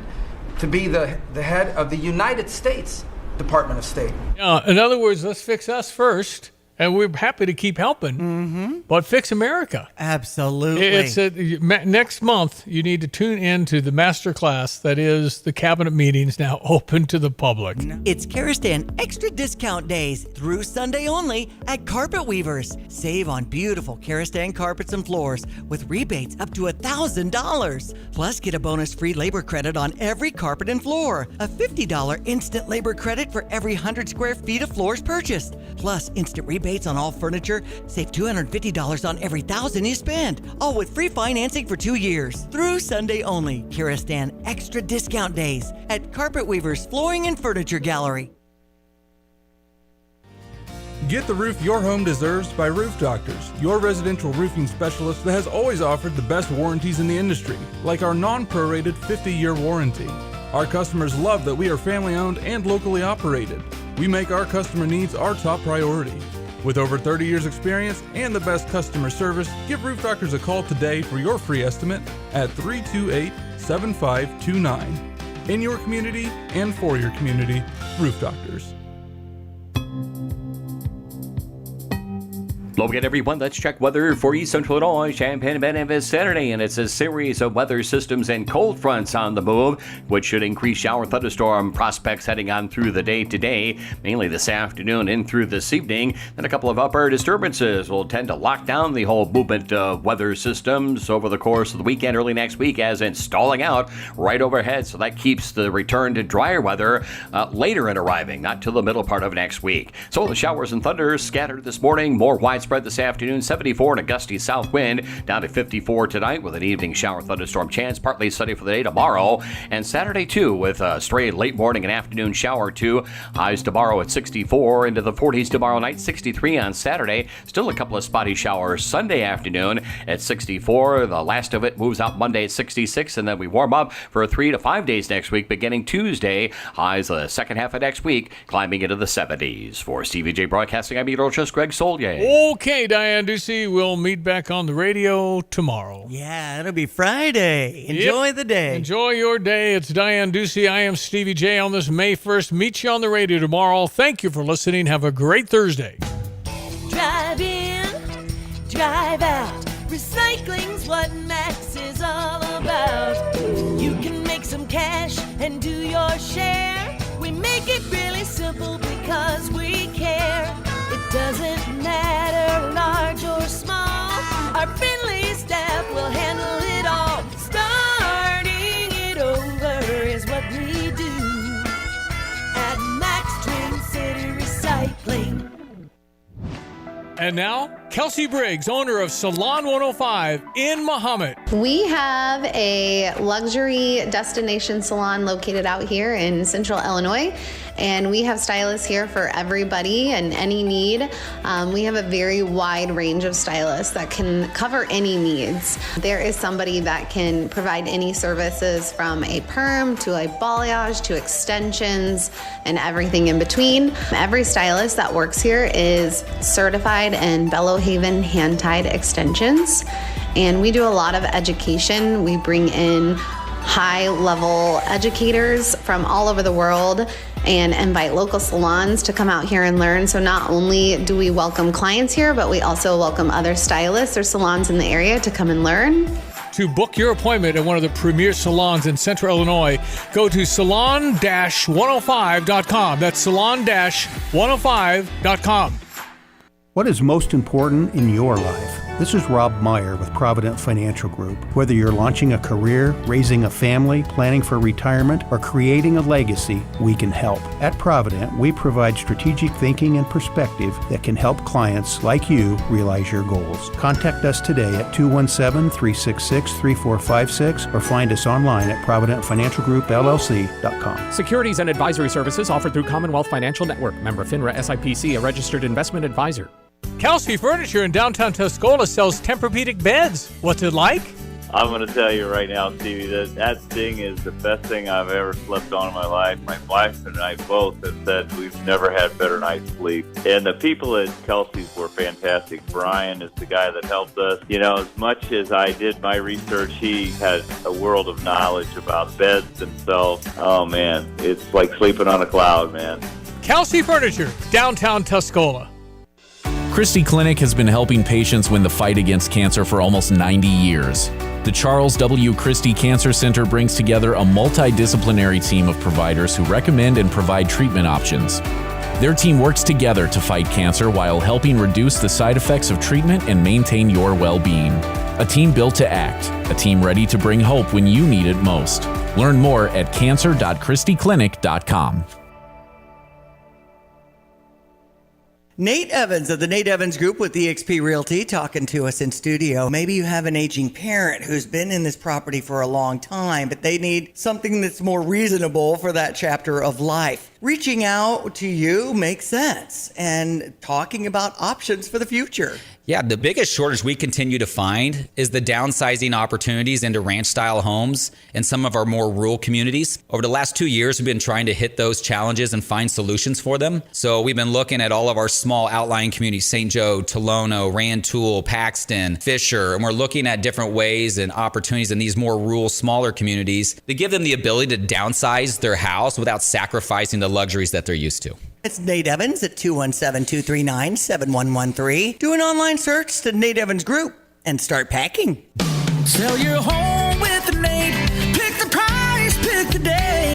to be the head of the United States Department of State. In other words, let's fix us first, and we're happy to keep helping, but fix America. Absolutely. It's next month, you need to tune in to the master class that is the cabinet meetings now open to the public. It's Karistan Extra Discount Days through Sunday only at Carpet Weavers. Save on beautiful Karistan carpets and floors with rebates up to $1,000. Plus, get a bonus free labor credit on every carpet and floor. A $50 instant labor credit for every 100 square feet of floors purchased. Plus, instant rebates on all furniture. Save $250 on every $1,000 you spend. All with free financing for 2 years. Through Sunday only. Karistan Extra Discount Days at Carpet Weavers Flooring and Furniture Gallery. Get the roof your home deserves by Roof Doctors, your residential roofing specialist that has always offered the best warranties in the industry, like our non-prorated 50-year warranty. Our customers love that we are family-owned and locally operated. We make our customer needs our top priority. With over 30 years experience and the best customer service, give Roof Doctors a call today for your free estimate at 328-7529. In your community and for your community, Roof Doctors. Hello again, everyone. Let's check weather for East Central Illinois, Champaign, Bentonville, Saturday. And it's a series of weather systems and cold fronts on the move, which should increase shower thunderstorm prospects heading on through the day today, mainly this afternoon and through this evening. Then a couple of upper disturbances will tend to lock down the whole movement of weather systems over the course of the weekend, early next week, as in stalling out right overhead. So that keeps the return to drier weather later in arriving, not till the middle part of next week. So the showers and thunders scattered this morning, more widespread this afternoon, 74 and a gusty south wind, down to 54 tonight with an evening shower thunderstorm chance, partly sunny for the day tomorrow, and Saturday too with a stray late morning and afternoon shower too. Highs tomorrow at 64, into the 40s tomorrow night, 63 on Saturday, still a couple of spotty showers Sunday afternoon at 64. The last of it moves out Monday at 66, and then we warm up for 3 to 5 days next week, beginning Tuesday. Highs the second half of next week, climbing into the 70s. For Stevie J Broadcasting, I'm meteorologist Greg Solier. Okay, Diane Ducey, we'll meet back on the radio tomorrow. Yeah, it'll be Friday. Enjoy the day. Enjoy your day. It's Diane Ducey. I am Stevie J on this May 1st. Meet you on the radio tomorrow. Thank you for listening. Have a great Thursday. Drive in, drive out. Recycling's what Max is all about. You can make some cash and do your share. We make it really simple because we care. It doesn't matter large or small. Our friendly staff will handle it all. Starting it over is what we do at Max Twin City Recycling. And now, Kelsey Briggs, owner of Salon 105 in Mahomet. We have a luxury destination salon located out here in Central Illinois, and we have stylists here for everybody and any need. We have a very wide range of stylists that can cover any needs. There is somebody that can provide any services from a perm to a balayage to extensions and everything in between. Every stylist that works here is certified in Bellohaven hand-tied extensions, and we do a lot of education. We bring in high-level educators from all over the world and invite local salons to come out here and learn. So not only do we welcome clients here, but we also welcome other stylists or salons in the area to come and learn. To book your appointment at one of the premier salons in Central Illinois, go to salon-105.com. That's salon-105.com. What is most important in your life? This is Rob Meyer with Provident Financial Group. Whether you're launching a career, raising a family, planning for retirement, or creating a legacy, we can help. At Provident, we provide strategic thinking and perspective that can help clients like you realize your goals. Contact us today at 217-366-3456 or find us online at providentfinancialgroupllc.com. Securities and advisory services offered through Commonwealth Financial Network. Member FINRA SIPC, a registered investment advisor. Kelsey Furniture in downtown Tuscola sells Tempur-Pedic beds. What's it like? I'm going to tell you right now, Stevie, that thing is the best thing I've ever slept on in my life. My wife and I both have said we've never had better night's sleep. And the people at Kelsey's were fantastic. Brian is the guy that helped us. You know, as much as I did my research, he had a world of knowledge about beds themselves. Oh, man, it's like sleeping on a cloud, man. Kelsey Furniture, downtown Tuscola. Christie Clinic has been helping patients win the fight against cancer for almost 90 years. The Charles W. Christie Cancer Center brings together a multidisciplinary team of providers who recommend and provide treatment options. Their team works together to fight cancer while helping reduce the side effects of treatment and maintain your well-being. A team built to act, a team ready to bring hope when you need it most. Learn more at cancer.christieclinic.com. Nate Evans of the Nate Evans Group with eXp Realty talking to us in studio. Maybe you have an aging parent who's been in this property for a long time, but they need something that's more reasonable for that chapter of life. Reaching out to you makes sense, and talking about options for the future. Yeah, the biggest shortage we continue to find is the downsizing opportunities into ranch-style homes in some of our more rural communities. Over the last 2 years, we've been trying to hit those challenges and find solutions for them. So we've been looking at all of our small outlying communities, St. Joe, Tolono, Rantoul, Paxton, Fisher, and we're looking at different ways and opportunities in these more rural, smaller communities to give them the ability to downsize their house without sacrificing the luxuries that they're used to. It's Nate Evans at 217-239-7113. Do an online search to Nate Evans Group and start packing. Sell your home with